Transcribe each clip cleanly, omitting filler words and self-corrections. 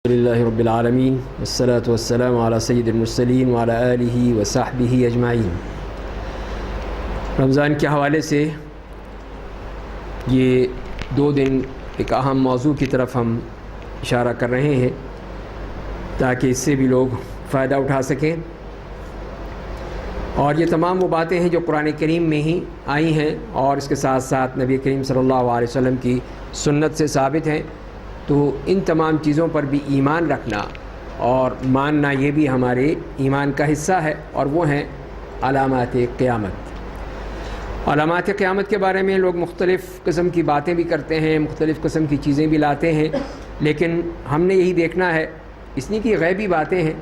للہ رب العالمین والصلاة والسلام علی سید المرسلین وعلی آلہ وصحبہ اجمعین۔ رمضان کے حوالے سے یہ 2 دن ایک اہم موضوع کی طرف ہم اشارہ کر رہے ہیں تاکہ اس سے بھی لوگ فائدہ اٹھا سکیں، اور یہ تمام وہ باتیں ہیں جو قرآن کریم میں ہی آئی ہیں اور اس کے ساتھ ساتھ نبی کریم صلی اللہ علیہ وسلم کی سنت سے ثابت ہیں۔ تو ان تمام چیزوں پر بھی ایمان رکھنا اور ماننا یہ بھی ہمارے ایمان کا حصہ ہے، اور وہ ہیں علامات قیامت۔ علامات قیامت کے بارے میں لوگ مختلف قسم کی باتیں بھی کرتے ہیں، مختلف قسم کی چیزیں بھی لاتے ہیں، لیکن ہم نے یہی دیکھنا ہے اس لیے کہ غیبی باتیں ہیں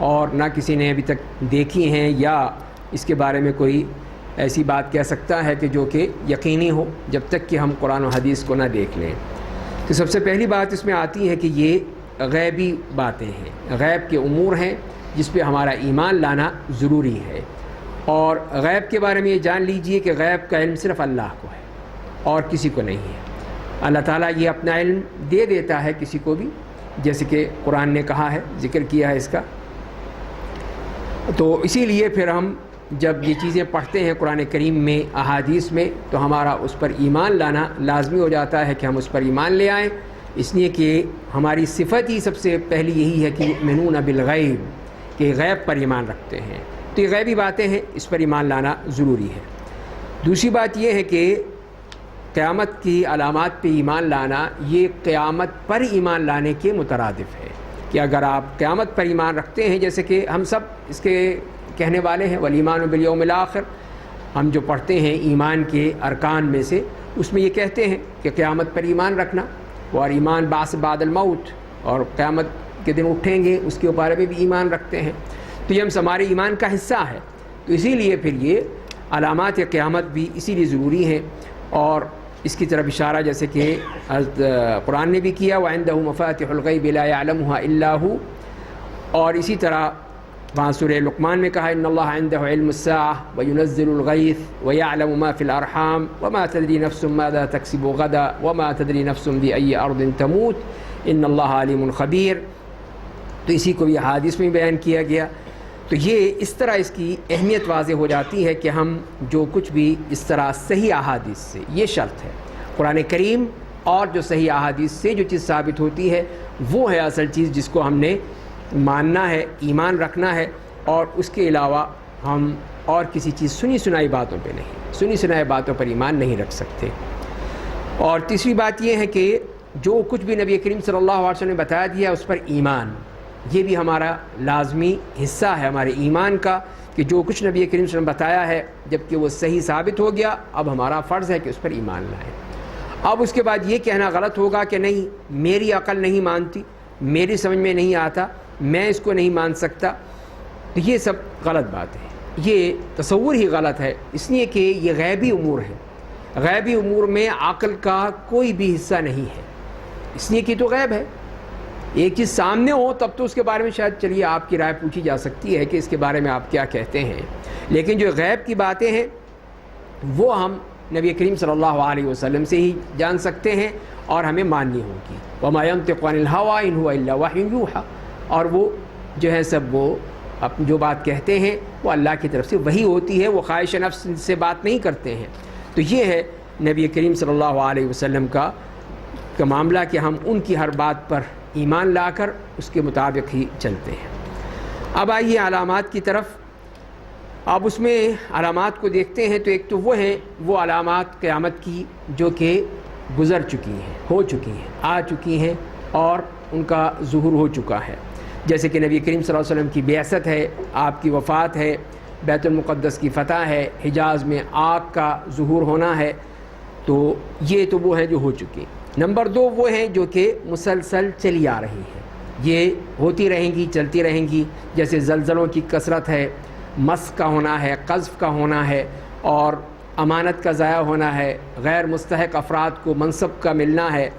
اور نہ کسی نے ابھی تک دیکھی ہیں یا اس کے بارے میں کوئی ایسی بات کہہ سکتا ہے کہ جو کہ یقینی ہو جب تک کہ ہم قرآن و حدیث کو نہ دیکھ لیں۔ تو سب سے پہلی بات اس میں آتی ہے کہ یہ غیبی باتیں ہیں، غیب کے امور ہیں جس پہ ہمارا ایمان لانا ضروری ہے۔ اور غیب کے بارے میں یہ جان لیجئے کہ غیب کا علم صرف اللہ کو ہے اور کسی کو نہیں ہے۔ اللہ تعالیٰ یہ اپنا علم دے دیتا ہے کسی کو بھی، جیسے کہ قرآن نے کہا ہے، ذکر کیا ہے اس کا۔ تو اسی لیے پھر ہم جب یہ چیزیں پڑھتے ہیں قرآن کریم میں، احادیث میں، تو ہمارا اس پر ایمان لانا لازمی ہو جاتا ہے کہ ہم اس پر ایمان لے آئیں، اس لیے کہ ہماری صفت ہی سب سے پہلی یہی ہے کہ یؤمنون بالغیب، کہ غیب پر ایمان رکھتے ہیں۔ تو یہ غیبی باتیں ہیں، اس پر ایمان لانا ضروری ہے۔ دوسری بات یہ ہے کہ قیامت کی علامات پہ ایمان لانا یہ قیامت پر ایمان لانے کے مترادف ہے، کہ اگر آپ قیامت پر ایمان رکھتے ہیں، جیسے کہ ہم سب اس کے کہنے والے ہیں، والیمان بالیوم الاخر، ہم جو پڑھتے ہیں ایمان کے ارکان میں سے، اس میں یہ کہتے ہیں کہ قیامت پر ایمان رکھنا، اور ایمان بعث بعد الموت، اور قیامت کے دن اٹھیں گے اس کے بارے میں بھی ایمان رکھتے ہیں۔ تو یہ ہم ہمارے ایمان کا حصہ ہے، تو اسی لیے پھر یہ علامات قیامت بھی اسی لیے ضروری ہیں، اور اس کی طرف اشارہ جیسے کہ قرآن نے بھی کیا، وَعِندَهُ مَفَاتِحُ الْغَيْبِ لَا يَعْلَمُهَا إِلَّا هُوَ، اور اسی طرح وہاں سورہ لقمان میں کہا ان اللہ عنده علم الساعة وينزل الغيث ويعلم ما في الارحام وما تدري نفس ماذا تكسب غدا وما تدري نفس بأي ارض تموت ان اللہ علیم خبیر۔ تو اسی کو بھی حدیث میں بیان کیا گیا۔ تو یہ اس طرح اس کی اہمیت واضح ہو جاتی ہے کہ ہم جو کچھ بھی اس طرح صحیح احادیث سے، یہ شرط ہے قرآن کریم اور جو صحیح احادیث سے جو چیز ثابت ہوتی ہے وہ ہے اصل چیز جس کو ہم نے ماننا ہے، ایمان رکھنا ہے، اور اس کے علاوہ ہم اور کسی چیز سنی سنائی باتوں پہ نہیں، سنی سنائی باتوں پر ایمان نہیں رکھ سکتے۔ اور تیسری بات یہ ہے کہ جو کچھ بھی نبی کریم صلی اللہ علیہ وسلم نے بتایا دیا اس پر ایمان، یہ بھی ہمارا لازمی حصہ ہے ہمارے ایمان کا، کہ جو کچھ نبی کریم صلی اللہ علیہ وسلم نے بتایا ہے جب کہ وہ صحیح ثابت ہو گیا، اب ہمارا فرض ہے کہ اس پر ایمان لائیں۔ اب اس کے بعد یہ کہنا غلط ہوگا کہ نہیں میری عقل نہیں مانتی، میری سمجھ میں نہیں آتا، میں اس کو نہیں مان سکتا، تو یہ سب غلط بات ہے، یہ تصور ہی غلط ہے، اس لیے کہ یہ غیبی امور ہے، غیبی امور میں عقل کا کوئی بھی حصہ نہیں ہے، اس لیے کہ تو غیب ہے۔ ایک چیز سامنے ہو تب تو اس کے بارے میں شاید چلیے آپ کی رائے پوچھی جا سکتی ہے کہ اس کے بارے میں آپ کیا کہتے ہیں، لیکن جو غیب کی باتیں ہیں وہ ہم نبی کریم صلی اللہ علیہ وسلم سے ہی جان سکتے ہیں اور ہمیں ماننی ہوگی۔ وَمَا يَنطِقُ عَنِ الْهَوَىٰ إِنْ هُوَ إِلَّا وَحْيٌ يُوحَىٰ، اور وہ جو ہے سب وہ جو بات کہتے ہیں وہ اللہ کی طرف سے وحی ہوتی ہے، وہ خواہش نفس سے بات نہیں کرتے ہیں۔ تو یہ ہے نبی کریم صلی اللہ علیہ وسلم کا معاملہ کہ ہم ان کی ہر بات پر ایمان لا کر اس کے مطابق ہی چلتے ہیں۔ اب آئیے علامات کی طرف۔ اب اس میں علامات کو دیکھتے ہیں، تو ایک تو وہ ہیں وہ علامات قیامت کی جو کہ گزر چکی ہیں، ہو چکی ہیں، آ چکی ہیں اور ان کا ظہور ہو چکا ہے، جیسے کہ نبی کریم صلی اللہ علیہ وسلم کی بعثت ہے، آپ کی وفات ہے، بیت المقدس کی فتح ہے، حجاز میں آگ کا ظہور ہونا ہے، تو یہ تو وہ ہیں جو ہو چکی۔ نمبر 2 وہ ہیں جو کہ مسلسل چلی آ رہی ہیں، یہ ہوتی رہیں گی، چلتی رہیں گی، جیسے زلزلوں کی کثرت ہے، مس کا ہونا ہے، قذف کا ہونا ہے، اور امانت کا ضائع ہونا ہے، غیر مستحق افراد کو منصب کا ملنا ہے،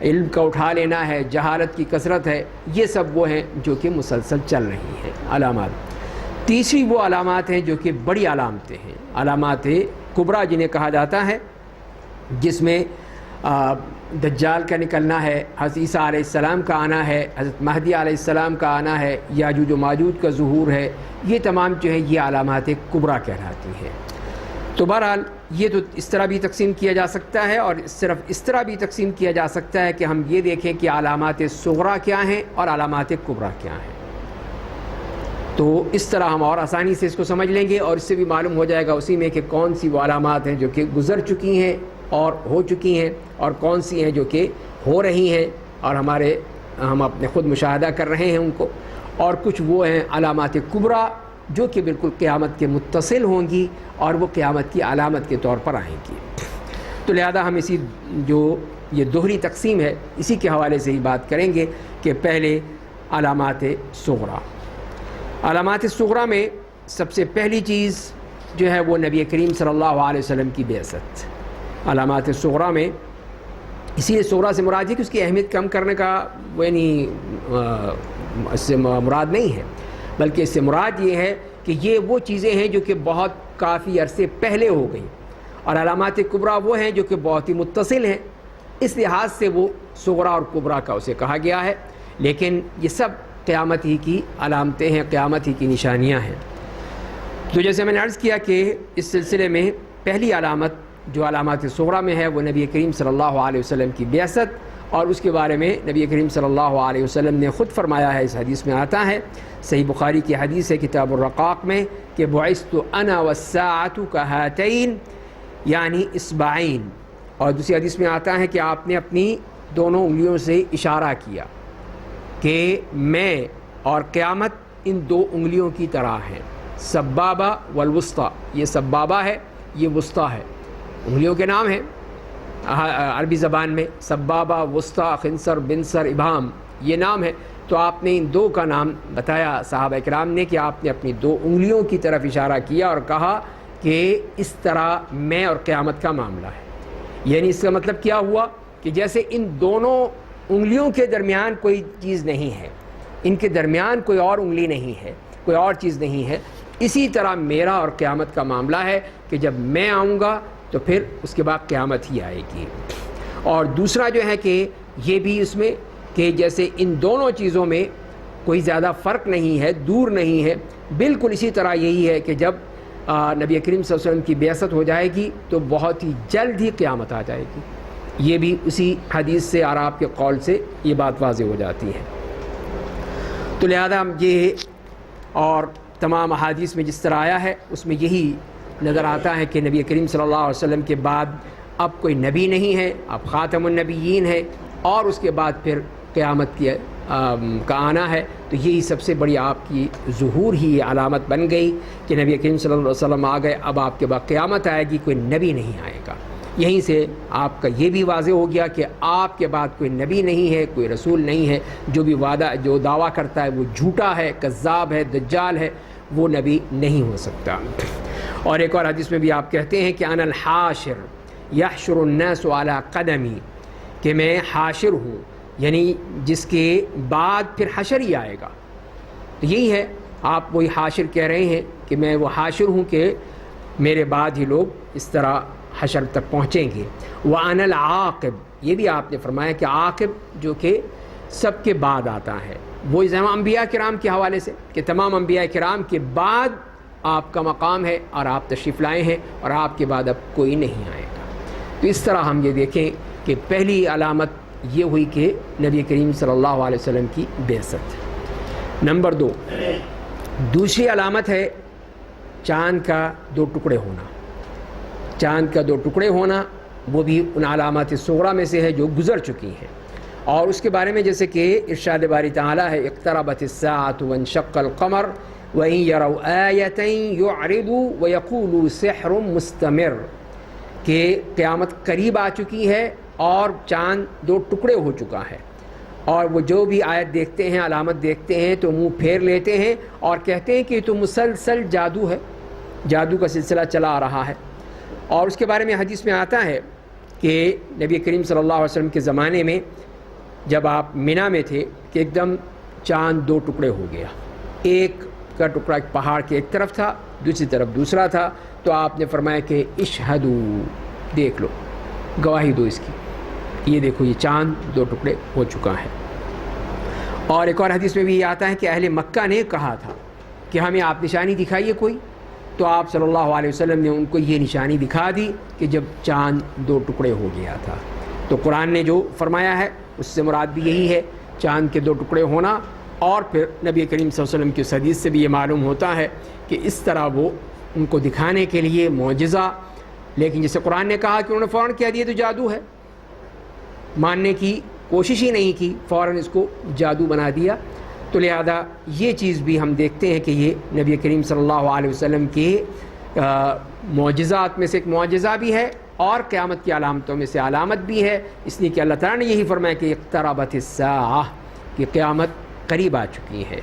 علم کا اٹھا لینا ہے، جہالت کی کثرت ہے، یہ سب وہ ہیں جو کہ مسلسل چل رہی ہیں علامات۔ تیسری وہ علامات ہیں جو کہ بڑی علامتیں ہیں، علامات کبریٰ جنہیں کہا جاتا ہے، جس میں دجال کا نکلنا ہے، حضرت عیسیٰ علیہ السلام کا آنا ہے، حضرت مہدی علیہ السلام کا آنا ہے، یاجوج و ماجوج کا ظہور ہے، یہ تمام جو ہے یہ علامات کبریٰ کہلاتی ہیں۔ تو بہرحال یہ تو اس طرح بھی تقسیم کیا جا سکتا ہے، اور صرف اس طرح بھی تقسیم کیا جا سکتا ہے کہ ہم یہ دیکھیں کہ علامات صغریٰ کیا ہیں اور علامات کبریٰ کیا ہیں۔ تو اس طرح ہم اور آسانی سے اس کو سمجھ لیں گے، اور اس سے بھی معلوم ہو جائے گا اسی میں کہ کون سی وہ علامات ہیں جو کہ گزر چکی ہیں اور ہو چکی ہیں، اور کون سی ہیں جو کہ ہو رہی ہیں اور ہم اپنے خود مشاہدہ کر رہے ہیں ان کو، اور کچھ وہ ہیں علامات کبریٰ جو کہ بالکل قیامت کے متصل ہوں گی اور وہ قیامت کی علامت کے طور پر آئیں گی۔ تو لہذا ہم جو یہ دوہری تقسیم ہے اسی کے حوالے سے ہی بات کریں گے کہ پہلے علامات صغریٰ۔ علامات صغریٰ میں سب سے پہلی چیز جو ہے وہ نبی کریم صلی اللہ علیہ وسلم کی بعثت۔ علامات صغریٰ میں اسی لیے صغریٰ سے مراد ہے کہ اس کی اہمیت کم کرنے کا اس سے مراد نہیں ہے، بلکہ اس سے مراد یہ ہے کہ یہ وہ چیزیں ہیں جو کہ بہت کافی عرصے پہلے ہو گئیں، اور علامات کبریٰ وہ ہیں جو کہ بہت ہی متصل ہیں، اس لحاظ سے وہ صغریٰ اور کبریٰ کا اسے کہا گیا ہے، لیکن یہ سب قیامت ہی کی علامتیں ہیں، قیامت ہی کی نشانیاں ہیں۔ تو جیسے میں نے عرض کیا کہ اس سلسلے میں پہلی علامت جو علامات صغریٰ میں ہے وہ نبی کریم صلی اللہ علیہ وسلم کی بعثت، اور اس کے بارے میں نبی کریم صلی اللہ علیہ وسلم نے خود فرمایا ہے، اس حدیث میں آتا ہے، صحیح بخاری کی حدیث ہے کتاب الرقاق میں، کہ بعثت انا والساعۃ کہاتین یعنی اصبعین، اور دوسری حدیث میں آتا ہے کہ آپ نے اپنی دونوں انگلیوں سے اشارہ کیا کہ میں اور قیامت ان دو انگلیوں کی طرح ہیں، سبابہ والوسطیٰ، یہ سبابہ ہے، یہ وسطیٰ ہے، انگلیوں کے نام ہیں عربی زبان میں، سبابہ، وسطیٰ، خنصر، بنصر، ابہام، یہ نام ہے۔ تو آپ نے ان دو کا نام بتایا صحابہ کرام نے کہ آپ نے اپنی دو انگلیوں کی طرف اشارہ کیا اور کہا کہ اس طرح میں اور قیامت کا معاملہ ہے۔ یعنی اس کا مطلب کیا ہوا کہ جیسے ان دونوں انگلیوں کے درمیان کوئی چیز نہیں ہے، ان کے درمیان کوئی اور انگلی نہیں ہے، کوئی اور چیز نہیں ہے، اسی طرح میرا اور قیامت کا معاملہ ہے کہ جب میں آؤں گا تو پھر اس کے بعد قیامت ہی آئے گی۔ اور دوسرا جو ہے کہ یہ بھی اس میں کہ جیسے ان دونوں چیزوں میں کوئی زیادہ فرق نہیں ہے، دور نہیں ہے، بالکل اسی طرح یہی ہے کہ جب نبی کریم صلی اللہ علیہ وسلم کی بعثت ہو جائے گی تو بہت ہی جلد ہی قیامت آ جائے گی۔ یہ بھی اسی حدیث سے اور آپ کے قول سے یہ بات واضح ہو جاتی ہے۔ تو لہذا یہ اور تمام احادیث میں جس طرح آیا ہے اس میں یہی نظر آتا ہے کہ نبی کریم صلی اللہ علیہ وسلم کے بعد اب کوئی نبی نہیں ہے، اب خاتم النبیین ہے، اور اس کے بعد پھر قیامت کا آنا ہے۔ تو یہی سب سے بڑی آپ کی ظہور ہی علامت بن گئی کہ نبی کریم صلی اللہ علیہ وسلم آ گئے، اب آپ کے بعد قیامت آئے گی، کوئی نبی نہیں آئے گا۔ یہیں سے آپ کا یہ بھی واضح ہو گیا کہ آپ کے بعد کوئی نبی نہیں ہے، کوئی رسول نہیں ہے، جو دعویٰ کرتا ہے وہ جھوٹا ہے، کذاب ہے، دجال ہے، وہ نبی نہیں ہو سکتا۔ اور ایک اور حدیث میں بھی آپ کہتے ہیں کہ انا الحاشر یحشر الناس علی قدمی، کہ میں حاشر ہوں، یعنی جس کے بعد پھر حشر ہی آئے گا۔ تو یہی ہے، آپ وہی حاشر کہہ رہے ہیں کہ میں وہ حاشر ہوں کہ میرے بعد ہی لوگ اس طرح حشر تک پہنچیں گے۔ وَأَنَا الْعَاقِبُ، یہ بھی آپ نے فرمایا کہ عاقب جو کہ سب کے بعد آتا ہے، وہ تمام انبیاء کرام کے حوالے سے کہ تمام انبیاء کرام کے بعد آپ کا مقام ہے اور آپ تشریف لائے ہیں، اور آپ کے بعد اب کوئی نہیں آئے گا۔ تو اس طرح ہم یہ دیکھیں کہ پہلی علامت یہ ہوئی کہ نبی کریم صلی اللہ علیہ وسلم کی بعثت۔ نمبر 2، دوسری علامت ہے چاند کا 2 ٹکڑے ہونا۔ چاند کا 2 ٹکڑے ہونا وہ بھی ان علامات صغریٰ میں سے ہے جو گزر چکی ہیں، اور اس کے بارے میں جیسے کہ ارشاد باری تعالیٰ ہے، اقتربت الساعۃ وانشق القمر وَإِن يَرَوْا آيَةً يُعْرِضُوا وَيَقُولُوا سِحْرٌ مُسْتَمِرٌ، کہ قیامت قریب آ چکی ہے اور چاند 2 ٹکڑے ہو چکا ہے، اور وہ جو بھی آیت دیکھتے ہیں، علامت دیکھتے ہیں تو منہ پھیر لیتے ہیں اور کہتے ہیں کہ تو مسلسل جادو ہے، جادو کا سلسلہ چلا آ رہا ہے۔ اور اس کے بارے میں حدیث میں آتا ہے کہ نبی کریم صلی اللہ علیہ وسلم کے زمانے میں جب آپ منی میں تھے کہ ایک دم چاند 2 ٹکڑے ہو گیا، ایک کا ٹکڑا ایک پہاڑ کے ایک طرف تھا، دوسری طرف دوسرا تھا، تو آپ نے فرمایا کہ اشہدو، دیکھ لو، گواہی دو اس کی، یہ دیکھو یہ چاند 2 ٹکڑے ہو چکا ہے۔ اور ایک اور حدیث میں بھی یہ آتا ہے کہ اہل مکہ نے کہا تھا کہ ہمیں آپ نشانی دکھائیے کوئی، تو آپ صلی اللہ علیہ وسلم نے ان کو یہ نشانی دکھا دی کہ جب چاند 2 ٹکڑے ہو گیا تھا۔ تو قرآن نے جو فرمایا ہے اس سے مراد بھی یہی ہے، چاند کے 2 ٹکڑے ہونا۔ اور پھر نبی کریم صلی اللہ علیہ وسلم کی اس حدیث سے بھی یہ معلوم ہوتا ہے کہ اس طرح وہ ان کو دکھانے کے لیے معجزہ، لیکن جیسے قرآن نے کہا کہ انہوں نے فوراً کہہ دیا تو جادو ہے، ماننے کی کوشش ہی نہیں کی، فوراً اس کو جادو بنا دیا۔ تو لہذا یہ چیز بھی ہم دیکھتے ہیں کہ یہ نبی کریم صلی اللہ علیہ وسلم کے معجزات میں سے ایک معجزہ بھی ہے اور قیامت کی علامتوں میں سے علامت بھی ہے، اس لیے کہ اللہ تعالیٰ نے یہی فرمایا کہ اقتربت الساعہ، کہ قیامت قریب آ چکی ہے۔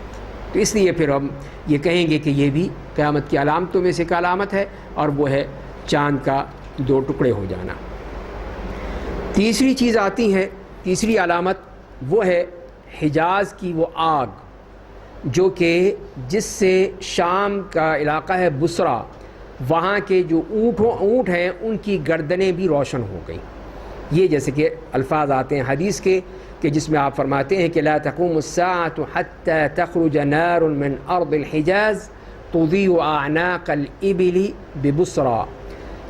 تو اس لیے پھر ہم یہ کہیں گے کہ یہ بھی قیامت کی علامتوں میں سے ایک علامت ہے، اور وہ ہے چاند کا 2 ٹکڑے ہو جانا۔ تیسری چیز آتی ہے، تیسری علامت وہ ہے حجاز کی وہ آگ، جو کہ جس سے شام کا علاقہ ہے بصرہ، وہاں کے جو اونٹ ہیں ان کی گردنیں بھی روشن ہو گئیں۔ یہ جیسے کہ الفاظ آتے ہیں حدیث کے کہ جس میں آپ فرماتے ہیں کہ لا تقوم الساعة حتى تخرج نار من ارض الحجاز تضيء اعناق الابل ببصرى،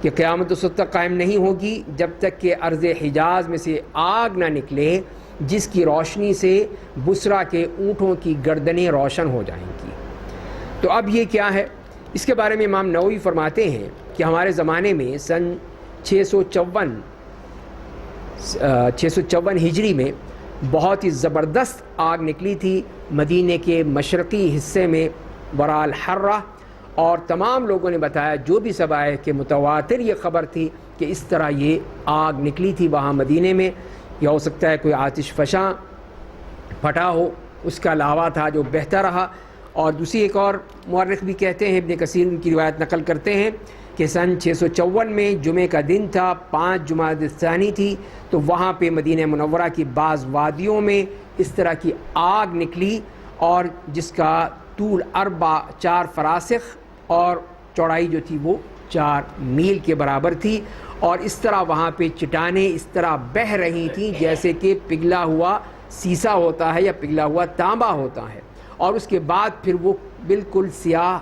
کہ قیامت اس وقت تک قائم نہیں ہوگی جب تک کہ ارض حجاز میں سے آگ نہ نکلے جس کی روشنی سے بصرہ کے اونٹوں کی گردنیں روشن ہو جائیں گی۔ تو اب یہ کیا ہے، اس کے بارے میں امام نووی فرماتے ہیں کہ ہمارے زمانے میں سن 654 ہجری میں بہت ہی زبردست آگ نکلی تھی مدینے کے مشرقی حصے میں وراء الحرہ، اور تمام لوگوں نے بتایا جو بھی سب آئے کہ متواتر یہ خبر تھی کہ اس طرح یہ آگ نکلی تھی وہاں مدینے میں، یا ہو سکتا ہے کوئی آتش فشاں پھٹا ہو، اس کا لاوا تھا جو بہتا رہا۔ اور دوسری ایک اور مورخ بھی کہتے ہیں، ابن کثیر ان کی روایت نقل کرتے ہیں کہ سن 654 میں جمعے کا دن تھا، 5 جمادی الثانی تھی، تو وہاں پہ مدینہ منورہ کی بعض وادیوں میں اس طرح کی آگ نکلی، اور جس کا طول 4 فراسخ اور چوڑائی جو تھی وہ 4 میل کے برابر تھی، اور اس طرح وہاں پہ چٹانیں اس طرح بہہ رہی تھیں جیسے کہ پگھلا ہوا سیسا ہوتا ہے یا پگھلا ہوا تانبا ہوتا ہے، اور اس کے بعد پھر وہ بالکل سیاہ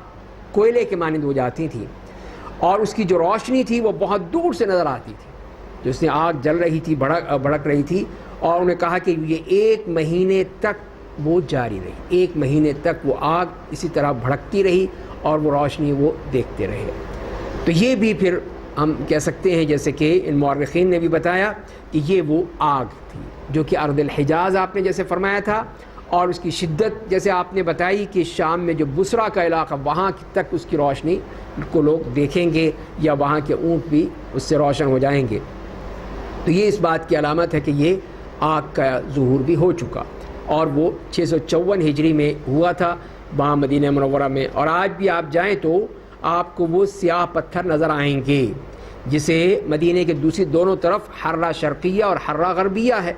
کوئلے کے مانند ہو جاتی تھیں، اور اس کی جو روشنی تھی وہ بہت دور سے نظر آتی تھی، جو اس نے آگ جل رہی تھی، بھڑک رہی تھی۔ اور انہوں نے کہا کہ یہ 1 مہینے تک وہ جاری رہی، 1 مہینے تک وہ آگ اسی طرح بھڑکتی رہی اور وہ روشنی وہ دیکھتے رہے۔ تو یہ بھی پھر ہم کہہ سکتے ہیں جیسے کہ ان مورخین نے بھی بتایا کہ یہ وہ آگ تھی جو کہ ارض الحجاز آپ نے جیسے فرمایا تھا، اور اس کی شدت جیسے آپ نے بتائی کہ شام میں جو بصرہ کا علاقہ وہاں تک اس کی روشنی کو لوگ دیکھیں گے، یا وہاں کے اونٹ بھی اس سے روشن ہو جائیں گے۔ تو یہ اس بات کی علامت ہے کہ یہ آگ کا ظہور بھی ہو چکا، اور وہ 654 ہجری میں ہوا تھا وہاں مدینہ منورہ میں۔ اور آج بھی آپ جائیں تو آپ کو وہ سیاہ پتھر نظر آئیں گے، جسے مدینہ کے دوسری دونوں طرف حرہ شرقیہ اور حرہ غربیہ ہے،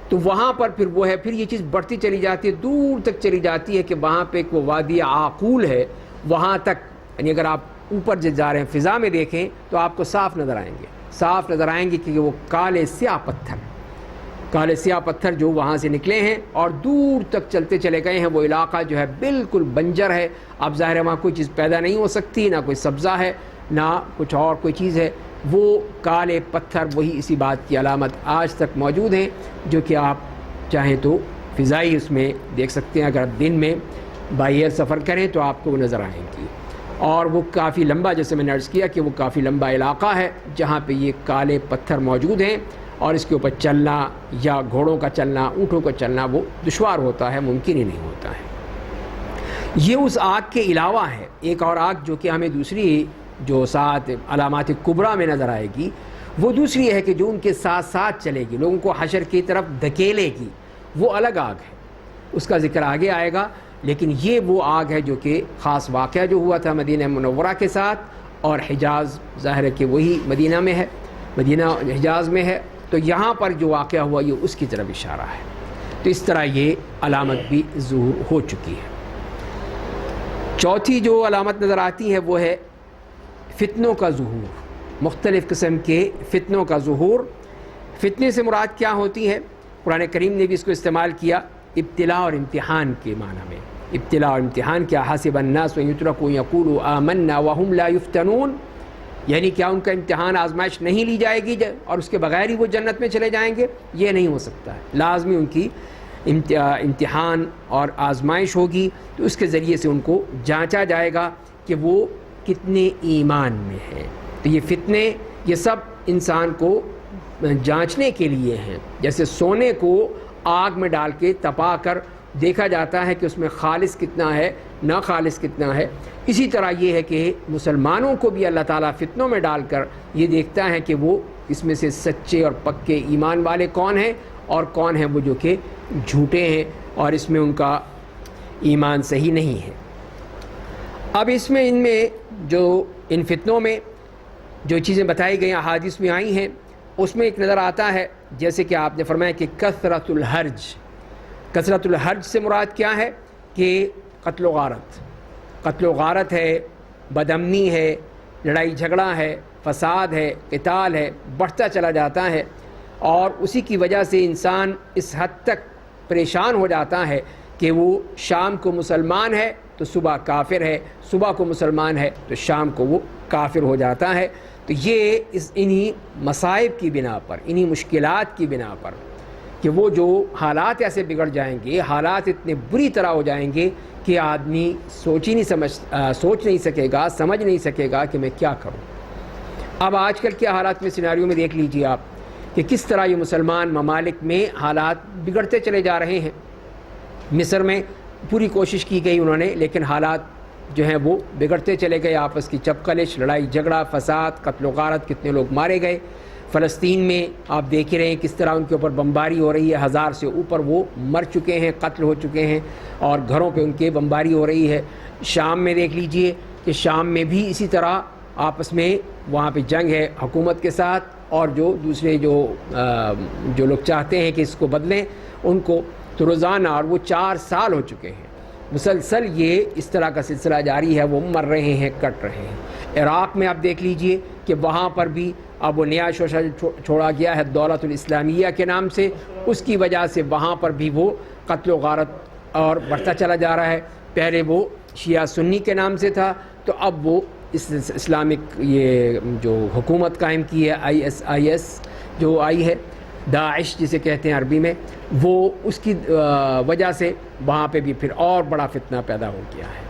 تو وہاں پر پھر وہ ہے، پھر یہ چیز بڑھتی چلی جاتی ہے، دور تک چلی جاتی ہے کہ وہاں پہ ایک وہ وادی عاقول ہے، وہاں تک، یعنی اگر آپ اوپر جا رہے ہیں فضا میں دیکھیں تو آپ کو صاف نظر آئیں گے کہ وہ کالے سیاہ پتھر جو وہاں سے نکلے ہیں اور دور تک چلتے چلے گئے ہیں۔ وہ علاقہ جو ہے بالکل بنجر ہے، اب ظاہر ہے وہاں کوئی چیز پیدا نہیں ہو سکتی، نہ کوئی سبزہ ہے نہ کچھ اور کوئی چیز ہے، وہ کالے پتھر وہی اسی بات کی علامت آج تک موجود ہیں، جو کہ آپ چاہیں تو فضائی اس میں دیکھ سکتے ہیں، اگر دن میں بائی ایئر سفر کریں تو آپ کو وہ نظر آئیں گی۔ اور وہ کافی لمبا، جیسے میں نے عرض کیا کہ وہ کافی لمبا علاقہ ہے جہاں پہ یہ کالے پتھر موجود ہیں، اور اس کے اوپر چلنا یا گھوڑوں کا چلنا، اونٹوں کا چلنا وہ دشوار ہوتا ہے، ممکن ہی نہیں ہوتا ہے۔ یہ اس آگ کے علاوہ ہے ایک اور آگ جو کہ ہمیں دوسری جو ساتھ علامات کبریٰ میں نظر آئے گی، وہ دوسری ہے کہ جو ان کے ساتھ ساتھ چلے گی، لوگوں کو حشر کی طرف دھکیلے گی، وہ الگ آگ ہے، اس کا ذکر آگے آئے گا۔ لیکن یہ وہ آگ ہے جو کہ خاص واقعہ جو ہوا تھا مدینہ منورہ کے ساتھ، اور حجاز ظاہر ہے کہ وہی مدینہ میں ہے، مدینہ حجاز میں ہے، تو یہاں پر جو واقعہ ہوا یہ اس کی طرف اشارہ ہے۔ تو اس طرح یہ علامت بھی ظہور ہو چکی ہے۔ چوتھی جو علامت نظر آتی ہے وہ ہے فتنوں کا ظہور، مختلف قسم کے فتنوں کا ظہور۔ فتنے سے مراد کیا ہوتی ہے؟ قرآن کریم نے بھی اس کو استعمال کیا ابتلاء اور امتحان کے معنی میں. ابتلاء اور امتحان کیا؟ حسب الناس ان یترکوا یقولوا آمنا وهم لا یفتنون، یعنی کیا ان کا امتحان آزمائش نہیں لی جائے گی اور اس کے بغیر ہی وہ جنت میں چلے جائیں گے؟ یہ نہیں ہو سکتا ہے. لازمی ان کی امتحان اور آزمائش ہوگی، تو اس کے ذریعے سے ان کو جانچا جائے گا کہ وہ کتنے ایمان میں ہیں. تو یہ فتنے یہ سب انسان کو جانچنے کے لیے ہیں. جیسے سونے کو آگ میں ڈال کے تپا کر دیکھا جاتا ہے کہ اس میں خالص کتنا ہے نا خالص کتنا ہے، اسی طرح یہ ہے کہ مسلمانوں کو بھی اللہ تعالیٰ فتنوں میں ڈال کر یہ دیکھتا ہے کہ وہ اس میں سے سچے اور پکے ایمان والے کون ہیں اور کون ہیں وہ جو کہ جھوٹے ہیں اور اس میں ان کا ایمان صحیح نہیں ہے. اب اس میں ان میں جو ان فتنوں میں جو چیزیں بتائی گئی احادیث میں آئی ہیں اس میں ایک نظر آتا ہے، جیسے کہ آپ نے فرمایا کہ کثرت الحرج. کثرت الحرج سے مراد کیا ہے؟ کہ قتل و غارت. قتل و غارت ہے، بدامنی ہے، لڑائی جھگڑا ہے، فساد ہے، قتال ہے، بڑھتا چلا جاتا ہے، اور اسی کی وجہ سے انسان اس حد تک پریشان ہو جاتا ہے کہ وہ شام کو مسلمان ہے تو صبح کافر ہے، صبح کو مسلمان ہے تو شام کو وہ کافر ہو جاتا ہے. تو یہ انہی مصائب کی بنا پر، انہی مشکلات کی بنا پر کہ وہ جو حالات ایسے بگڑ جائیں گے، حالات اتنے بری طرح ہو جائیں گے کہ آدمی سوچ نہیں سکے گا، سمجھ نہیں سکے گا کہ میں کیا کروں. اب آج کل کے حالات میں سیناریو میں دیکھ لیجیے آپ کہ کس طرح یہ مسلمان ممالک میں حالات بگڑتے چلے جا رہے ہیں. مصر میں پوری کوشش کی گئی انہوں نے، لیکن حالات جو ہیں وہ بگڑتے چلے گئے. آپس کی چپقلش، لڑائی جھگڑا، فساد، قتل و غارت، کتنے لوگ مارے گئے. فلسطین میں آپ دیکھ رہے ہیں کس طرح ان کے اوپر بمباری ہو رہی ہے، 1000 سے اوپر وہ مر چکے ہیں، قتل ہو چکے ہیں، اور گھروں پہ ان کے بمباری ہو رہی ہے. شام میں دیکھ لیجئے کہ شام میں بھی اسی طرح آپس میں وہاں پہ جنگ ہے حکومت کے ساتھ، اور جو دوسرے جو لوگ چاہتے ہیں کہ اس کو بدلیں ان کو تو روزانہ، اور وہ 4 سال ہو چکے ہیں مسلسل یہ اس طرح کا سلسلہ جاری ہے. وہ مر رہے ہیں، کٹ رہے ہیں. عراق میں آپ دیکھ لیجئے کہ وہاں پر بھی اب وہ نیا شوشہ چھوڑا گیا ہے دولت الاسلامیہ کے نام سے، اس کی وجہ سے وہاں پر بھی وہ قتل و غارت اور بڑھتا چلا جا رہا ہے. پہلے وہ شیعہ سنی کے نام سے تھا، تو اب وہ اسلامک یہ جو حکومت قائم کی ہے ISIS جو آئی ہے، داعش جسے کہتے ہیں عربی میں، وہ اس کی وجہ سے وہاں پہ بھی پھر اور بڑا فتنہ پیدا ہو گیا ہے.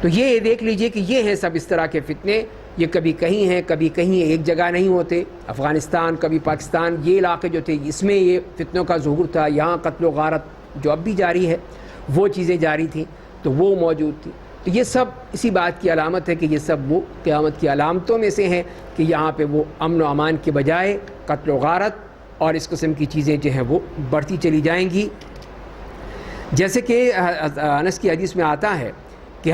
تو یہ دیکھ لیجئے کہ یہ ہیں سب اس طرح کے فتنے. یہ کبھی کہیں ہیں، کبھی کہیں ایک جگہ نہیں ہوتے. افغانستان، کبھی پاکستان، یہ علاقے جو تھے اس میں یہ فتنوں کا ظہور تھا. یہاں قتل و غارت جو اب بھی جاری ہے وہ چیزیں جاری تھیں تو وہ موجود تھی. تو یہ سب اسی بات کی علامت ہے کہ یہ سب وہ قیامت کی علامتوں میں سے ہیں کہ یہاں پہ وہ امن و امان کے بجائے قتل و غارت اور اس قسم کی چیزیں جو ہیں وہ بڑھتی چلی جائیں گی. جیسے کہ انس کی حدیث میں آتا ہے کہ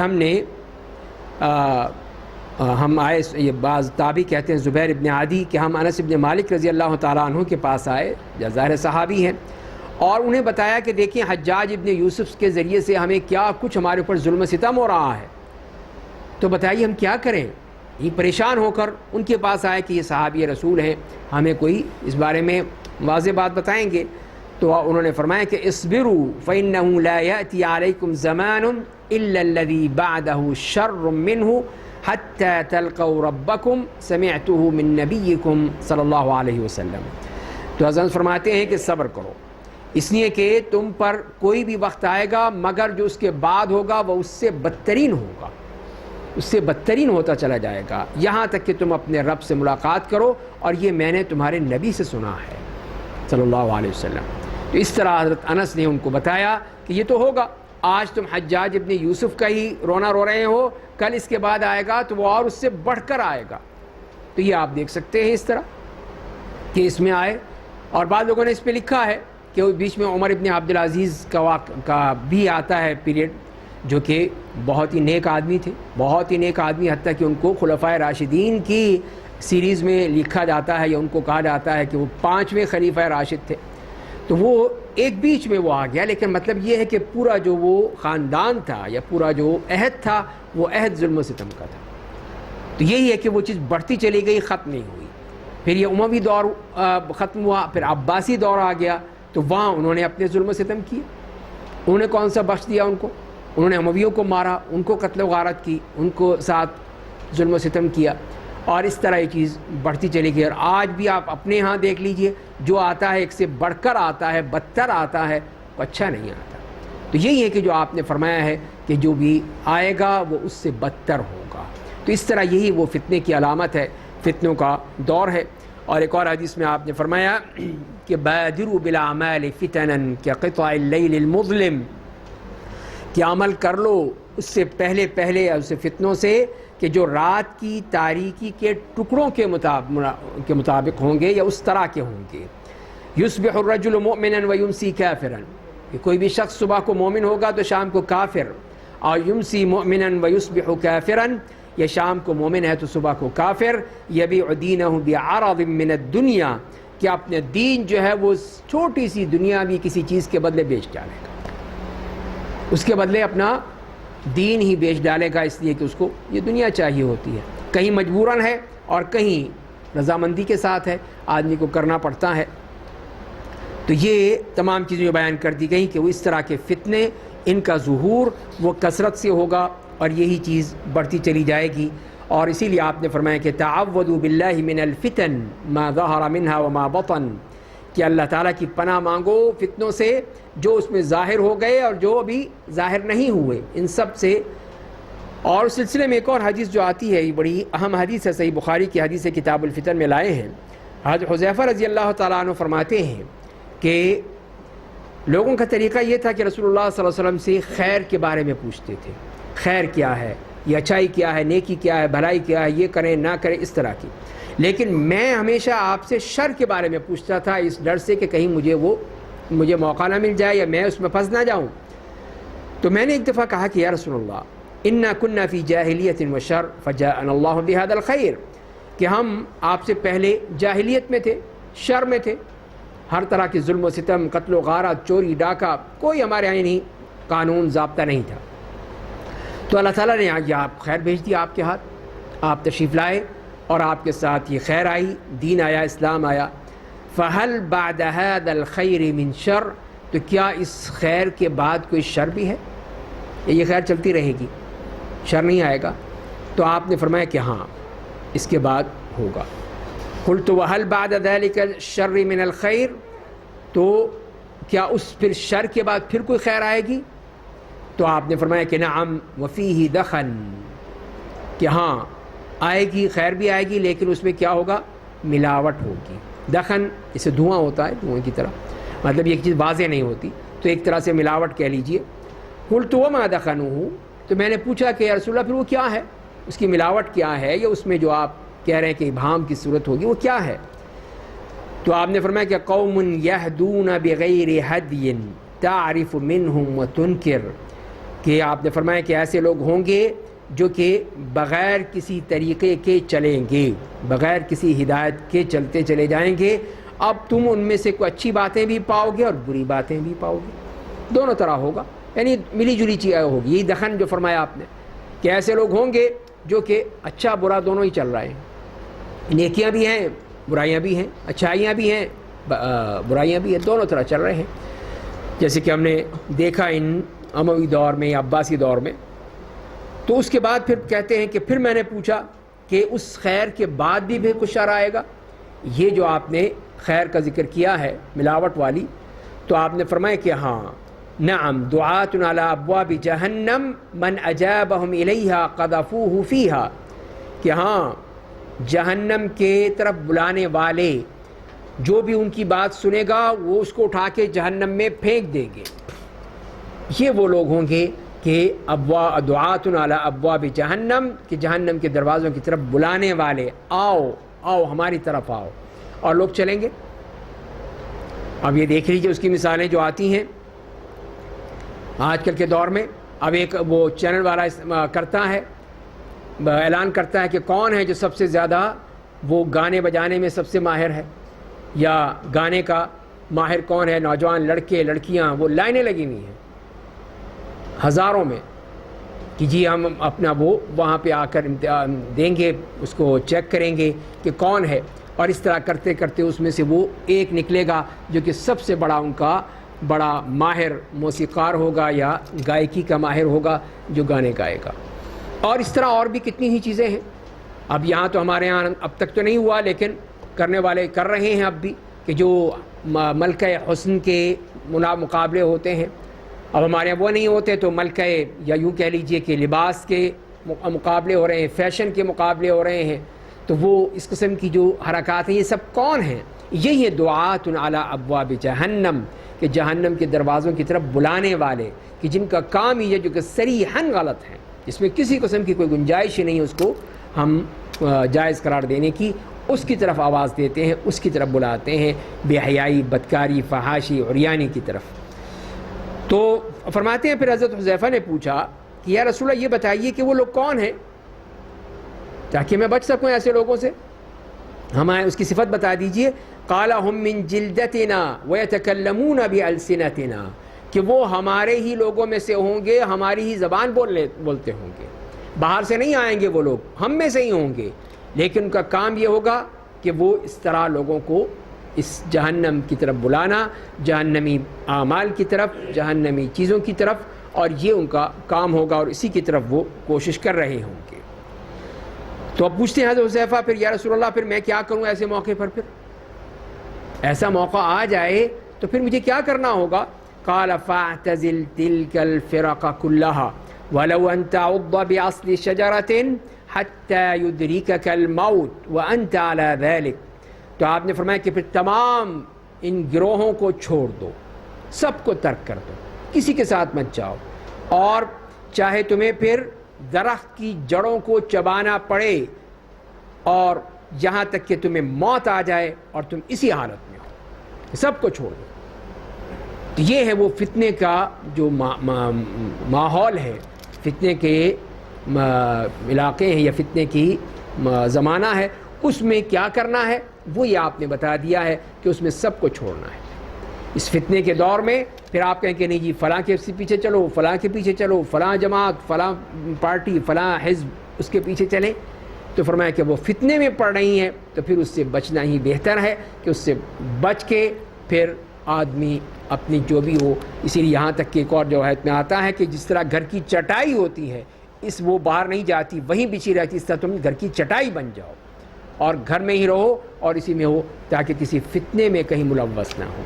ہم آئے، یہ بعض تابعی کہتے ہیں زبیر ابن عادی، کہ ہم انس ابن مالک رضی اللہ تعالیٰ عنہ کے پاس آئے، ظاہر صحابی ہیں، اور انہیں بتایا کہ دیکھیں حجاج ابن یوسف کے ذریعے سے ہمیں کیا کچھ ہمارے اوپر ظلم و ستم ہو رہا ہے، تو بتائیے ہم کیا کریں. یہ پریشان ہو کر ان کے پاس آئے کہ یہ صحابی رسول ہیں، ہمیں کوئی اس بارے میں واضح بات بتائیں گے. تو انہوں نے فرمایا کہ اصبروا فإنه لا يأتي عليكم زمان إلا الذي بعده شر منه حتى تلقوا ربكم سمعته من نبيكم صلی اللہ علیہ وسلم. تو حضرت فرماتے ہیں کہ صبر کرو، اس لیے کہ تم پر کوئی بھی وقت آئے گا مگر جو اس کے بعد ہوگا وہ اس سے بدترین ہوگا، اس سے بدترین ہوتا چلا جائے گا، یہاں تک کہ تم اپنے رب سے ملاقات کرو، اور یہ میں نے تمہارے نبی سے سنا ہے صلی اللہ علیہ وسلم. تو اس طرح حضرت انس نے ان کو بتایا کہ یہ تو ہوگا. آج تم حجاج ابن یوسف کا ہی رونا رو رہے ہو، کل اس کے بعد آئے گا تو وہ اور اس سے بڑھ کر آئے گا. تو یہ آپ دیکھ سکتے ہیں اس طرح کہ اس میں آئے. اور بعض لوگوں نے اس پہ لکھا ہے کہ بیچ میں عمر ابن عبدالعزیز کا بھی آتا ہے پیریڈ، جو کہ بہت ہی نیک آدمی تھے، بہت ہی نیک آدمی، حتیٰ کہ ان کو خلفائے راشدین کی سیریز میں لکھا جاتا ہے یا ان کو کہا جاتا ہے کہ وہ 5ویں خلیفہ راشد تھے. تو وہ ایک بیچ میں وہ آ گیا، لیکن مطلب یہ ہے کہ پورا جو وہ خاندان تھا یا پورا جو عہد تھا وہ عہد ظلم و ستم کا تھا. تو یہی ہے کہ وہ چیز بڑھتی چلی گئی، ختم نہیں ہوئی. پھر یہ اموی دور ختم ہوا، پھر عباسی دور آ گیا، تو وہاں انہوں نے اپنے ظلم و ستم کیے. انہوں نے کون سا بخش دیا ان کو؟ انہوں نے امویوں کو مارا، ان کو قتل و غارت کی، ان کو ساتھ ظلم و ستم کیا، اور اس طرح یہ چیز بڑھتی چلی گئی. اور آج بھی آپ اپنے ہاں دیکھ لیجئے، جو آتا ہے ایک سے بڑھ کر آتا ہے، بدتر آتا ہے، وہ اچھا نہیں آتا. تو یہی ہے کہ جو آپ نے فرمایا ہے کہ جو بھی آئے گا وہ اس سے بدتر ہوگا. تو اس طرح یہی وہ فتنے کی علامت ہے، فتنوں کا دور ہے. اور ایک اور حدیث میں آپ نے فرمایا کہ بادروا بالاعمال فتنا كقطع اللیل المظلم، کہ عمل کر لو اس سے پہلے اس فتنوں سے کہ جو رات کی تاریکی کے ٹکڑوں کے مطابق ہوں گے یا اس طرح کے ہوں گے. یصبح الرجل مؤمنا ویمسی کافرا، کہ کوئی بھی شخص صبح کو مومن ہوگا تو شام کو کافر، اور یمسی مؤمنا ویصبح کافرا، یا شام کو مومن ہے تو صبح کو کافر. یبیع دینہ بعرض من الدنیا، کہ اپنے دین جو ہے وہ چھوٹی سی دنیاوی کسی چیز کے بدلے بیچ ڈالے گا، اس کے بدلے اپنا دین ہی بیچ ڈالے گا، اس لیے کہ اس کو یہ دنیا چاہیے ہوتی ہے. کہیں مجبوراً ہے اور کہیں رضامندی کے ساتھ ہے، آدمی کو کرنا پڑتا ہے. تو یہ تمام چیزیں بیان کر دی گئیں کہ وہ اس طرح کے فتنے، ان کا ظہور وہ کثرت سے ہوگا اور یہی چیز بڑھتی چلی جائے گی. اور اسی لیے آپ نے فرمایا کہ تعوذوا باللہ من الفتن ما ظہر منها وما بطن، کہ اللہ تعالیٰ کی پناہ مانگو فتنوں سے جو اس میں ظاہر ہو گئے اور جو ابھی ظاہر نہیں ہوئے، ان سب سے. اور اس سلسلے میں ایک اور حدیث جو آتی ہے، یہ بڑی اہم حدیث ہے، صحیح بخاری کی حدیث ہے، کتاب الفتن میں لائے ہیں. حضرت حذیفہ رضی اللہ تعالیٰ عنہ فرماتے ہیں کہ لوگوں کا طریقہ یہ تھا کہ رسول اللہ صلی اللہ علیہ وسلم سے خیر کے بارے میں پوچھتے تھے، خیر کیا ہے، یہ اچھائی کیا ہے، نیکی کیا ہے، بھلائی کیا ہے، یہ کریں نہ کریں، اس طرح کی. لیکن میں ہمیشہ آپ سے شر کے بارے میں پوچھتا تھا، اس ڈر سے کہ کہیں مجھے موقع نہ مل جائے یا میں اس میں پھنس نہ جاؤں. تو میں نے ایک دفعہ کہا کہ یا رسول اللہ، انا كنا فی جاہلیت وشر فجاءنا اللہ بهذا الخیر، کہ ہم آپ سے پہلے جاہلیت میں تھے، شر میں تھے، ہر طرح کی ظلم و ستم، قتل و غارت، چوری ڈاکہ، کوئی ہمارے یہاں نہیں قانون ضابطہ نہیں تھا. تو اللہ تعالیٰ نے یہ آپ خیر بھیج دیا آپ کے ہاتھ، آپ تشریف لائے اور آپ کے ساتھ یہ خیر آئی، دین آیا، اسلام آیا. فہل بعد هذا الخیر من شر، تو کیا اس خیر کے بعد کوئی شر بھی ہے؟ یہ خیر چلتی رہے گی، شر نہیں آئے گا؟ تو آپ نے فرمایا کہ ہاں اس کے بعد ہوگا. قلت وهل بعد ذلك الشر من الخیر، تو کیا اس پھر شر کے بعد پھر کوئی خیر آئے گی؟ تو آپ نے فرمایا کہ نعم وفیہ دخن، کہ ہاں آئے گی، خیر بھی آئے گی، لیکن اس میں کیا ہوگا؟ ملاوٹ ہوگی. دخن اسے دھواں ہوتا ہے، دھوئیں کی طرح، مطلب یہ چیز واضح نہیں ہوتی، تو ایک طرح سے ملاوٹ کہہ لیجئے. قلت وما دخنہ، تو میں نے پوچھا کہ یا رسول اللہ پھر وہ کیا ہے، اس کی ملاوٹ کیا ہے، یا اس میں جو آپ کہہ رہے ہیں کہ ابہام کی صورت ہوگی وہ کیا ہے؟ تو آپ نے فرمایا کہ قوم یہدون بغیر ہدی تعرف منہم وتنکر، کہ آپ نے فرمایا کہ ایسے لوگ ہوں گے جو کہ بغیر کسی طریقے کے چلیں گے، بغیر کسی ہدایت کے چلتے چلے جائیں گے. اب تم ان میں سے کوئی اچھی باتیں بھی پاؤ گے اور بری باتیں بھی پاؤ گے، دونوں طرح ہوگا، یعنی ملی جلی چیزیں ہوگی. یہی دخن جو فرمایا آپ نے کہ ایسے لوگ ہوں گے جو کہ اچھا برا دونوں ہی چل رہے ہیں، نیکیاں بھی ہیں، برائیاں بھی ہیں، اچھائیاں بھی ہیں، برائیاں بھی ہیں، دونوں طرح چل رہے ہیں. جیسے کہ ہم نے دیکھا ان اموی دور میں یا عباسی دور میں. تو اس کے بعد پھر کہتے ہیں کہ پھر میں نے پوچھا کہ اس خیر کے بعد بھی کچھ شر آئے گا. یہ جو آپ نے خیر کا ذکر کیا ہے ملاوٹ والی، تو آپ نے فرمایا کہ ہاں نعم دعات علی ابواب جہنم من اجابہم الیہا قذفوہ فیہا، کہ ہاں جہنم کے طرف بلانے والے جو بھی ان کی بات سنے گا وہ اس کو اٹھا کے جہنم میں پھینک دیں گے. یہ وہ لوگ ہوں گے کہ دعات علی ابواب جہنم، کہ جہنم کے دروازوں کی طرف بلانے والے، آؤ آؤ ہماری طرف آؤ، اور لوگ چلیں گے. اب یہ دیکھ لیجیے اس کی مثالیں جو آتی ہیں آج کل کے دور میں. اب ایک وہ چینل والا کرتا ہے، اعلان کرتا ہے کہ کون ہے جو سب سے زیادہ وہ گانے بجانے میں سب سے ماہر ہے، یا گانے کا ماہر کون ہے. نوجوان لڑکے لڑکیاں وہ لائنیں لگی ہوئی ہیں ہزاروں میں کہ جی ہم اپنا وہ وہاں پہ آ کر دیں گے، اس کو چیک کریں گے کہ کون ہے. اور اس طرح کرتے کرتے اس میں سے وہ ایک نکلے گا جو کہ سب سے بڑا ان کا بڑا ماہر موسیقار ہوگا یا گائکی کا ماہر ہوگا جو گانے گائے گا۔ اور اس طرح اور بھی کتنی ہی چیزیں ہیں۔ اب یہاں تو ہمارے یہاں اب تک تو نہیں ہوا، لیکن کرنے والے کر رہے ہیں اب بھی، کہ جو ملکہ حسن کے مقابلے ہوتے ہیں۔ اب ہمارے یہاں وہ نہیں ہوتے تو ملکہ، یا یوں کہہ لیجئے کہ لباس کے مقابلے ہو رہے ہیں، فیشن کے مقابلے ہو رہے ہیں۔ تو وہ اس قسم کی جو حرکات ہیں یہ سب کون ہیں؟ یہی دعات علی ابواب جہنم، کہ جہنم کے دروازوں کی طرف بلانے والے، کہ جن کا کام ہی ہے جو کہ صریحاً غلط ہے، جس میں کسی قسم کی کوئی گنجائش ہی نہیں اس کو ہم جائز قرار دینے کی، اس کی طرف آواز دیتے ہیں، اس کی طرف بلاتے ہیں، بے حیائی، بدکاری، فحاشی، عریانی کی طرف۔ تو فرماتے ہیں پھر حضرت حذیفہ نے پوچھا کہ یا رسول اللہ یہ بتائیے کہ وہ لوگ کون ہیں تاکہ میں بچ سکوں ایسے لوگوں سے، ہمیں اس کی صفت بتا دیجئے۔ قال هم من جلدتنا ويتكلمون بألسنتنا، کہ وہ ہمارے ہی لوگوں میں سے ہوں گے، ہماری ہی زبان بولتے ہوں گے، باہر سے نہیں آئیں گے وہ لوگ، ہم میں سے ہی ہوں گے، لیکن ان کا کام یہ ہوگا کہ وہ اس طرح لوگوں کو اس جہنم کی طرف بلانا، جہنمی اعمال کی طرف، جہنمی چیزوں کی طرف، اور یہ ان کا کام ہوگا اور اسی کی طرف وہ کوشش کر رہے ہوں گے۔ تو اب پوچھتے ہیں حضرت حذیفہ پھر یا رسول اللہ پھر میں کیا کروں ایسے موقع پر؟ پھر ایسا موقع آ جائے تو پھر مجھے کیا کرنا ہوگا؟ قال فاعتزل تلك الفرق كلها ولو ان تعض باصل شجرة حتى يدركك الموت وانت على ذلك، تو آپ نے فرمایا کہ پھر تمام ان گروہوں کو چھوڑ دو، سب کو ترک کر دو، کسی کے ساتھ مت جاؤ، اور چاہے تمہیں پھر درخت کی جڑوں کو چبانا پڑے اور یہاں تک کہ تمہیں موت آ جائے اور تم اسی حالت میں ہو، سب کو چھوڑ دو۔ تو یہ ہے وہ فتنے کا جو ماحول ہے، فتنے کے علاقے ہیں یا فتنے کی زمانہ ہے، اس میں کیا کرنا ہے وہ یہ آپ نے بتا دیا ہے کہ اس میں سب کو چھوڑنا ہے۔ اس فتنے کے دور میں پھر آپ کہیں کہ نہیں جی فلاں کے پیچھے چلو، فلاں کے پیچھے چلو، فلاں جماعت، فلاں پارٹی، فلاں حزب، اس کے پیچھے چلیں، تو فرمایا کہ وہ فتنے میں پڑ رہی ہیں تو پھر اس سے بچنا ہی بہتر ہے، کہ اس سے بچ کے پھر آدمی اپنی جو بھی ہو، اسی لیے یہاں تک کہ ایک اور روایت میں آتا ہے کہ جس طرح گھر کی چٹائی ہوتی ہے، وہ باہر نہیں جاتی، وہیں بچھی رہتی، اس طرح تم گھر کی چٹائی بن جاؤ اور گھر میں ہی رہو اور اسی میں ہو، تاکہ کسی فتنے میں کہیں ملوث نہ ہو۔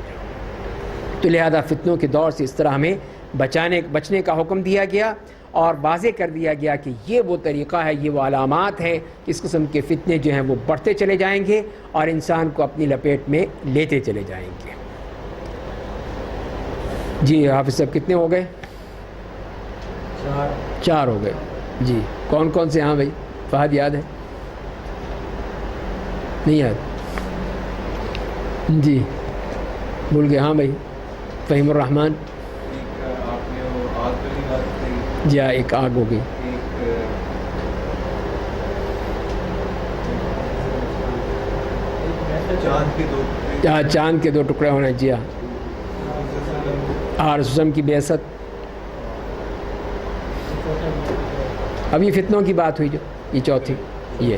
تو لہذا فتنوں کے دور سے اس طرح ہمیں بچنے کا حکم دیا گیا اور واضح کر دیا گیا کہ یہ وہ طریقہ ہے، یہ وہ علامات ہیں کہ اس قسم کے فتنے جو ہیں وہ بڑھتے چلے جائیں گے اور انسان کو اپنی لپیٹ میں لیتے چلے جائیں گے۔ جی حافظ صاحب کتنے ہو گئے؟ 4 ہو گئے۔ جی کون کون سے؟ ہاں بھائی فہد یاد ہے؟ نہیں یاد؟ جی بھول گئے؟ ہاں بھائی فہیم الرحمن؟ جی ہاں ایک آگ ہو گئی۔ چاند کے 2 ٹکڑے ہونے۔ جی ہاں رسول کی بعثت۔ اب یہ فتنوں کی بات ہوئی جو یہ چوتھی، یہ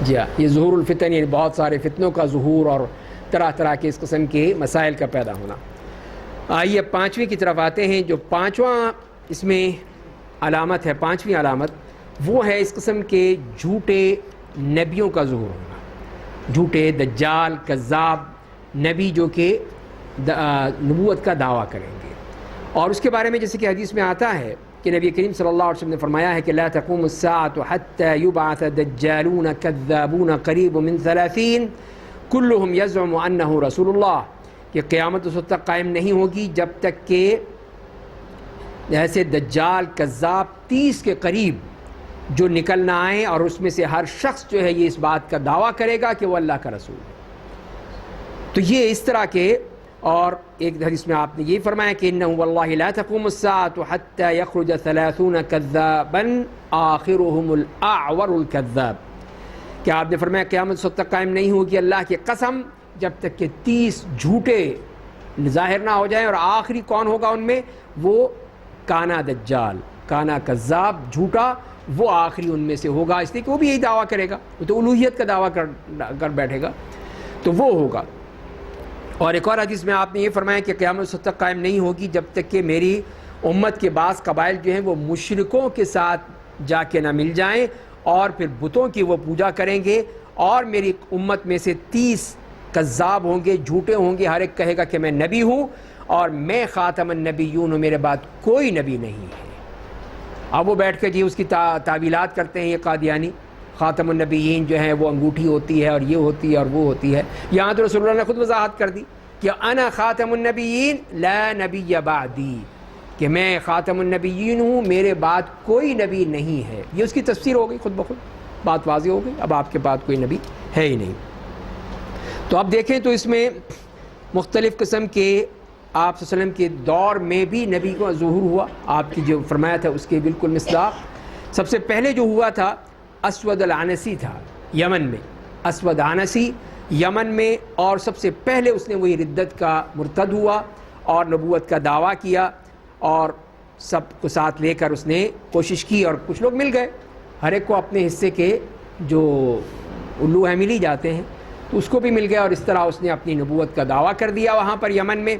جی ہاں یہ ظہور الفتن، یعنی بہت سارے فتنوں کا ظہور اور طرح طرح کے اس قسم کے مسائل کا پیدا ہونا۔ آئیے اب 5ویں کی طرف آتے ہیں۔ جو 5واں اس میں علامت ہے، 5ویں علامت، وہ ہے اس قسم کے جھوٹے نبیوں کا ظہور ہونا، جھوٹے دجال کذاب نبی جو کہ نبوت کا دعویٰ کریں گے۔ اور اس کے بارے میں جیسے کہ حدیث میں آتا ہے کہ نبی کریم صلی اللہ علیہ وسلم نے فرمایا ہے کہ لا تقوم الساعة حتى يبعث دجالون كذابون قریب من 30 كلهم يزعم انه رسول اللہ، کہ قیامت اس وقت تک قائم نہیں ہوگی جب تک کہ ایسے دجال کذاب 30 کے قریب جو نکل نہ آئیں، اور اس میں سے ہر شخص جو ہے یہ اس بات کا دعویٰ کرے گا کہ وہ اللہ کا رسول ہے۔ تو یہ اس طرح کے، اور ایک حدیث میں آپ نے یہ فرمایا کہ انه والله لا تقوم الساعة حتى يخرج 30 كذابا آخرهم الاعور الكذاب، کہ آپ نے فرمایا قیامت اس وقت تک قائم نہیں ہوگی اللہ کی قسم جب تک کہ 30 جھوٹے ظاہر نہ ہو جائیں، اور آخری کون ہوگا ان میں؟ وہ کانا دجال، کانا کذاب جھوٹا، وہ آخری ان میں سے ہوگا، اس لیے کہ وہ بھی یہی دعویٰ کرے گا، وہ تو الوہیت کا دعویٰ کر بیٹھے گا، تو وہ ہوگا۔ اور ایک اور حدیث میں آپ نے یہ فرمایا کہ قیامت اس وقت تک قائم نہیں ہوگی جب تک کہ میری امت کے بعض قبائل جو ہیں وہ مشرکوں کے ساتھ جا کے نہ مل جائیں اور پھر بتوں کی وہ پوجا کریں گے، اور میری امت میں سے 30 کذاب ہوں گے، جھوٹے ہوں گے، ہر ایک کہے گا کہ میں نبی ہوں اور میں خاتم النبیون ہوں، میرے بعد کوئی نبی نہیں ہے۔ اب وہ بیٹھ کے جی اس کی تعویلات کرتے ہیں یہ قادیانی، خاتم النبیین جو ہیں وہ انگوٹھی ہوتی ہے اور یہ ہوتی ہے اور وہ ہوتی ہے۔ یہاں تو رسول اللہ نے خود وضاحت کر دی کہ انا خاتم النبیین لا نبی بعدی، کہ میں خاتم النبیین ہوں، میرے بعد کوئی نبی نہیں ہے۔ یہ اس کی تفسیر ہو گئی، خود بخود بات واضح ہو گئی، اب آپ کے بعد کوئی نبی ہے ہی نہیں۔ تو اب دیکھیں تو اس میں مختلف قسم کے آپ صلی اللہ علیہ وسلم کے دور میں بھی نبی کو ظہور ہوا، آپ کی جو فرمایا تھا اس کے بالکل مصداق۔ سب سے پہلے جو ہوا تھا اسود العنسی تھا یمن میں، اسود عنسی یمن میں، اور سب سے پہلے اس نے وہی ردت کا مرتد ہوا اور نبوت کا دعویٰ کیا، اور سب کو ساتھ لے کر اس نے کوشش کی، اور کچھ لوگ مل گئے، ہر ایک کو اپنے حصے کے جو الو ہیں مل ہی جاتے ہیں، تو اس کو بھی مل گیا، اور اس طرح اس نے اپنی نبوت کا دعویٰ کر دیا وہاں پر یمن میں۔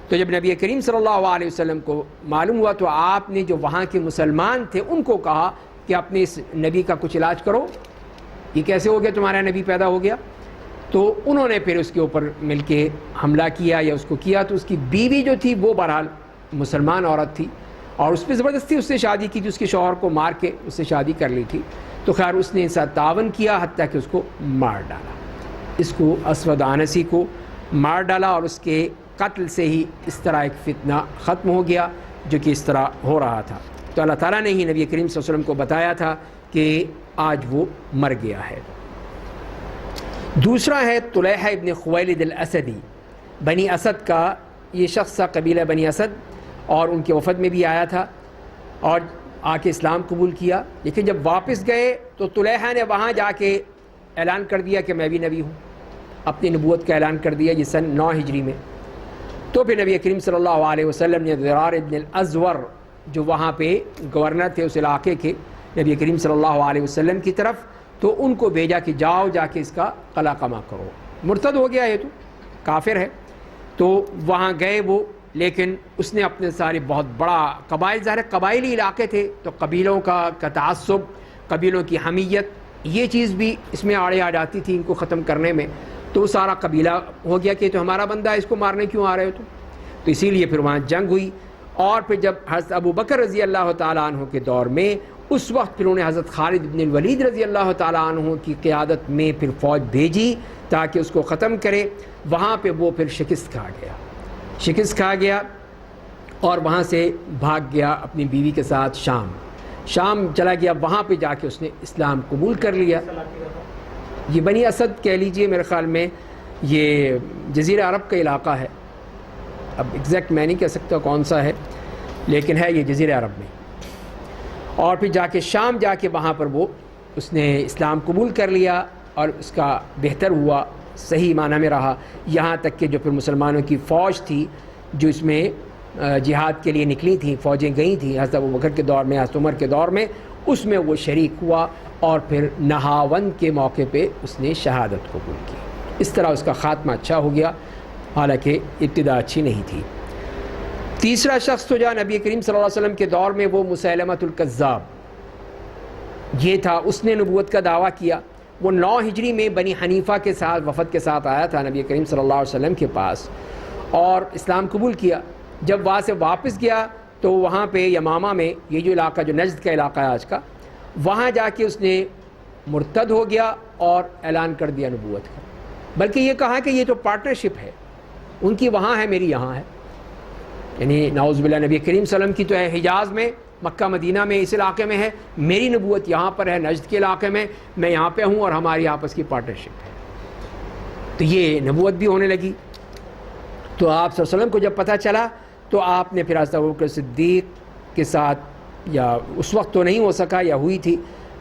تو جب نبی کریم صلی اللہ علیہ وسلم کو معلوم ہوا تو آپ نے جو وہاں کے مسلمان تھے ان کو کہا کہ اپنے اس نبی کا کچھ علاج کرو، یہ کیسے ہو گیا تمہارا نبی پیدا ہو گیا؟ تو انہوں نے پھر اس کے اوپر مل کے حملہ کیا یا اس کو کیا، تو اس کی بیوی جو تھی وہ بہرحال مسلمان عورت تھی، اور اس پہ زبردستی اس سے شادی کی تھی، اس کے شوہر کو مار کے اس سے شادی کر لی تھی، تو خیر اس نے ساتھ تعاون کیا حتیٰ کہ اس کو مار ڈالا، اس کو اسود عنسی کو مار ڈالا، اور اس کے قتل سے ہی اس طرح ایک فتنہ ختم ہو گیا جو کہ اس طرح ہو رہا تھا۔ تو اللہ تعالیٰ نے ہی نبی کریم صلی اللہ علیہ وسلم کو بتایا تھا کہ آج وہ مر گیا ہے۔ دوسرا ہے طلیحہ ابن خویلد الاسدی، بنی اسد کا یہ شخص تھا، قبیلہ بنی اسد، اور ان کے وفد میں بھی آیا تھا اور آ کے اسلام قبول کیا، لیکن جب واپس گئے تو طلیحہ نے وہاں جا کے اعلان کر دیا کہ میں بھی نبی ہوں، اپنی نبوت کا اعلان کر دیا، یہ سن 9 ہجری میں۔ تو پھر نبی کریم صلی اللہ علیہ وسلم نے ضرار ابن الازور جو وہاں پہ گورنر تھے اس علاقے کے، نبی کریم صلی اللہ علیہ وسلم کی طرف، تو ان کو بھیجا کہ جاؤ جا کے اس کا قلع قمع کرو، مرتد ہو گیا ہے تو کافر ہے۔ تو وہاں گئے وہ، لیکن اس نے اپنے سارے بہت بڑا قبائل، ظاہر قبائلی علاقے تھے تو قبیلوں کا تعصب، قبیلوں کی حمیت، یہ چیز بھی اس میں آڑے آ جاتی تھی ان کو ختم کرنے میں، تو وہ سارا قبیلہ ہو گیا کہ تو ہمارا بندہ ہے، اس کو مارنے کیوں آ رہے ہو تو اسی لیے پھر وہاں جنگ ہوئی۔ اور پھر جب حضرت ابو بکر رضی اللہ تعالیٰ عنہ کے دور میں، اس وقت پھر انہوں نے حضرت خالد بن الولید رضی اللہ تعالیٰ عنہ کی قیادت میں پھر فوج بھیجی تاکہ اس کو ختم کرے۔ وہاں پہ وہ پھر شکست کھا گیا اور وہاں سے بھاگ گیا اپنی بیوی کے ساتھ شام چلا گیا، وہاں پہ جا کے اس نے اسلام قبول کر لیا۔ یہ بنی اسد کہہ لیجئے، میرے خیال میں یہ جزیرہ عرب کا علاقہ ہے، اب ایگزیکٹ میں نہیں کہہ سکتا کون سا ہے، لیکن ہے یہ جزیرہ عرب میں۔ اور پھر جا کے شام جا کے وہاں پر وہ اس نے اسلام قبول کر لیا اور اس کا بہتر ہوا، صحیح معنی میں رہا، یہاں تک کہ جو پھر مسلمانوں کی فوج تھی جو اس میں جہاد کے لیے نکلی تھیں، فوجیں گئی تھیں حضرت ابوبکر کے دور میں، حضرت عمر کے دور میں، اس میں وہ شریک ہوا اور پھر نہاون کے موقع پہ اس نے شہادت قبول کی۔ اس طرح اس کا خاتمہ اچھا ہو گیا، حالانکہ ابتدا اچھی نہیں تھی۔ تیسرا شخص تو جو نبی کریم صلی اللہ علیہ وسلم کے دور میں وہ مسیلمۃ الکذاب یہ تھا، اس نے نبوت کا دعویٰ کیا۔ وہ 9 ہجری میں بنی حنیفہ کے ساتھ وفد کے ساتھ آیا تھا نبی کریم صلی اللہ علیہ وسلم کے پاس اور اسلام قبول کیا۔ جب وہاں سے واپس گیا تو وہاں پہ یمامہ میں، یہ جو علاقہ جو نجد کا علاقہ ہے آج کا، وہاں جا کے اس نے مرتد ہو گیا اور اعلان کر دیا نبوت کا، بلکہ یہ کہا کہ یہ تو پارٹنرشپ ہے، ان کی وہاں ہے میری یہاں ہے، یعنی نعوذ باللہ نبی کریم صلی اللہ علیہ وسلم کی تو ہے حجاز میں، مکہ مدینہ میں، اس علاقے میں ہے، میری نبوت یہاں پر ہے نجد کے علاقے میں، میں یہاں پہ ہوں اور ہماری آپس کی پارٹنرشپ ہے۔ تو یہ نبوت بھی ہونے لگی۔ تو آپ صلی اللہ علیہ وسلم کو جب پتہ چلا تو آپ نے پھر حضرت ابوبکر صدیق کے ساتھ، یا اس وقت تو نہیں ہو سکا یا ہوئی تھی،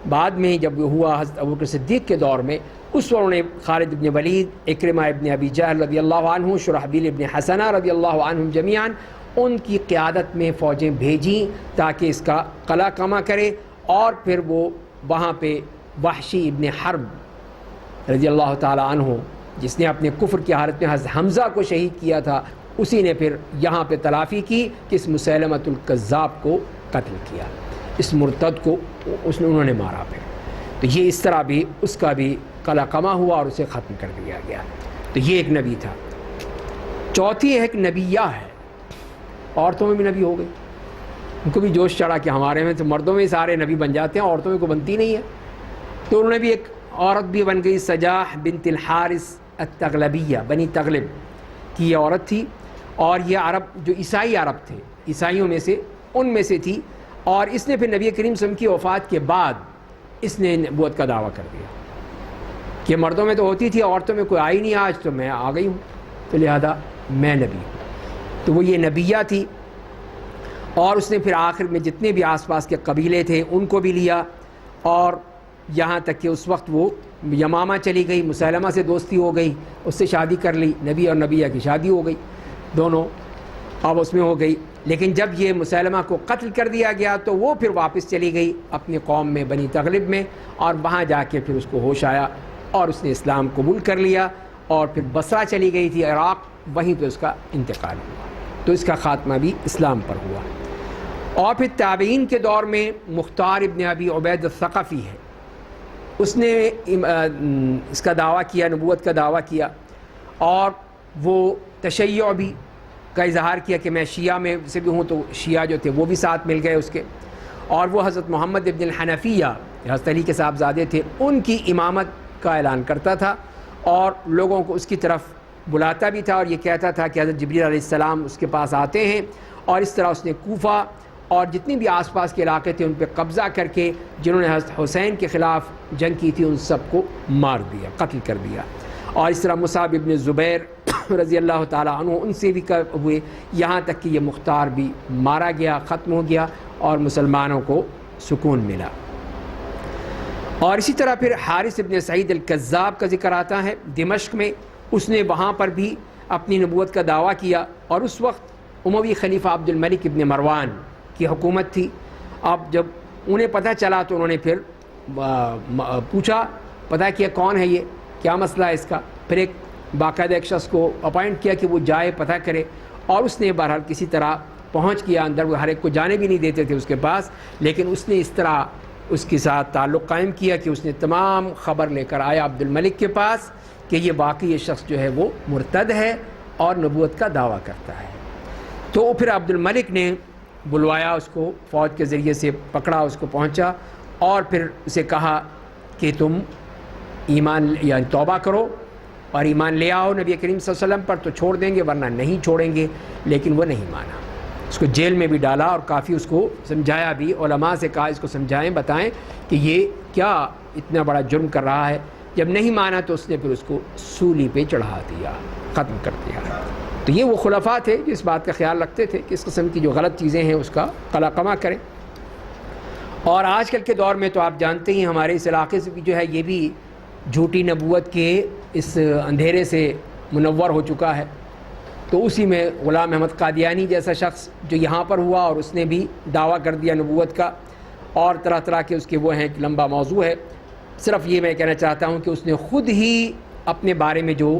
بعد میں جب ہوا حضرت ابوبکر صدیق کے دور میں، اس وقت انہوں نے خالد ابن ولید، اکرمہ ابن ابی جہل رضی اللہ عنہ، شرحبیل ابن حسنہ رضی اللہ عنہم جمیعاً، ان کی قیادت میں فوجیں بھیجیں تاکہ اس کا قلع قمع کرے اور پھر وہ وہاں پہ وحشی ابن حرب رضی اللہ تعالیٰ عنہ جس نے اپنے کفر کی حالت میں حضرت حمزہ کو شہید کیا تھا، اسی نے پھر یہاں پہ تلافی کی کہ اس مسیلمۃ الکذاب کو قتل کیا، اس مرتد کو انہوں نے مارا پھر. تو یہ اس طرح بھی اس کا بھی قلع قمع ہوا اور اسے ختم کر دیا گیا. تو یہ ایک نبی تھا. چوتھی ایک نبیہ ہے، عورتوں میں بھی نبی ہو گئی. ان کو بھی جوش چڑھا کہ ہمارے میں تو مردوں میں سارے نبی بن جاتے ہیں، عورتوں میں کوئی بنتی نہیں ہے. تو انہوں نے بھی ایک عورت بھی بن گئی، سجاح بنت الحارث التغلبیہ، بنی تغلب کی یہ عورت تھی. اور یہ عرب جو عیسائی عرب تھے، عیسائیوں میں سے ان میں سے تھی. اور اس نے پھر نبی کریم صلی اللہ علیہ وسلم کی وفات کے بعد اس نے نبوت کا دعویٰ کر دیا کہ مردوں میں تو ہوتی تھی، عورتوں میں کوئی آئی نہیں، آج تو میں آ گئی ہوں، تو لہذا میں نبی ہوں. تو وہ یہ نبیہ تھی. اور اس نے پھر آخر میں جتنے بھی آس پاس کے قبیلے تھے ان کو بھی لیا، اور یہاں تک کہ اس وقت وہ یمامہ چلی گئی، مسیلمہ سے دوستی ہو گئی، اس سے شادی کر لی، نبی اور نبیہ کی شادی ہو گئی، دونوں اب اس میں ہو گئی. لیکن جب یہ مسیلمہ کو قتل کر دیا گیا تو وہ پھر واپس چلی گئی اپنی قوم میں بنی تغلب میں، اور وہاں جا کے پھر اس کو ہوش آیا اور اس نے اسلام قبول کر لیا، اور پھر بصرہ چلی گئی تھی عراق، وہیں پہ اس کا انتقال ہوا. تو اس کا خاتمہ بھی اسلام پر ہوا. اور پھر تابعین کے دور میں مختار ابن ابی عبید الثقفی ہے، اس نے اس کا دعویٰ کیا، نبوت کا دعویٰ کیا، اور وہ تشیع بھی کا اظہار کیا کہ میں شیعہ میں سے بھی ہوں. تو شیعہ جو تھے وہ بھی ساتھ مل گئے اس کے. اور وہ حضرت محمد ابن الحنفیہ حضرت علی کے صاحبزادے تھے، ان کی امامت کا اعلان کرتا تھا اور لوگوں کو اس کی طرف بلاتا بھی تھا، اور یہ کہتا تھا کہ حضرت جبریل علیہ السلام اس کے پاس آتے ہیں. اور اس طرح اس نے کوفہ اور جتنی بھی آس پاس کے علاقے تھے ان پہ قبضہ کر کے جنہوں نے حضرت حسین کے خلاف جنگ کی تھی ان سب کو مار دیا، قتل کر دیا. اور اس طرح مصعب ابن زبیر رضی اللہ تعالیٰ عنہ ان سے بھی ہوئے، یہاں تک کہ یہ مختار بھی مارا گیا، ختم ہو گیا، اور مسلمانوں کو سکون ملا. اور اسی طرح پھر حارث ابن سعید الکذاب کا ذکر آتا ہے دمشق میں. اس نے وہاں پر بھی اپنی نبوت کا دعویٰ کیا، اور اس وقت اموی خلیفہ عبد الملک ابن مروان کی حکومت تھی. اب جب انہیں پتہ چلا تو انہوں نے پھر پوچھا، پتہ کیا کون ہے یہ، کیا مسئلہ ہے اس کا. پھر ایک باقاعدہ ایک شخص کو اپائنٹ کیا کہ وہ جائے پتہ کرے، اور اس نے بہرحال کسی طرح پہنچ کیا اندر. وہ ہر ایک کو جانے بھی نہیں دیتے تھے اس کے پاس، لیکن اس نے اس طرح اس کے ساتھ تعلق قائم کیا کہ اس نے تمام خبر لے کر آیا عبد الملک کے پاس کہ یہ واقعی یہ شخص جو ہے وہ مرتد ہے اور نبوت کا دعویٰ کرتا ہے. تو پھر عبد الملک نے بلوایا اس کو، فوج کے ذریعے سے پکڑا، اس کو پہنچا، اور پھر اسے کہا کہ تم ایمان یعنی توبہ کرو اور ایمان لے آؤ نبی کریم صلی اللہ علیہ وسلم پر تو چھوڑ دیں گے، ورنہ نہیں چھوڑیں گے. لیکن وہ نہیں مانا. اس کو جیل میں بھی ڈالا اور کافی اس کو سمجھایا بھی، علماء سے کہا اس کو سمجھائیں، بتائیں کہ یہ کیا اتنا بڑا جرم کر رہا ہے. جب نہیں مانا تو اس نے پھر اس کو سولی پہ چڑھا دیا، ختم کر دیا. تو یہ وہ خلفاء تھے جو اس بات کا خیال رکھتے تھے کہ اس قسم کی جو غلط چیزیں ہیں اس کا قلع قمع کریں. اور آج کل کے دور میں تو آپ جانتے ہی ہمارے اس علاقے سے بھی جو ہے یہ بھی جھوٹی نبوت کے اس اندھیرے سے منور ہو چکا ہے. تو اسی میں غلام احمد قادیانی جیسا شخص جو یہاں پر ہوا اور اس نے بھی دعویٰ کر دیا نبوت کا، اور طرح طرح کے اس کے وہ ہیں، لمبا موضوع ہے. صرف یہ میں کہنا چاہتا ہوں کہ اس نے خود ہی اپنے بارے میں جو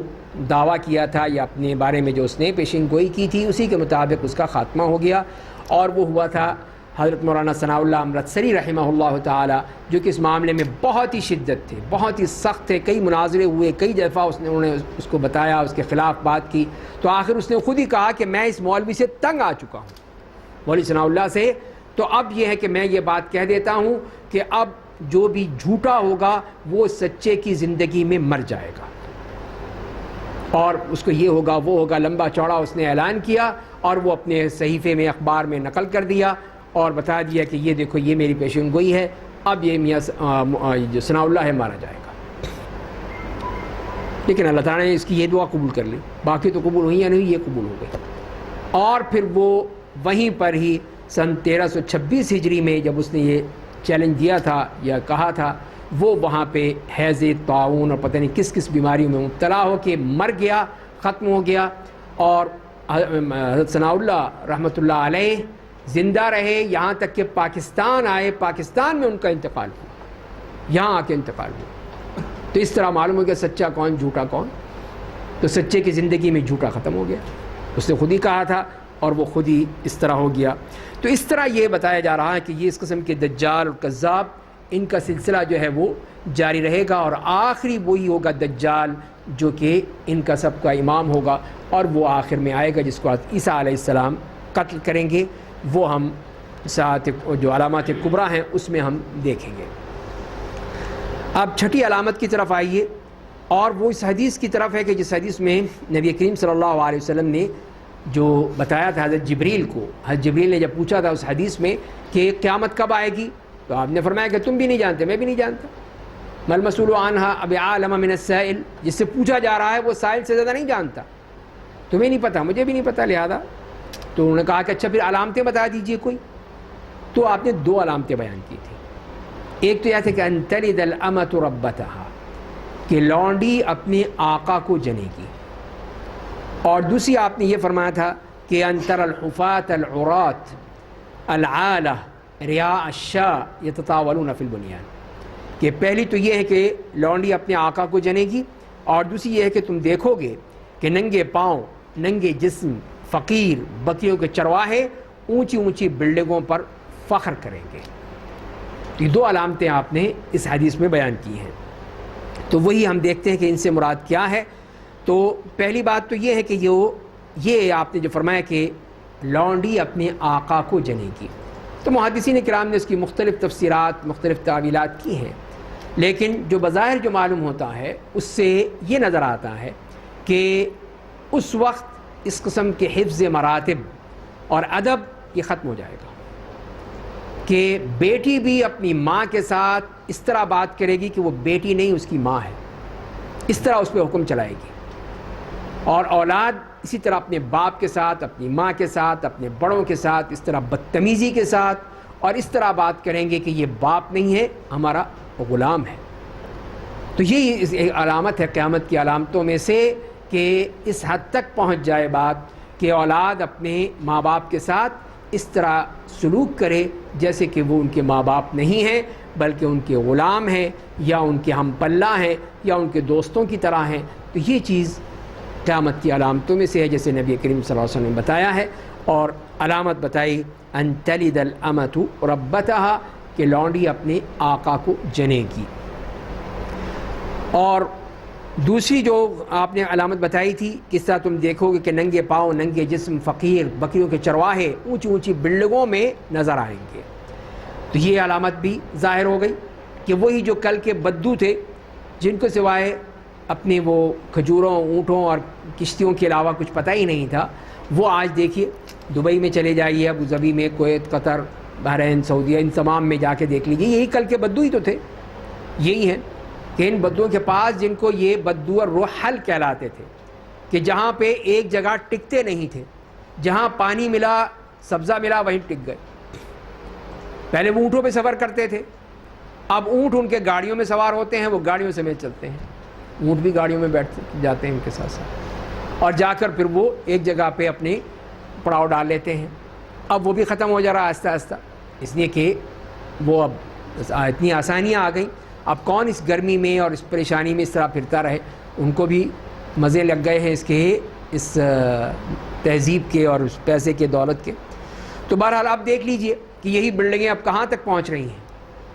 دعویٰ کیا تھا یا اپنے بارے میں جو اس نے پیشین گوئی کی تھی اسی کے مطابق اس کا خاتمہ ہو گیا. اور وہ ہوا تھا حضرت مولانا ثناء اللہ امرتسری رحمہ اللہ تعالی، جو کہ اس معاملے میں بہت ہی شدت تھے، بہت ہی سخت تھے. کئی مناظرے ہوئے، کئی دفعہ انہوں نے اس کو بتایا، اس کے خلاف بات کی. تو آخر اس نے خود ہی کہا کہ میں اس مولوی سے تنگ آ چکا ہوں، مولوی ثناء اللہ سے. تو اب یہ ہے کہ میں یہ بات کہہ دیتا ہوں کہ اب جو بھی جھوٹا ہوگا وہ سچے کی زندگی میں مر جائے گا، اور اس کو یہ ہوگا وہ ہوگا. لمبا چوڑا اس نے اعلان کیا، اور وہ اپنے صحیفے میں اخبار میں نقل کر دیا اور بتا دیا کہ یہ دیکھو یہ میری پیشین گوئی ہے، اب یہ میاں جو ثناء اللہ ہے مارا جائے گا. لیکن اللہ تعالیٰ نے اس کی یہ دعا قبول کر لی. باقی تو قبول ہوئی یا نہیں، یہ قبول ہو گئی. اور پھر وہ وہیں پر ہی سن 1326 ہجری میں جب اس نے یہ چیلنج دیا تھا یا کہا تھا، وہ وہاں پہ حیض، طاعون اور پتہ نہیں کس کس بیماریوں میں مبتلا ہو کے مر گیا، ختم ہو گیا. اور حضرت ثناء اللہ رحمۃ اللہ علیہ زندہ رہے یہاں تک کہ پاکستان آئے، پاکستان میں ان کا انتقال ہوا، یہاں آ کے انتقال ہوا۔ تو اس طرح معلوم ہو گیا سچا کون جھوٹا کون۔ تو سچے کی زندگی میں جھوٹا ختم ہو گیا، اس نے خود ہی کہا تھا اور وہ خود ہی اس طرح ہو گیا۔ تو اس طرح یہ بتایا جا رہا ہے کہ یہ اس قسم کے دجال اور کذاب ان کا سلسلہ جو ہے وہ جاری رہے گا، اور آخری وہی ہوگا دجال جو کہ ان کا سب کا امام ہوگا، اور وہ آخر میں آئے گا جس کو عیسیٰ علیہ السلام قتل کریں گے۔ وہ ہم ساتھ جو علامات کبریٰ ہیں اس میں ہم دیکھیں گے۔ اب چھٹی علامت کی طرف آئیے، اور وہ اس حدیث کی طرف ہے کہ جس حدیث میں نبی کریم صلی اللہ علیہ وسلم نے جو بتایا تھا حضرت جبریل کو، حضرت جبریل نے جب پوچھا تھا اس حدیث میں کہ قیامت کب آئے گی، تو آپ نے فرمایا کہ تم بھی نہیں جانتے، میں بھی نہیں جانتا۔ مل مسئول عنہا بعالم من السائل، جس سے پوچھا جا رہا ہے وہ سائل سے زیادہ نہیں جانتا، تمہیں نہیں پتہ مجھے بھی نہیں پتہ، لہذا تو انہوں نے کہا کہ اچھا پھر علامتیں بتا دیجئے کوئی۔ تو آپ نے دو علامتیں بیان کی تھی، ایک تو یہ تھا کہ ان تلد الامۃ ربتہا، کہ لونڈی اپنے آقا کو جنے گی، اور دوسری آپ نے یہ فرمایا تھا کہ ان تر الحفاة العراة العالہ رعاء الشاة یتطاولون فی البنیان، کہ پہلی تو یہ ہے کہ لونڈی اپنے آقا کو جنے گی، اور دوسری یہ ہے کہ تم دیکھو گے کہ ننگے پاؤں ننگے جسم فقیر بکریوں کے چرواہے اونچی اونچی بلڈنگوں پر فخر کریں گے۔ یہ دو علامتیں آپ نے اس حدیث میں بیان کی ہیں۔ تو وہی ہم دیکھتے ہیں کہ ان سے مراد کیا ہے۔ تو پہلی بات تو یہ ہے کہ یہ آپ نے جو فرمایا کہ لونڈی اپنے آقا کو جنے گی، تو محدثین کرام نے اس کی مختلف تفسیرات مختلف تعویلات کی ہیں، لیکن جو بظاہر جو معلوم ہوتا ہے اس سے یہ نظر آتا ہے کہ اس وقت اس قسم کے حفظ مراتب اور ادب یہ ختم ہو جائے گا، کہ بیٹی بھی اپنی ماں کے ساتھ اس طرح بات کرے گی کہ وہ بیٹی نہیں اس کی ماں ہے، اس طرح اس پہ حکم چلائے گی، اور اولاد اسی طرح اپنے باپ کے ساتھ اپنی ماں کے ساتھ اپنے بڑوں کے ساتھ اس طرح بدتمیزی کے ساتھ اور اس طرح بات کریں گے کہ یہ باپ نہیں ہے ہمارا غلام ہے۔ تو یہی ایک علامت ہے قیامت کی علامتوں میں سے کہ اس حد تک پہنچ جائے بات کہ اولاد اپنے ماں باپ کے ساتھ اس طرح سلوک کرے جیسے کہ وہ ان کے ماں باپ نہیں ہیں بلکہ ان کے غلام ہیں یا ان کے ہم پلہ ہیں یا ان کے دوستوں کی طرح ہیں۔ تو یہ چیز قیامت کی علامتوں میں سے ہے، جیسے نبی کریم صلی اللہ علیہ وسلم نے بتایا ہے، اور علامت بتائی ان تلد الامۃ ربتہا، کہ لونڈی اپنے آقا کو جنے گی۔ اور دوسری جو آپ نے علامت بتائی تھی، کس طرح تم دیکھو گے کہ ننگے پاؤں ننگے جسم فقیر بکریوں کے چرواہے اونچی اونچی بلڈنگوں میں نظر آئیں گے۔ تو یہ علامت بھی ظاہر ہو گئی کہ وہی جو کل کے بدو تھے جن کو سوائے اپنے وہ کھجوروں اونٹوں اور کشتیوں کے علاوہ کچھ پتہ ہی نہیں تھا، وہ آج دیکھیے دبئی میں چلے جائیے، ابو ظبی میں، کویت، قطر، بحرین، سعودیہ، ان تمام میں جا کے دیکھ لیجیے، یہی کل کے بدو ہی تو تھے، یہی ہیں کہ ان بدوؤں کے پاس جن کو یہ بدو الرحل کہلاتے تھے، کہ جہاں پہ ایک جگہ ٹکتے نہیں تھے، جہاں پانی ملا سبزہ ملا وہیں ٹک گئے۔ پہلے وہ اونٹوں پہ سفر کرتے تھے، اب اونٹ ان کے گاڑیوں میں سوار ہوتے ہیں، وہ گاڑیوں سمیت چلتے ہیں، اونٹ بھی گاڑیوں میں بیٹھ جاتے ہیں ان کے ساتھ ساتھ، اور جا کر پھر وہ ایک جگہ پہ اپنے پڑاؤ ڈال لیتے ہیں۔ اب وہ بھی ختم ہو جا رہا ہے آہستہ آہستہ، اس لیے کہ وہ اب اتنی آسانیاں آ گئیں، اب کون اس گرمی میں اور اس پریشانی میں اس طرح پھرتا رہے، ان کو بھی مزے لگ گئے ہیں اس کے، اس تہذیب کے اور اس پیسے کے دولت کے۔ تو بہرحال آپ دیکھ لیجئے کہ یہی بلڈنگیں اب کہاں تک پہنچ رہی ہیں،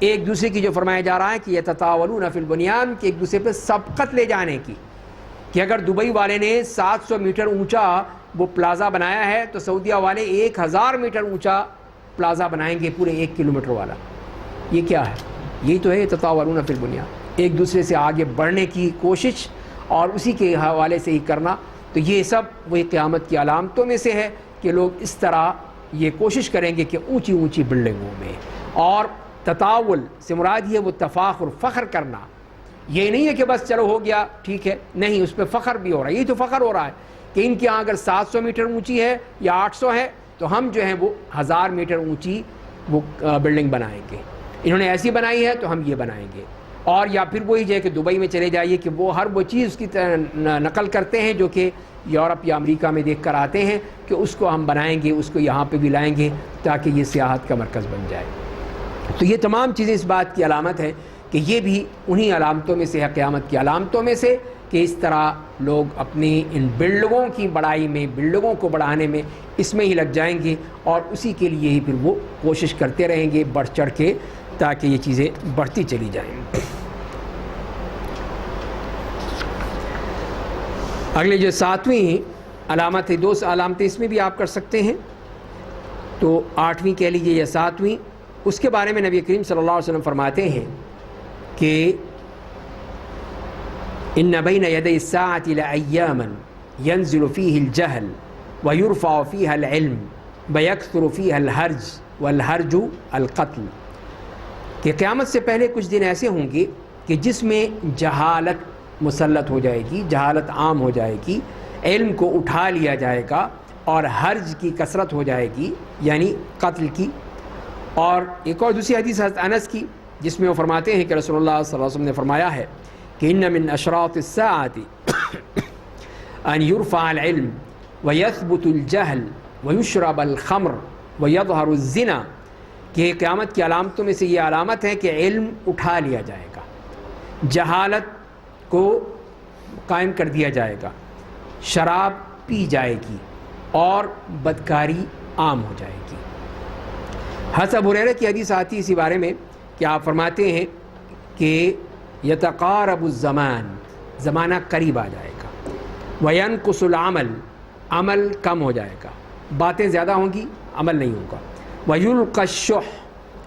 ایک دوسرے کی جو فرمایا جا رہا ہے کہ یتطاولون فی البنیان، کہ ایک دوسرے پہ سبقت لے جانے کی، کہ اگر دبئی والے نے 700 میٹر اونچا وہ پلازا بنایا ہے تو سعودیہ والے 1000 میٹر اونچا پلازا بنائیں گے، پورے 1 کلومیٹر والا۔ یہ کیا ہے؟ یہی تو ہے یتطاولون فی البنیان، ایک دوسرے سے آگے بڑھنے کی کوشش اور اسی کے حوالے سے ہی کرنا۔ تو یہ سب وہی قیامت کی علامتوں میں سے ہے کہ لوگ اس طرح یہ کوشش کریں گے کہ اونچی اونچی بلڈنگوں میں، اور تطاول سے مراد یہ وہ تفاخر فخر کرنا، یہ نہیں ہے کہ بس چلو ہو گیا ٹھیک ہے، نہیں، اس پہ فخر بھی ہو رہا ہے۔ یہی تو فخر ہو رہا ہے کہ ان کے یہاں اگر 700 میٹر اونچی ہے یا 800 ہے تو ہم جو ہیں وہ 1000 میٹر اونچی وہ بلڈنگ بنائیں گے، انہوں نے ایسی بنائی ہے تو ہم یہ بنائیں گے۔ اور یا پھر وہی جو ہے کہ دبئی میں چلے جائیے کہ وہ ہر وہ چیز اس کی نقل کرتے ہیں جو کہ یورپ یا امریکہ میں دیکھ کر آتے ہیں کہ اس کو ہم بنائیں گے، اس کو یہاں پہ بھی لائیں گے تاکہ یہ سیاحت کا مرکز بن جائے۔ تو یہ تمام چیزیں اس بات کی علامت ہے کہ یہ بھی انہی علامتوں میں سے ہے، قیامت کی علامتوں میں سے، کہ اس طرح لوگ اپنی ان بلڈنگوں کی بڑائی میں، بلڈنگوں کو بڑھانے میں اس میں ہی لگ جائیں گے، اور اسی کے لیے ہی پھر وہ کوشش کرتے رہیں گے بڑھ چڑھ کے، تاکہ یہ چیزیں بڑھتی چلی جائیں۔ اگلے جو 7ویں علامت ہے، 2 علامتیں اس میں بھی آپ کر سکتے ہیں، تو 8ویں کہہ لیجیے یا 7ویں، اس کے بارے میں نبی کریم صلی اللہ علیہ وسلم فرماتے ہیں کہ ان بین یدی الساعۃ لایاما ینزل فیہ الجہل ویرفع فیہا العلم ویکثر فیہا الحرج والحرج القتل، کہ قیامت سے پہلے کچھ دن ایسے ہوں گے کہ جس میں جہالت مسلط ہو جائے گی، جہالت عام ہو جائے گی، علم کو اٹھا لیا جائے گا، اور حرج کی کثرت ہو جائے گی یعنی قتل کی۔ اور ایک اور دوسری حدیث حضرت انس کی، جس میں وہ فرماتے ہیں کہ رسول اللہ صلی اللہ علیہ وسلم نے فرمایا ہے کہ ان من اشراط الساعۃ ان یرفع العلم ویثبت الجہل ویشرب الخمر ویظہر الزنا، کہ قیامت کی علامتوں میں سے یہ علامت ہے کہ علم اٹھا لیا جائے گا، جہالت کو قائم کر دیا جائے گا، شراب پی جائے گی، اور بدکاری عام ہو جائے گی۔ حضرت ابو ہریرہ کی حدیث آتی ہے اسی بارے میں کہ آپ فرماتے ہیں کہ یتقارب الزمان، زمانہ قریب آ جائے گا، وینقص العمل، عمل کم ہو جائے گا، باتیں زیادہ ہوں گی، عمل نہیں ہوگا، ویلقی الشح،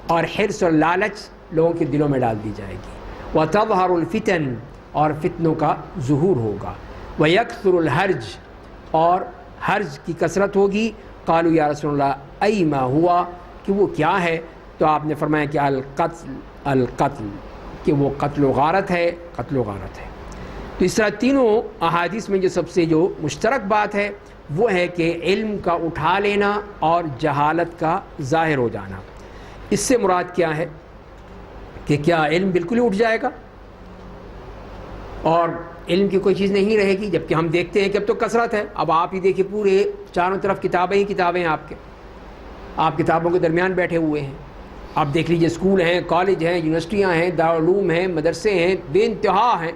اور حرص اور لالچ لوگوں کے دلوں میں ڈال دی جائے گی، وتظہر الفتن، اور فتنوں کا ظہور ہوگا، ویکثر الحرج، اور حرج کی کثرت ہوگی۔ قالوا یا رسول اللہ ای ما ہوا، کہ وہ کیا ہے؟ تو آپ نے فرمایا کہ القتل، کہ وہ قتل و غارت ہے، قتل و غارت ہے۔ تو اس طرح تینوں احادیث میں جو سب سے جو مشترک بات ہے وہ ہے کہ علم کا اٹھا لینا اور جہالت کا ظاہر ہو جانا۔ اس سے مراد کیا ہے کہ کیا علم بالکل ہی اٹھ جائے گا اور علم کی کوئی چیز نہیں رہے گی؟ جبکہ ہم دیکھتے ہیں کہ اب تو کثرت ہے، اب آپ ہی دیکھیں پورے چاروں طرف کتابیں ہی کتابیں ہیں، آپ کتابوں کے درمیان بیٹھے ہوئے ہیں۔ آپ دیکھ لیجئے اسکول ہیں، کالج ہیں، یونیورسٹیاں ہیں، دارالعلوم ہیں، مدرسے ہیں، بے انتہا ہیں۔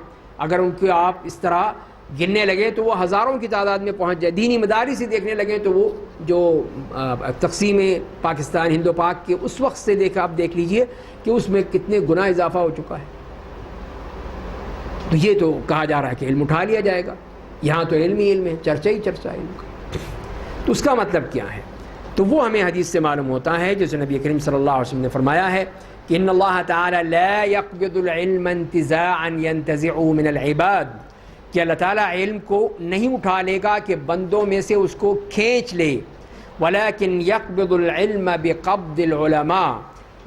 اگر ان کو آپ اس طرح گننے لگیں تو وہ ہزاروں کی تعداد میں پہنچ جائے۔ دینی مدارس سے دیکھنے لگیں تو وہ جو تقسیم پاکستان ہند و پاک کے اس وقت سے آپ دیکھ لیجئے کہ اس میں کتنے گنا اضافہ ہو چکا ہے۔ تو یہ تو کہا جا رہا ہے کہ علم اٹھا لیا جائے گا، یہاں تو علم ہی علم ہے، چرچا ہی چرچا ہے علم کا۔ تو اس کا مطلب کیا ہے؟ تو وہ ہمیں حدیث سے معلوم ہوتا ہے، جیسے نبی کریم صلی اللہ علیہ وسلم نے فرمایا ہے کہ ان اللہ تعالی لا يقبض العلم انتزاعا ينتزعه من العباد، کہ اللہ تعالیٰ علم کو نہیں اٹھا لے گا کہ بندوں میں سے اس کو کھینچ لے، ولكن يقبض العلم بقبض العلماء،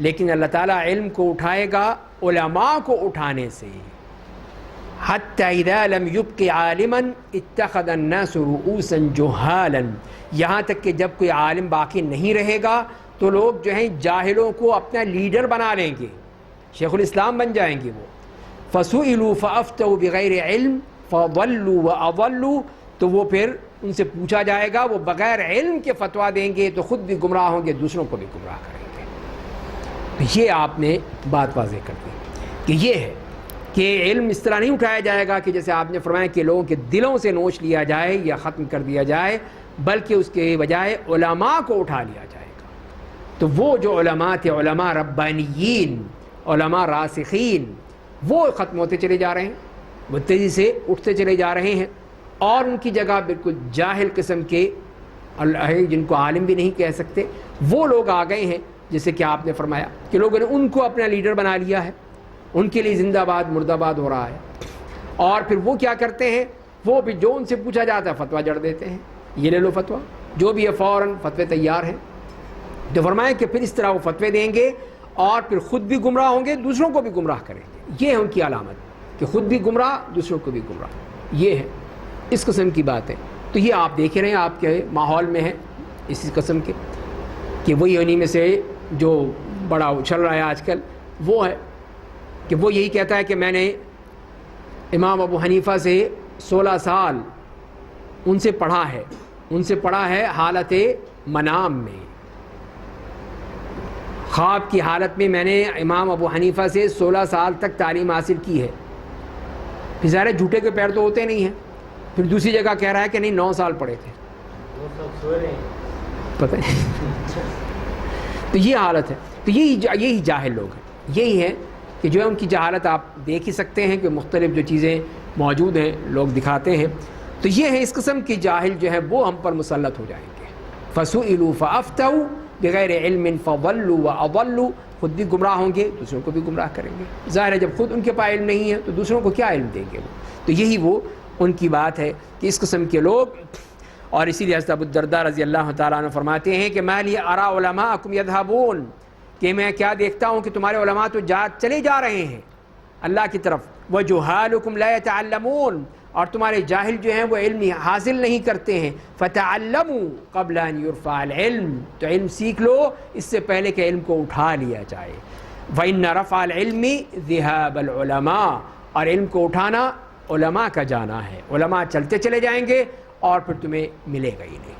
لیکن اللہ تعالیٰ علم کو اٹھائے گا علماء کو اٹھانے سے۔ حتی اذا لم يبق عالما اتخذ الناس رؤوسا جہالا، یہاں تک کہ جب کوئی عالم باقی نہیں رہے گا تو لوگ جو ہیں جاہلوں کو اپنا لیڈر بنا لیں گے، شیخ الاسلام بن جائیں گے وہ۔ فسئلوا فافتوا بغیر علم فضلوا واضلوا، تو وہ پھر ان سے پوچھا جائے گا، وہ بغیر علم کے فتویٰ دیں گے تو خود بھی گمراہ ہوں گے، دوسروں کو بھی گمراہ کریں گے۔ یہ آپ نے بات واضح کر دی کہ یہ ہے کہ علم اس طرح نہیں اٹھایا جائے گا کہ جیسے آپ نے فرمایا کہ لوگوں کے دلوں سے نوچ لیا جائے یا ختم کر دیا جائے، بلکہ اس کے بجائے علماء کو اٹھا لیا جائے گا۔ تو وہ جو علماء تھے، علماء ربانیین، علماء راسخین، وہ ختم ہوتے چلے جا رہے ہیں، وہ تیزی سے اٹھتے چلے جا رہے ہیں، اور ان کی جگہ بالکل جاہل قسم کے جن کو عالم بھی نہیں کہہ سکتے وہ لوگ آ گئے ہیں، جیسے کہ آپ نے فرمایا کہ لوگوں نے ان کو اپنا لیڈر بنا لیا ہے، ان کے لیے زندہ باد مردہ باد ہو رہا ہے۔ اور پھر وہ کیا کرتے ہیں، وہ بھی جو ان سے پوچھا جاتا ہے فتویٰ جڑ دیتے ہیں، یہ لے لو فتویٰ، جو بھی ہے فوراً فتوے تیار ہیں۔ تو فرمایا کہ پھر اس طرح وہ فتوے دیں گے اور پھر خود بھی گمراہ ہوں گے، دوسروں کو بھی گمراہ کریں گے۔ یہ ہے ان کی علامت کہ خود بھی گمراہ، دوسروں کو بھی گمراہ، یہ ہے اس قسم کی بات ہے۔ تو یہ آپ دیکھ رہے ہیں آپ کے ماحول میں ہے اسی قسم کے کہ وہی انہی میں سے جو بڑا اچھل رہا ہے آج کل وہ ہے کہ وہ یہی کہتا ہے کہ میں نے امام ابو حنیفہ سے 16 سال ان سے پڑھا ہے حالت منام میں، خواب کی حالت میں. میں نے امام ابو حنیفہ سے 16 سال تک تعلیم حاصل کی ہے. پھر ظاہر جھوٹے کے پیر تو ہوتے نہیں ہیں. پھر دوسری جگہ کہہ رہا ہے کہ نہیں 9 سال پڑھے تھے، پتہ نہیں. تو یہ حالت ہے. تو یہی جاہل لوگ ہیں. یہی ہے کہ جو ہے ان کی جہالت آپ دیکھ ہی سکتے ہیں کہ مختلف جو چیزیں موجود ہیں لوگ دکھاتے ہیں. تو یہ ہے اس قسم کی جاہل جو ہے وہ ہم پر مسلط ہو جائیں گے. فَسُئِلُوا فَأَفْتَوْا بِغَيْرِ عِلْمٍ فَضَلُّوا وَأَضَلُّوا. خود بھی گمراہ ہوں گے، دوسروں کو بھی گمراہ کریں گے. ظاہر ہے جب خود ان کے پاس علم نہیں ہے تو دوسروں کو کیا علم دیں گے وہ. تو یہی وہ ان کی بات ہے کہ اس قسم کے لوگ. اور اسی لیے حضرت ابو الدرداء رضی اللہ تعالیٰ عنہ فرماتے ہیں کہ مَا لِي أَرَىٰ عُلَمَاءَكُمْ يَذْهَبُونَ، کہ میں کیا دیکھتا ہوں کہ تمہارے علماء تو چلے جا رہے ہیں اللہ کی طرف. وَجُهَالُكُمْ لَا يَتَعَلَّمُونَ، اور تمہارے جاہل جو ہیں وہ علم حاصل نہیں کرتے ہیں. فَتَعَلَّمُوا قَبْلَ أَن يُرْفَعَ الْعِلْمُ، تو علم سیکھ لو اس سے پہلے کہ علم کو اٹھا لیا جائے. وَإِنَّ رَفْعَ الْعِلْمِ ذِهَابَ الْعُلَمَاء، اور علم کو اٹھانا علماء کا جانا ہے. علماء چلتے چلے جائیں گے اور پھر تمہیں ملے گا ہی نہیں.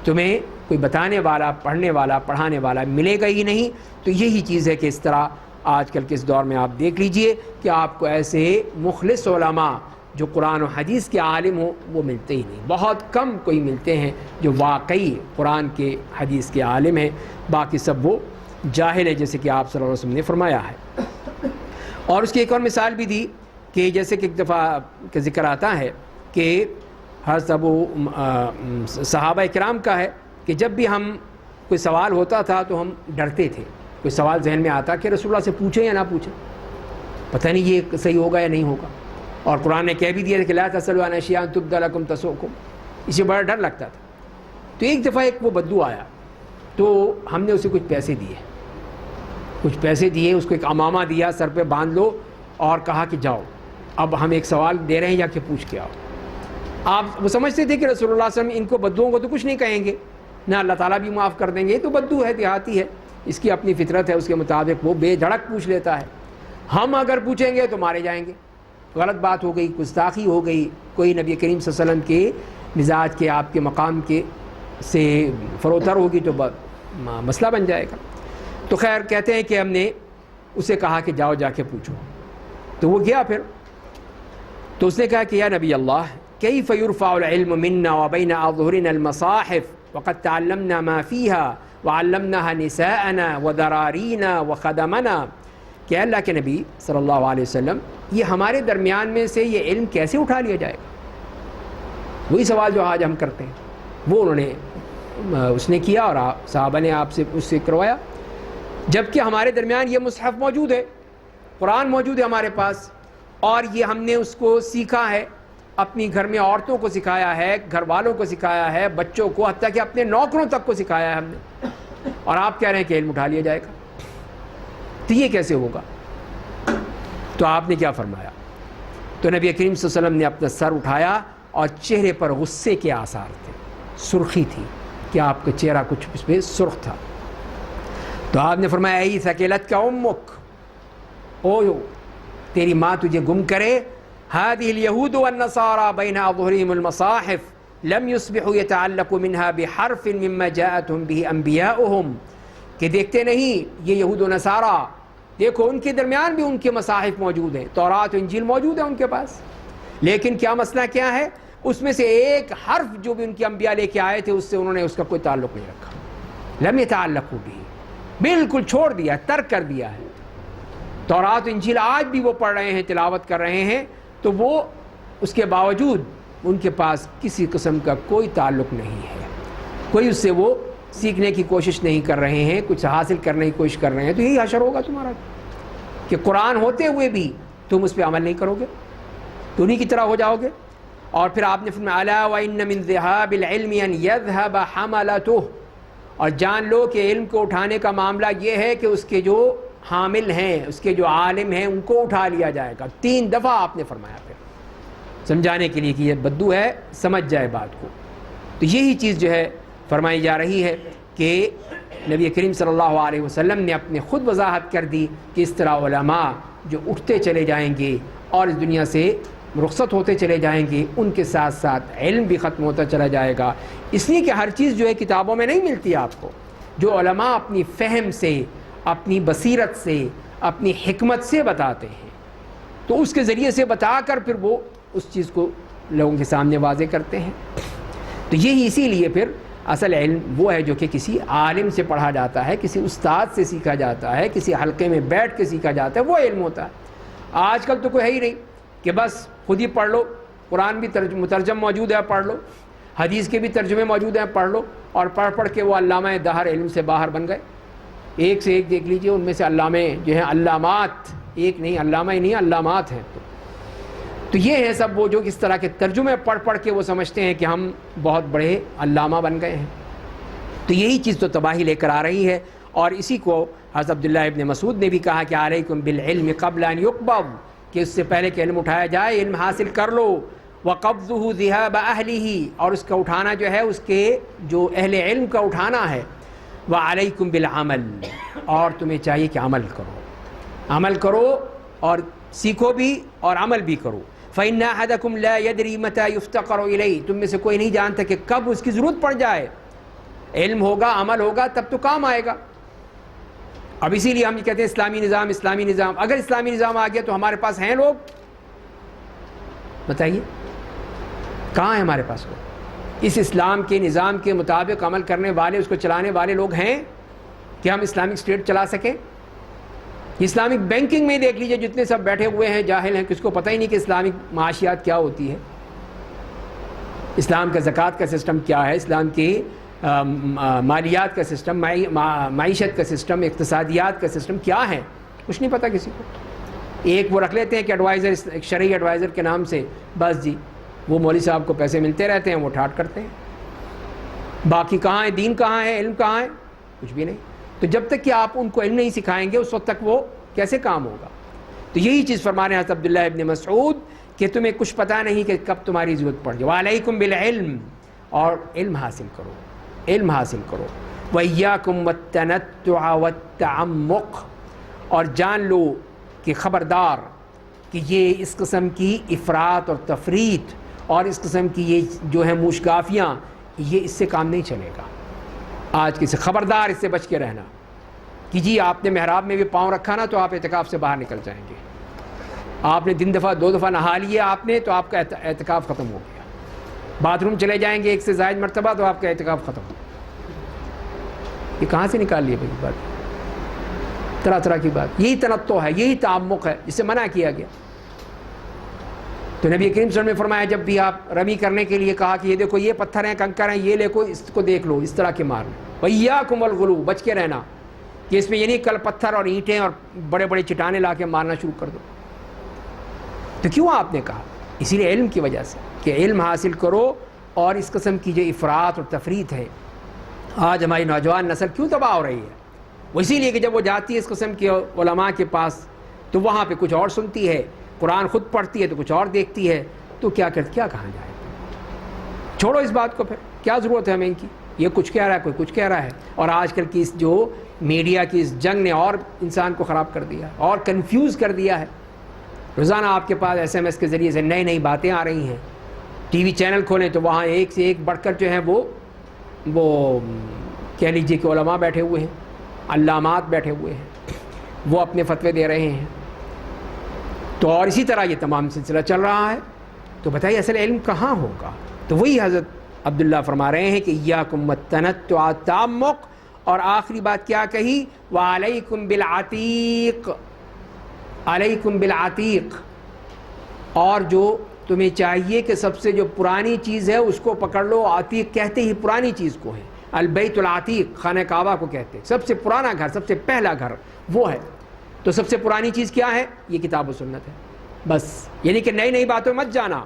تمہیں کوئی بتانے والا، پڑھنے والا، پڑھانے والا ملے گا ہی نہیں. تو یہی چیز ہے کہ اس طرح آج کل کے اس دور میں آپ دیکھ لیجئے کہ آپ کو ایسے مخلص علماء جو قرآن و حدیث کے عالم ہوں وہ ملتے ہی نہیں. بہت کم کوئی ملتے ہیں جو واقعی قرآن کے حدیث کے عالم ہیں. باقی سب وہ جاہل ہیں، جیسے کہ آپ صلی اللہ علیہ وسلم نے فرمایا ہے. اور اس کی ایک اور مثال بھی دی کہ جیسے کہ ایک دفعہ کا ذکر آتا ہے کہ حضرت ابو صحابہ کرام کا ہے کہ جب بھی ہم کوئی سوال ہوتا تھا تو ہم ڈرتے تھے. کوئی سوال ذہن میں آتا کہ رسول اللہ سے پوچھیں یا نہ پوچھیں، پتہ نہیں یہ صحیح ہوگا یا نہیں ہوگا. اور قرآن نے کہہ بھی دیا کہ لا تسألوا عن اشیاء تبد لکم تسؤکم، اسے بڑا ڈر لگتا تھا. تو ایک دفعہ ایک وہ بدو آیا تو ہم نے اسے کچھ پیسے دیے، اس کو ایک عمامہ دیا، سر پہ باندھ لو، اور کہا کہ جاؤ اب ہم ایک سوال دے رہے ہیں جا کے پوچھ کے آؤ. آپ وہ سمجھتے تھے کہ رسول اللہ صلی اللہ علیہ وسلم ان کو بدوؤں کو تو کچھ نہیں کہیں گے، نہ اللہ تعالیٰ بھی معاف کر دیں گے. تو بدو ہے، دیہاتی ہے، اس کی اپنی فطرت ہے، اس کے مطابق وہ بے دھڑک پوچھ لیتا ہے. ہم اگر پوچھیں گے تو مارے جائیں گے. غلط بات ہو گئی، گستاخی ہو گئی، کوئی نبی کریم صلی اللہ علیہ وسلم کے مزاج کے، آپ کے مقام کے سے فروتر ہوگی تو مسئلہ بن جائے گا. تو خیر کہتے ہیں کہ ہم نے اسے کہا کہ جاؤ جا کے پوچھو. تو وہ گیا پھر، تو اس نے کہا کہ یا نبی اللہ کیف یرفع العلم منا وبین اظہرنا المصاحف وقد تعلمنا ما فيها وعلمناها نساءنا وذرارينا وخدمنا، کہ اللہ کے نبی صلی اللہ علیہ وسلم یہ ہمارے درمیان میں سے یہ علم کیسے اٹھا لیا جائے گا؟ وہی سوال جو آج ہم کرتے ہیں وہ اس نے کیا اور صحابہ نے آپ سے اس سے کروایا، جبکہ ہمارے درمیان یہ مصحف موجود ہے، قرآن موجود ہے ہمارے پاس، اور یہ ہم نے اس کو سیکھا ہے، اپنی گھر میں عورتوں کو سکھایا ہے، گھر والوں کو سکھایا ہے، بچوں کو، حتیٰ کہ اپنے نوکروں تک کو سکھایا ہے ہم نے، اور آپ کہہ رہے ہیں کہ علم اٹھا لیا جائے گا. تو یہ کیسے ہوگا؟ تو آپ نے کیا فرمایا؟ تو نبی کریم صلی اللہ علیہ وسلم نے اپنا سر اٹھایا اور چہرے پر غصے کے آثار تھے، سرخی تھی کہ آپ کا چہرہ کچھ اس پہ سرخ تھا. تو آپ نے فرمایا ای ثقلت کا امک، او تیری ماں تجھے گم کرے. هذه اليهود والنصارى بين أظهرهم المصاحف لم يصبحوا يتعلقوا منها بحرف مما جاءتهم به أنبياؤهم، کہ دیکھتے نہیں یہ یہود و نصارہ، دیکھو ان کے درمیان بھی ان کے مصاحف موجود ہیں، تورات و انجیل موجود ہیں ان کے پاس، لیکن کیا مسئلہ کیا ہے؟ اس میں سے ایک حرف جو بھی ان کے انبیاء لے کے آئے تھے اس سے انہوں نے اس کا کوئی تعلق نہیں رکھا. لم يتعلقوا به، بالکل چھوڑ دیا، ترک کر دیا ہے. تورات و انجیل آج بھی وہ پڑھ رہے ہیں، تلاوت کر رہے ہیں، تو وہ اس کے باوجود ان کے پاس کسی قسم کا کوئی تعلق نہیں ہے، کوئی اس سے وہ سیکھنے کی کوشش نہیں کر رہے ہیں، کچھ حاصل کرنے کی کوشش کر رہے ہیں. تو یہی حشر ہوگا تمہارا کہ قرآن ہوتے ہوئے بھی تم اس پہ عمل نہیں کرو گے، تو انہی کی طرح ہو جاؤ گے. اور پھر آپ نے فرمایا الا وان من ذهاب العلم ان يذهب حملته، اور جان لو کہ علم کو اٹھانے کا معاملہ یہ ہے کہ اس کے جو حامل ہیں، اس کے جو عالم ہیں، ان کو اٹھا لیا جائے گا. 3 دفعہ آپ نے فرمایا پھر سمجھانے کے لیے کہ یہ بدو ہے، سمجھ جائے بات کو. تو یہی چیز جو ہے فرمائی جا رہی ہے کہ نبی کریم صلی اللہ علیہ وسلم نے اپنے خود وضاحت کر دی کہ اس طرح علماء جو اٹھتے چلے جائیں گے اور اس دنیا سے رخصت ہوتے چلے جائیں گے ان کے ساتھ ساتھ علم بھی ختم ہوتا چلا جائے گا، اس لیے کہ ہر چیز جو ہے کتابوں میں نہیں ملتی آپ کو، جو علماء اپنی فہم سے، اپنی بصیرت سے، اپنی حکمت سے بتاتے ہیں، تو اس کے ذریعے سے بتا کر پھر وہ اس چیز کو لوگوں کے سامنے واضح کرتے ہیں۔ تو یہی اسی لیے پھر اصل علم وہ ہے جو کہ کسی عالم سے پڑھا جاتا ہے، کسی استاد سے سیکھا جاتا ہے، کسی حلقے میں بیٹھ کے سیکھا جاتا ہے، وہ علم ہوتا ہے۔ آج کل تو کوئی ہے ہی نہیں کہ بس خود ہی پڑھ لو، قرآن بھی مترجم موجود ہے پڑھ لو، حدیث کے بھی ترجمے موجود ہیں پڑھ لو، اور پڑھ کے وہ علامہ دہر علم سے باہر بن گئے۔ ایک سے ایک دیکھ لیجئے، ان میں سے علامے جو ہیں علامات، ایک نہیں علامہ ہی نہیں علامات ہیں۔ تو یہ ہیں سب وہ جو اس طرح کے ترجمے پڑھ کے وہ سمجھتے ہیں کہ ہم بہت بڑے علامہ بن گئے ہیں۔ تو یہی چیز تو تباہی لے کر آ رہی ہے، اور اسی کو حضرت عبداللہ ابن مسعود نے بھی کہا کہ علیکم بالعلم قبل ان یقبض، کہ اس سے پہلے کہ علم اٹھایا جائے علم حاصل کر لو، وقبضہ ذہاب اہلہ، اور اس کا اٹھانا جو ہے اس کے جو اہل علم کا اٹھانا ہے، وعلیکم بالعمل، اور تمہیں چاہیے کہ عمل کرو اور سیکھو بھی اور عمل بھی کرو۔ فإن أحدكم لا يدري متى يفتقر إليه، تم میں سے کوئی نہیں جانتا کہ کب اس کی ضرورت پڑ جائے۔ علم ہوگا، عمل ہوگا، تب تو کام آئے گا۔ اب اسی لیے ہم کہتے ہیں اسلامی نظام، اگر اسلامی نظام آ گیا تو ہمارے پاس ہیں لوگ؟ بتائیے کہاں ہیں ہمارے پاس لوگ؟ اس اسلام کے نظام کے مطابق عمل کرنے والے، اس کو چلانے والے لوگ ہیں کہ ہم اسلامک اسٹیٹ چلا سکیں؟ اسلامک بینکنگ میں دیکھ لیجئے، جتنے سب بیٹھے ہوئے ہیں جاہل ہیں، کس کو پتہ ہی نہیں کہ اسلامک معاشیات کیا ہوتی ہے، اسلام کا زکوٰۃ کا سسٹم کیا ہے، اسلام کے مالیات کا سسٹم، معیشت کا سسٹم، اقتصادیات کا سسٹم کیا ہے، کچھ نہیں پتہ کسی کو۔ ایک وہ رکھ لیتے ہیں کہ ایڈوائزر، ایک شرعی ایڈوائزر کے نام سے، بس جی وہ مولوی صاحب کو پیسے ملتے رہتے ہیں، وہ ٹھاٹ کرتے ہیں۔ باقی کہاں ہے دین، کہاں ہے علم، کہاں ہے؟ کچھ بھی نہیں۔ تو جب تک کہ آپ ان کو علم نہیں سکھائیں گے اس وقت تک وہ کیسے کام ہوگا؟ تو یہی چیز فرما رہے ہیں حضرت عبداللہ ابن مسعود کہ تمہیں کچھ پتہ نہیں کہ کب تمہاری ضرورت پڑ جائے۔ وعلیکم بالعلم، اور علم حاصل کرو، علم حاصل کرو۔ وإياكم والتنطع والتعمق، اور جان لو کہ خبردار کہ یہ اس قسم کی افراط اور تفریط اور اس قسم کی یہ جو ہے موشگافیاں، یہ اس سے کام نہیں چلے گا۔ آج کسی خبردار اس سے بچ کے رہنا کہ جی آپ نے محراب میں بھی پاؤں رکھا نا تو آپ اعتکاف سے باہر نکل جائیں گے، آپ نے دو دفعہ نہا لیا آپ نے تو آپ کا اعتکاف ختم ہو گیا، باتھ روم چلے جائیں گے ایک سے زائد مرتبہ تو آپ کا اعتکاف ختم ہو گیا۔ یہ کہاں سے نکال لیے بھائی بات؟ طرح طرح کی بات، یہی تنطع ہے، یہی تعمق ہے جسے منع کیا گیا۔ تو نبی کریم صلی اللہ علیہ وسلم نے فرمایا جب بھی آپ رمی کرنے کے لیے کہا کہ یہ دیکھو یہ پتھر ہیں، کنکر ہیں، یہ دیکھو اس کو دیکھ لو، اس طرح کے مارنا۔ وَإِيَّاكُمْ وَالْغُلُوَ، بچ کے رہنا کہ اس میں یہ نہیں کل پتھر اور اینٹیں اور بڑے بڑے چٹانیں لا کے مارنا شروع کر دو۔ تو کیوں آپ نے کہا؟ اسی لیے علم کی وجہ سے کہ علم حاصل کرو، اور اس قسم کی جو افراط اور تفریط ہے آج ہماری نوجوان نسل کیوں تباہ ہو رہی ہے، وہ اسی لیے کہ جب وہ جاتی ہے اس قسم کے علماء کے پاس تو وہاں پہ کچھ اور سنتی ہے، قرآن خود پڑھتی ہے تو کچھ اور دیکھتی ہے، تو کیا کہاں جائے؟ چھوڑو اس بات کو، پھر کیا ضرورت ہے ہمیں ان کی؟ یہ کچھ کہہ رہا ہے، کوئی کچھ کہہ رہا ہے، اور آج کل کی اس جو میڈیا کی اس جنگ نے اور انسان کو خراب کر دیا اور کنفیوز کر دیا ہے۔ روزانہ آپ کے پاس SMS کے ذریعے سے نئی باتیں آ رہی ہیں، ٹی وی چینل کھولیں تو وہاں ایک سے ایک بڑھ کر جو ہے وہ کہہ لیجیے کہ علماء بیٹھے ہوئے ہیں، علامات بیٹھے ہوئے ہیں، وہ اپنے فتوے دے رہے ہیں۔ تو اور اسی طرح یہ تمام سلسلہ چل رہا ہے۔ تو بتائیے اصل علم کہاں ہوگا؟ تو وہی حضرت عبداللہ فرما رہے ہیں کہ ایاکم والتنطع والتعمق، اور آخری بات کیا کہی؟ وعلیکم بالعتیق، علیکم بالعتیق، اور جو تمہیں چاہیے کہ سب سے جو پرانی چیز ہے اس کو پکڑ لو۔ عتیق کہتے ہی پرانی چیز کو ہے، البیت العتیق خانہ کعبہ کو کہتے ہیں، سب سے پرانا گھر، سب سے پہلا گھر وہ ہے۔ تو سب سے پرانی چیز کیا ہے؟ یہ کتاب و سنت ہے بس، یعنی کہ نئی باتوں مت جانا۔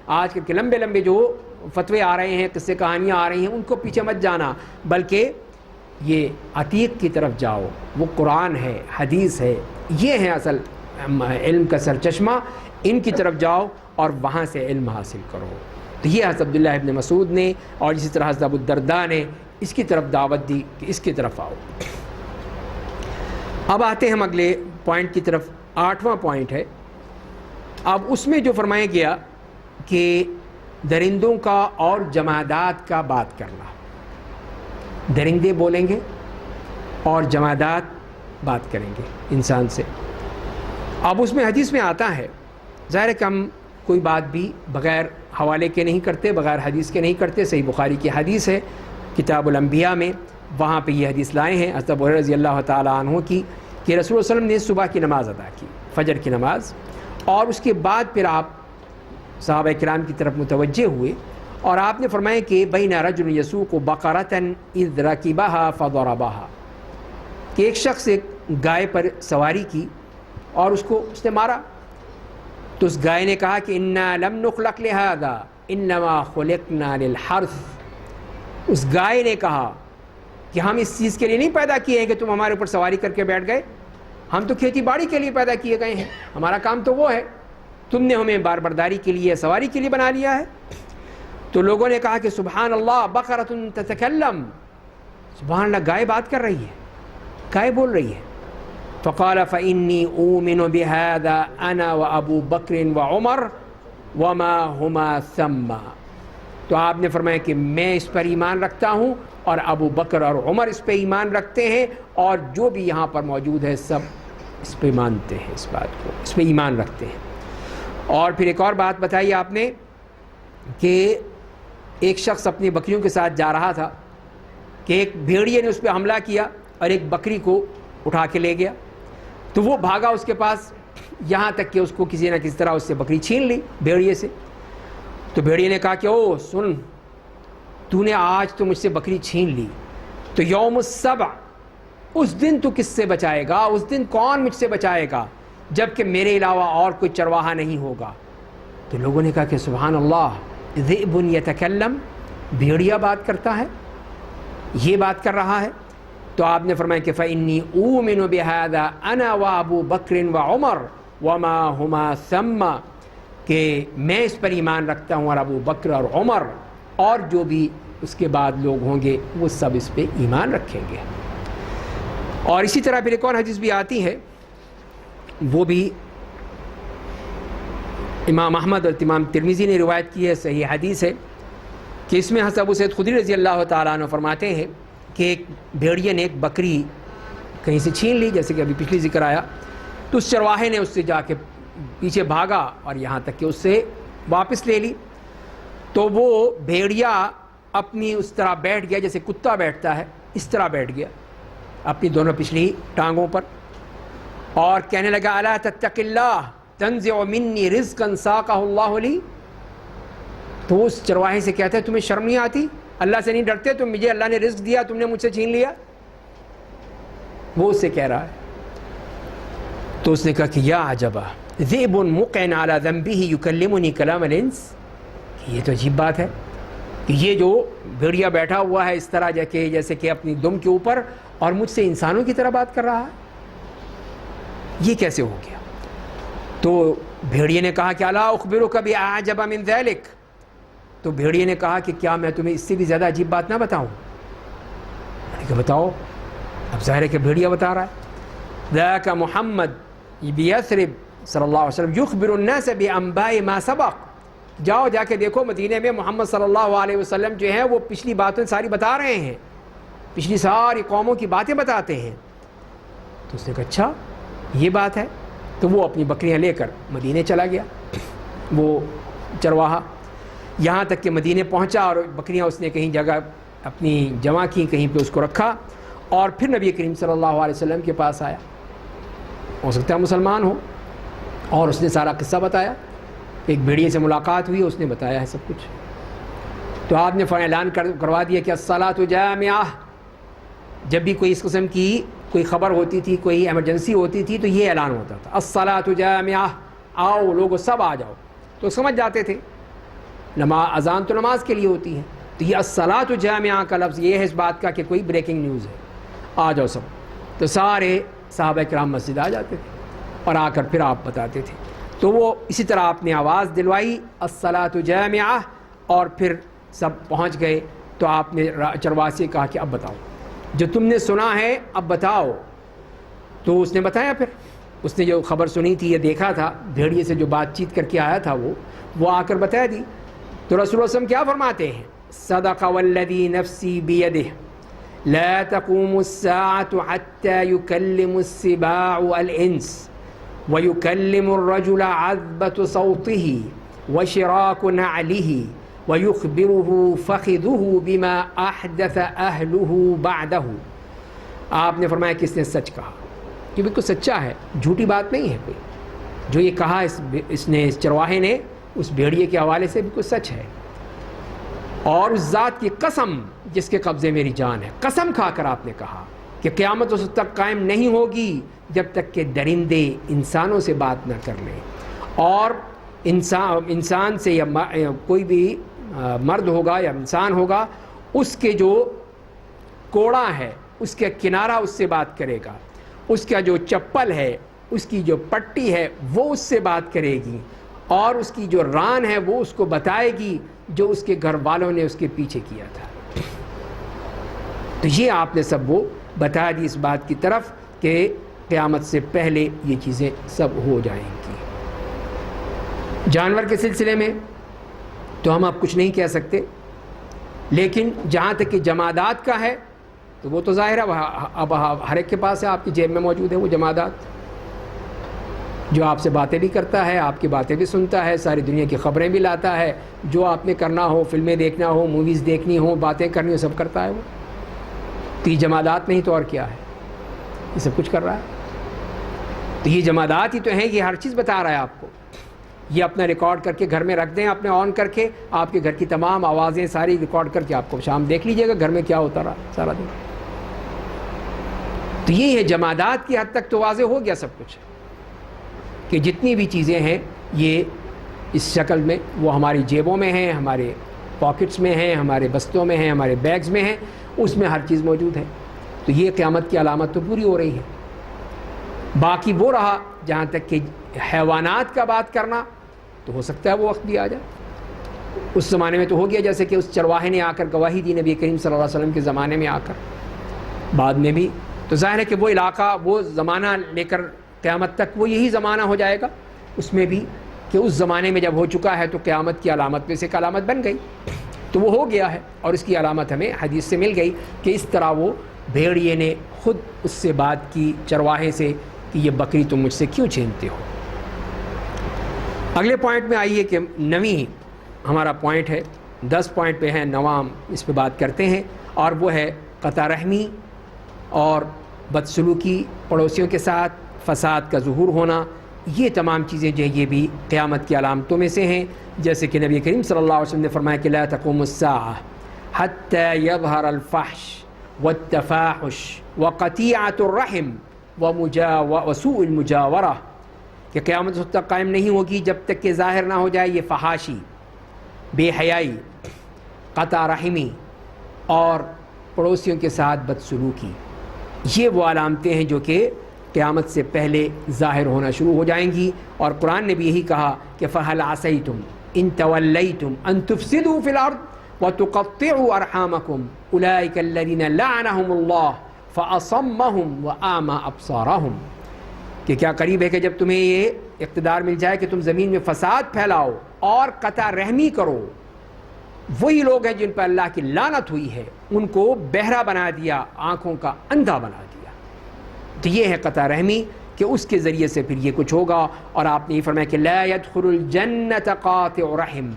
آج کل کے لمبے جو فتوے آ رہے ہیں، قصے کہانیاں آ رہی ہیں، ان کو پیچھے مت جانا، بلکہ یہ عتیق کی طرف جاؤ، وہ قرآن ہے، حدیث ہے، یہ ہے اصل علم کا سرچشمہ، ان کی طرف جاؤ اور وہاں سے علم حاصل کرو۔ تو یہ حضرت عبداللہ ابن مسعود نے اور اسی طرح حضرت ابو الدرداء نے اس کی طرف دعوت دی کہ اس کی طرف آؤ۔ اب آتے ہیں ہم اگلے پوائنٹ کی طرف، 8واں پوائنٹ ہے اب اس میں جو فرمایا گیا کہ درندوں کا اور جمادات کا بات کرنا، درندے بولیں گے اور جمادات بات کریں گے انسان سے۔ اب اس میں حدیث میں آتا ہے، ظاہر ہے کہ ہم کوئی بات بھی بغیر حوالے کے نہیں کرتے، بغیر حدیث کے نہیں کرتے۔ صحیح بخاری کی حدیث ہے کتاب الانبیاء میں، وہاں پہ یہ حدیث لائے ہیں حضرت ابو ہریرہ رضی اللہ تعالیٰ عنہ کی کہ رسول اللہ صلی اللہ علیہ وسلم نے صبح کی نماز ادا کی، فجر کی نماز، اور اس کے بعد پھر آپ صحابہ کرام کی طرف متوجہ ہوئے اور آپ نے فرمایا کہ بین رجل یسوق بقرۃ اذ رکبها فضربها، کہ ایک شخص ایک گائے پر سواری کی اور اس نے مارا، تو اس گائے نے کہا کہ انا لم نخلق لہذا انما خلقنا للحرث، اس گائے نے کہا کہ ہم اس چیز کے لیے نہیں پیدا کیے ہیں کہ تم ہمارے اوپر سواری کر کے بیٹھ گئے، ہم تو کھیتی باڑی کے لیے پیدا کیے گئے ہیں، ہمارا کام تو وہ ہے، تم نے ہمیں بار برداری کے لیے سواری کے لیے بنا لیا ہے۔ تو لوگوں نے کہا کہ سبحان اللہ بقرۃ تتکلم، سبحان اللہ گائے بات کر رہی ہے، گائے بول رہی ہے۔ فقال فإني أؤمن بهذا أنا وأبو بكر وعمر وما هما ثم، تو آپ نے فرمایا کہ میں اس پر ایمان رکھتا ہوں اور ابو بکر اور عمر اس پہ ایمان رکھتے ہیں، اور جو بھی یہاں پر موجود ہے سب اس پہ مانتے ہیں، اس بات کو، اس پہ ایمان رکھتے ہیں۔ اور پھر ایک اور بات بتائی آپ نے کہ ایک شخص اپنی بکریوں کے ساتھ جا رہا تھا کہ ایک بھیڑیے نے اس پہ حملہ کیا اور ایک بکری کو اٹھا کے لے گیا، تو وہ بھاگا اس کے پاس، یہاں تک کہ اس کو کسی نہ کسی طرح اس سے بکری چھین لی بھیڑیے سے۔ تو بھیڑیے نے کہا کہ او سن، تو نے آج تو مجھ سے بکری چھین لی، تو یوم السبع، اس دن تو کس سے بچائے گا، اس دن کون مجھ سے بچائے گا جب کہ میرے علاوہ اور کوئی چرواہا نہیں ہوگا۔ تو لوگوں نے کہا کہ سبحان اللہ ذئب یتکلم، بھیڑیا بات کرتا ہے، یہ بات کر رہا ہے۔ تو آپ نے فرمایا کہ فإنی أؤمن بهذا أنا وأبو بکر وعمر وما هما ثم، کہ میں اس پر ایمان رکھتا ہوں اور ابو بکر اور عمر اور جو بھی اس کے بعد لوگ ہوں گے وہ سب اس پہ ایمان رکھیں گے۔ اور اسی طرح پھر ایک اور حدیث بھی آتی ہے، وہ بھی امام احمد اور امام ترمذی نے روایت کی ہے، صحیح حدیث ہے، کہ اس میں حضرت ابو سعید خدری رضی اللہ تعالیٰ عنہ فرماتے ہیں کہ ایک بھیڑیے نے ایک بکری کہیں سے چھین لی، جیسے کہ ابھی پچھلی ذکر آیا، تو اس چرواہے نے اس سے جا کے پیچھے بھاگا اور یہاں تک کہ اس سے واپس لے لی۔ تو وہ بھیڑیا اپنی اس طرح بیٹھ گیا جیسے کتا بیٹھتا ہے، اس طرح بیٹھ گیا اپنی دونوں پچھلی ٹانگوں پر، اور کہنے لگا الا تتق اللہ تنزع منی رزقا ساقہ اللہ لی، تو اس چرواہے سے کہتا ہے تمہیں شرم نہیں آتی، اللہ سے نہیں ڈرتے تم، مجھے اللہ نے رزق دیا تم نے مجھ سے چھین لیا، وہ اس سے کہہ رہا ہے۔ تو اس نے کہا کہ یا عجبا ذئب مقع علی ذنبہ یکلمنی کلام الانس، یہ تو عجیب بات ہے کہ یہ جو بھیڑیا بیٹھا ہوا ہے اس طرح جیسے کہ اپنی دم کے اوپر اور مجھ سے انسانوں کی طرح بات کر رہا ہے، یہ کیسے ہو گیا؟ تو بھیڑیے نے کہا کہ الا اخبرک باعجب من ذلک، تو بھیڑیے نے کہا کہ کیا میں تمہیں اس سے بھی زیادہ عجیب بات نہ بتاؤں؟ میں نے کہا بتاؤ۔ اب ظاہر ہے کہ بھیڑیا بتا رہا ہے، ذاک محمد بیثرب صلی اللہ علیہ وسلم یخبر الناس بانباء ما سبق، جاؤ جا کے دیکھو مدینے میں محمد صلی اللہ علیہ وسلم جو ہیں وہ پچھلی باتیں ساری بتا رہے ہیں، پچھلی ساری قوموں کی باتیں بتاتے ہیں۔ تو اس نے کہا اچھا یہ بات ہے، تو وہ اپنی بکریاں لے کر مدینے چلا گیا وہ چرواہا، یہاں تک کہ مدینے پہنچا اور بکریاں اس نے کہیں جگہ اپنی جمع کی، کہیں پہ اس کو رکھا، اور پھر نبی کریم صلی اللہ علیہ وسلم کے پاس آیا، ہو سکتا ہے مسلمان ہو، اور اس نے سارا قصہ بتایا، ایک بھیڑیے سے ملاقات ہوئی، اس نے بتایا ہے سب کچھ۔ تو آپ نے اعلان کروا دیا کہ الصلاۃ جامعہ، جب بھی کوئی اس قسم کی کوئی خبر ہوتی تھی، کوئی ایمرجنسی ہوتی تھی تو یہ اعلان ہوتا تھا، الصلاۃ جامعہ، آؤ لوگو سب آ جاؤ، تو سمجھ جاتے تھے اذان تو نماز کے لیے ہوتی ہے، تو یہ الصلاۃ جامعہ کا لفظ یہ ہے اس بات کا کہ کوئی بریکنگ نیوز ہے، آ جاؤ سب، تو سارے صحابہ کرام مسجد آ جاتے تھے اور آ کر پھر آپ بتاتے تھے۔ تو وہ اسی طرح آپ نے آواز دلوائی الصلاۃ جامعہ، اور پھر سب پہنچ گئے، تو آپ نے چرواہے سے کہا کہ اب بتاؤ جو تم نے سنا ہے اب بتاؤ، تو اس نے بتایا پھر اس نے جو خبر سنی تھی یا دیکھا تھا بھیڑیے سے جو بات چیت کر کے آیا تھا وہ آ کر بتا دی. تو رسول اللہ صلی اللہ علیہ وسلم کیا فرماتے ہیں؟ صدق والذی نفسی بیدہ لا تقوم الساعة حتى يكلم السباع الانس ويكلم الرجل عذبة صوته وشراك نعله ويخبره فخذه بما احدث اهله بعده. آپ نے فرمایا کس نے سچ کہا؟ یہ بالکل سچا ہے، جھوٹی بات نہیں ہے کوئی. جو یہ کہا اس نے، اس چرواہے نے اس بھیڑیے کے حوالے سے بالکل سچ ہے. اور اس ذات کی قسم جس کے قبضے میری جان ہے، قسم کھا کر آپ نے کہا کہ قیامت اس وقت تک قائم نہیں ہوگی جب تک کہ درندے انسانوں سے بات نہ کر لیں، اور انسان سے یا کوئی بھی مرد ہوگا یا انسان ہوگا، اس کے جو کوڑا ہے اس کا کنارہ اس سے بات کرے گا، اس کا جو چپل ہے، اس کی جو پٹی ہے وہ اس سے بات کرے گی، اور اس کی جو ران ہے وہ اس کو بتائے گی جو اس کے گھر والوں نے اس کے پیچھے کیا تھا. تو یہ آپ نے سب وہ بتا دی اس بات کی طرف کہ قیامت سے پہلے یہ چیزیں سب ہو جائیں گی. جانور کے سلسلے میں تو ہم اب کچھ نہیں کہہ سکتے، لیکن جہاں تک کہ جمادات کا ہے تو وہ تو ظاہر ہے اب ہر ایک کے پاس ہے، آپ کی جیب میں موجود ہے وہ جمادات، جو آپ سے باتیں بھی کرتا ہے، آپ کی باتیں بھی سنتا ہے، ساری دنیا کی خبریں بھی لاتا ہے، جو آپ نے کرنا ہو، فلمیں دیکھنا ہو، موویز دیکھنی ہو، باتیں کرنی ہو، سب کرتا ہے وہ. تو یہ جمادات نہیں تو اور کیا ہے؟ یہ سب کچھ کر رہا ہے. تو یہ جمادات ہی تو ہیں، یہ ہر چیز بتا رہا ہے آپ کو. یہ اپنا ریکارڈ کر کے گھر میں رکھ دیں، اپنے آن کر کے آپ کے گھر کی تمام آوازیں ساری ریکارڈ کر کے آپ کو شام دیکھ لیجئے گا گھر میں کیا ہوتا رہا سارا دن. تو یہ ہے جمادات کی حد تک تو واضح ہو گیا سب کچھ، کہ جتنی بھی چیزیں ہیں یہ اس شکل میں وہ ہماری جیبوں میں ہیں، ہمارے پاکٹس میں ہیں، ہمارے بستوں میں ہیں، ہمارے بیگز میں ہیں، اس میں ہر چیز موجود ہے. تو یہ قیامت کی علامت تو پوری ہو رہی ہے. باقی وہ رہا جہاں تک کہ حیوانات کا بات کرنا، تو ہو سکتا ہے وہ وقت بھی آ جائے. اس زمانے میں تو ہو گیا، جیسے کہ اس چرواہے نے آ کر گواہی دی نبی کریم صلی اللہ علیہ وسلم کے زمانے میں آ کر، بعد میں بھی. تو ظاہر ہے کہ وہ علاقہ، وہ زمانہ لے کر قیامت تک وہ یہی زمانہ ہو جائے گا، اس میں بھی کہ اس زمانے میں جب ہو چکا ہے تو قیامت کی علامت میں سے ایک علامت بن گئی. تو وہ ہو گیا ہے، اور اس کی علامت ہمیں حدیث سے مل گئی کہ اس طرح وہ بھیڑیے نے خود اس سے بات کی چرواہے سے کہ یہ بکری تم مجھ سے کیوں چھینتے ہو. اگلے پوائنٹ میں آئیے کہ 9ویں ہمارا پوائنٹ ہے، 10 پوائنٹ پہ ہیں، 9واں اس پہ بات کرتے ہیں، اور وہ ہے قطع رحمی اور بدسلوکی، پڑوسیوں کے ساتھ فساد کا ظہور ہونا. یہ تمام چیزیں جو ہیں یہ بھی قیامت کی علامتوں میں سے ہیں. جیسے کہ نبی کریم صلی اللہ علیہ وسلم نے فرمایا کہ لا تقوم الساعة حتى يظهر الفحش والتفاحش وقطيعة الرحم وسوء المجاورة، کہ قیامت اس وقت تک قائم نہیں ہوگی جب تک کہ ظاہر نہ ہو جائے یہ فحاشی، بے حیائی، قطع رحمی اور پڑوسیوں کے ساتھ بدسلوکی. یہ وہ علامتیں ہیں جو کہ قیامت سے پہلے ظاہر ہونا شروع ہو جائیں گی. اور قرآن نے بھی یہی کہا کہ فَهَلْ عَصَيْتُمْ إِن تَوَلَّيْتُمْ أَن تُفْسِدُوا فِي الْأَرْضِ وَتُقَطِّعُوا أَرْحَامَكُمْ أُولَٰئِكَ الَّذِينَ لَعَنَهُمُ اللَّهُ فَأَصَمَّهُمْ وَأَعْمَىٰ أَبْصَارَهُمْ، کہ کیا قریب ہے کہ جب تمہیں یہ اقتدار مل جائے کہ تم زمین میں فساد پھیلاؤ اور قطع رحمی کرو، وہی لوگ ہیں جن پر اللہ کی لعنت ہوئی ہے، ان کو بہرا بنا دیا، آنکھوں کا اندھا بنا دیا. تو یہ ہے قطع رحمی، کہ اس کے ذریعے سے پھر یہ کچھ ہوگا. اور آپ نے یہ فرمایا کہ لا يدخل الجنت قاطع رحم،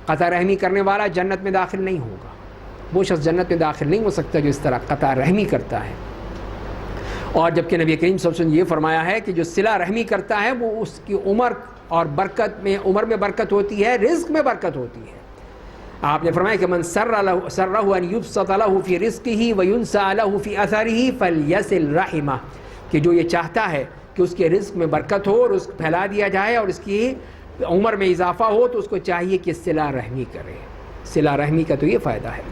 قطع رحمی کرنے والا جنت میں داخل نہیں ہوگا. وہ شخص جنت میں داخل نہیں ہو سکتا جو اس طرح قطع رحمی کرتا ہے. اور جبکہ نبی کریم صلی اللہ علیہ وسلم نے یہ فرمایا ہے کہ جو صلہ رحمی کرتا ہے وہ اس کی عمر اور برکت میں، عمر میں برکت ہوتی ہے، رزق میں برکت ہوتی ہے. آپ نے فرمایا کہ من سرہ ان یبسط له فی رزقہ وینسأ له فی اثرہ فلیصل رحمہ، کہ جو یہ چاہتا ہے کہ اس کے رزق میں برکت ہو، رزق پھیلا دیا جائے اور اس کی عمر میں اضافہ ہو، تو اس کو چاہیے کہ صلہ رحمی کرے. صلہ رحمی کا تو یہ فائدہ ہے.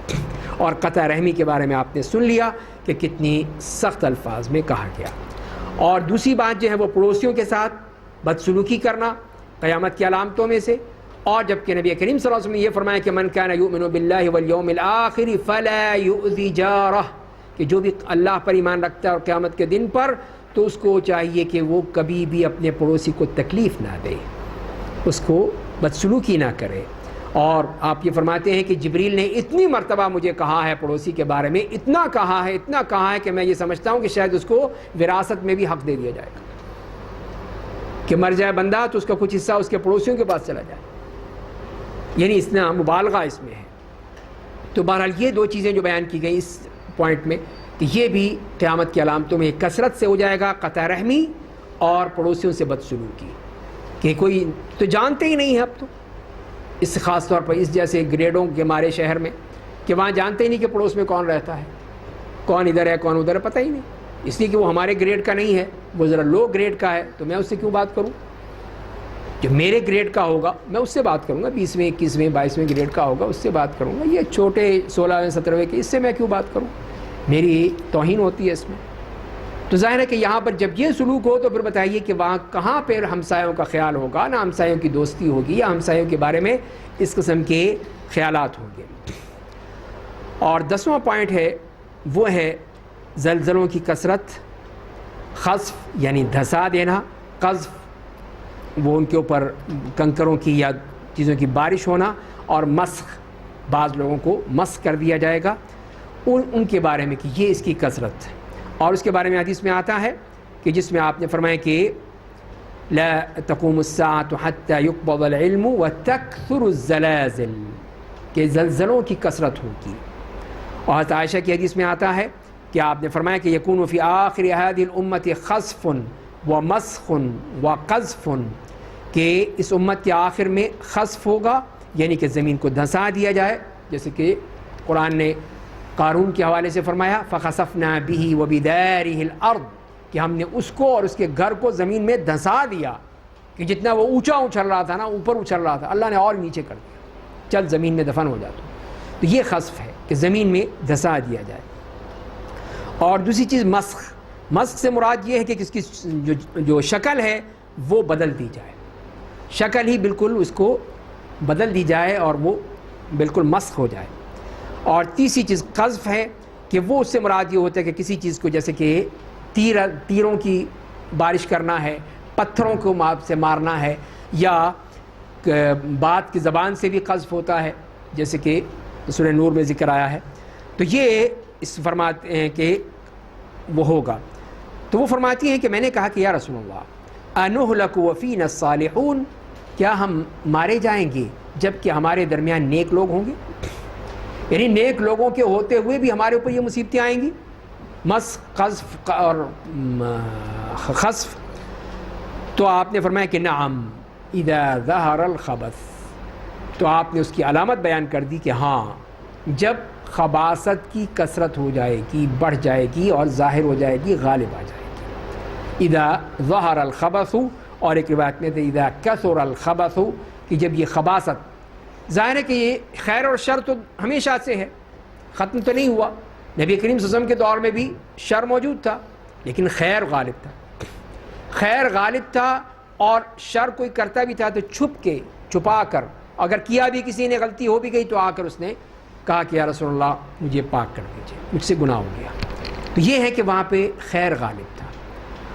اور قطع رحمی کے بارے میں آپ نے سن لیا کہ کتنی سخت الفاظ میں کہا گیا. اور دوسری بات جو ہے وہ پڑوسیوں کے ساتھ بدسلوکی کرنا قیامت کی علامتوں میں سے. اور جبکہ نبی کریم صلی اللہ علیہ وسلم نے یہ فرمایا کہ من کان یؤمن باللہ والیوم الآخر فلا یؤذی جارہ، کہ جو بھی اللہ پر ایمان رکھتا ہے اور قیامت کے دن پر، تو اس کو چاہیے کہ وہ کبھی بھی اپنے پڑوسی کو تکلیف نہ دے، اس کو بدسلوکی نہ کرے۔ اور آپ یہ فرماتے ہیں کہ جبریل نے اتنی مرتبہ مجھے کہا ہے پڑوسی کے بارے میں، اتنا کہا ہے کہ میں یہ سمجھتا ہوں کہ شاید اس کو وراثت میں بھی حق دے دیا جائے گا، کہ مر جائے بندہ تو اس کا کچھ حصہ اس کے پڑوسیوں کے پاس چلا جائے، یعنی اتنا مبالغہ اس میں ہے۔ تو بہرحال یہ دو چیزیں جو بیان کی گئی اس پوائنٹ میں، کہ یہ بھی قیامت کی علامتوں میں کثرت سے ہو جائے گا، قطع رحمی اور پڑوسیوں سے بدسلوکی، کہ کوئی تو جانتے ہی نہیں ہے اب تو، اس خاص طور پر اس جیسے گریڈوں کے ہمارے شہر میں، کہ وہاں جانتے ہی نہیں کہ پڑوس میں کون رہتا ہے، کون ادھر ہے کون ادھر ہے، پتہ ہی نہیں، اس لیے کہ وہ ہمارے گریڈ کا نہیں ہے، وہ ذرا لو گریڈ کا ہے، تو میں اس سے کیوں بات کروں؟ جو میرے گریڈ کا ہوگا میں اس سے بات کروں گا، 20ویں 21ویں 22ویں گریڈ کا ہوگا اس سے بات کروں گا، یہ چھوٹے 16ویں 17ویں کے اس سے میں کیوں بات کروں؟ میری توہین ہوتی ہے اس میں۔ تو ظاہر ہے کہ یہاں پر جب یہ سلوک ہو تو پھر بتائیے کہ وہاں کہاں پہ ہمسایوں کا خیال ہوگا، نہ ہمسایوں کی دوستی ہوگی یا ہمسایوں کے بارے میں اس قسم کے خیالات ہوں گے۔ اور 10واں پوائنٹ ہے وہ ہے زلزلوں کی کثرت، خسف یعنی دھسا دینا، قذف وہ ان کے اوپر کنکروں کی یا چیزوں کی بارش ہونا، اور مسخ بعض لوگوں کو مسخ کر دیا جائے گا ان کے بارے میں، کہ یہ اس کی کثرت ہے۔ اور اس کے بارے میں حدیث میں آتا ہے کہ جس میں آپ نے فرمایا کہ لا تقوم الساعة حتى يقبض العلم وتكثر الزلازل، کہ زلزلوں کی کثرت ہوگی۔ اور حضرت عائشہ کی حدیث میں آتا ہے کہ آپ نے فرمایا کہ يكون في آخر هذه الأمة خسف ومسخ وقذف، کہ اس امت کے آخر میں خسف ہوگا، یعنی کہ زمین کو دھسا دیا جائے، جیسے کہ قرآن نے قارون کے حوالے سے فرمایا فَخَسَفْنَا بِهِ وَبِدَارِهِ الْأَرْضِ، کہ ہم نے اس کو اور اس کے گھر کو زمین میں دھسا دیا، کہ جتنا وہ اونچا اچھل رہا تھا نا، اوپر اچھل رہا تھا، اللہ نے اور نیچے کر دیا، چل زمین میں دفن ہو جاتا۔ تو یہ خسف ہے کہ زمین میں دھسا دیا جائے۔ اور دوسری چیز مسخ، مسخ سے مراد یہ ہے کہ اس کی جو شکل ہے وہ بدل دی جائے، شکل ہی بالکل اس کو بدل دی جائے اور وہ بالکل مسخ ہو جائے۔ اور تیسری چیز قذف ہے، کہ وہ اس سے مراد یہ ہوتا ہے کہ کسی چیز کو جیسے کہ تیروں کی بارش کرنا ہے، پتھروں کو سے مارنا ہے، یا بات کی زبان سے بھی قذف ہوتا ہے، جیسے کہ سورہ نور میں ذکر آیا ہے۔ تو یہ اس فرماتے ہیں کہ وہ ہوگا۔ تو وہ فرماتی ہیں کہ میں نے کہا کہ یا رسول اللہ انہلک وفینا الصالحون، کیا ہم مارے جائیں گے جب کہ ہمارے درمیان نیک لوگ ہوں گے؟ یعنی نیک لوگوں کے ہوتے ہوئے بھی ہمارے اوپر یہ مصیبتیں آئیں گی، مسخ، قذف اور خسف؟ تو آپ نے فرمایا کہ نعم اذا ظہر الخبث، تو آپ نے اس کی علامت بیان کر دی کہ ہاں جب خباثت کی کثرت ہو جائے گی، بڑھ جائے گی اور ظاہر ہو جائے گی، غالب آ جائے گی۔ اذا ظہر الخبث، اور ایک روایت میں اذا کثر الخبث، کہ جب یہ خباثت، ظاہر ہے کہ یہ خیر اور شر تو ہمیشہ سے ہے، ختم تو نہیں ہوا، نبی کریم صلی اللہ علیہ وسلم کے دور میں بھی شر موجود تھا، لیکن خیر غالب تھا، خیر غالب تھا، اور شر کوئی کرتا بھی تھا تو چھپا کر، اگر کیا بھی کسی نے غلطی ہو بھی گئی تو آ کر اس نے کہا کہ یا رسول اللہ مجھے پاک کر دیجیے، مجھ سے گناہ ہو گیا۔ تو یہ ہے کہ وہاں پہ خیر غالب تھا۔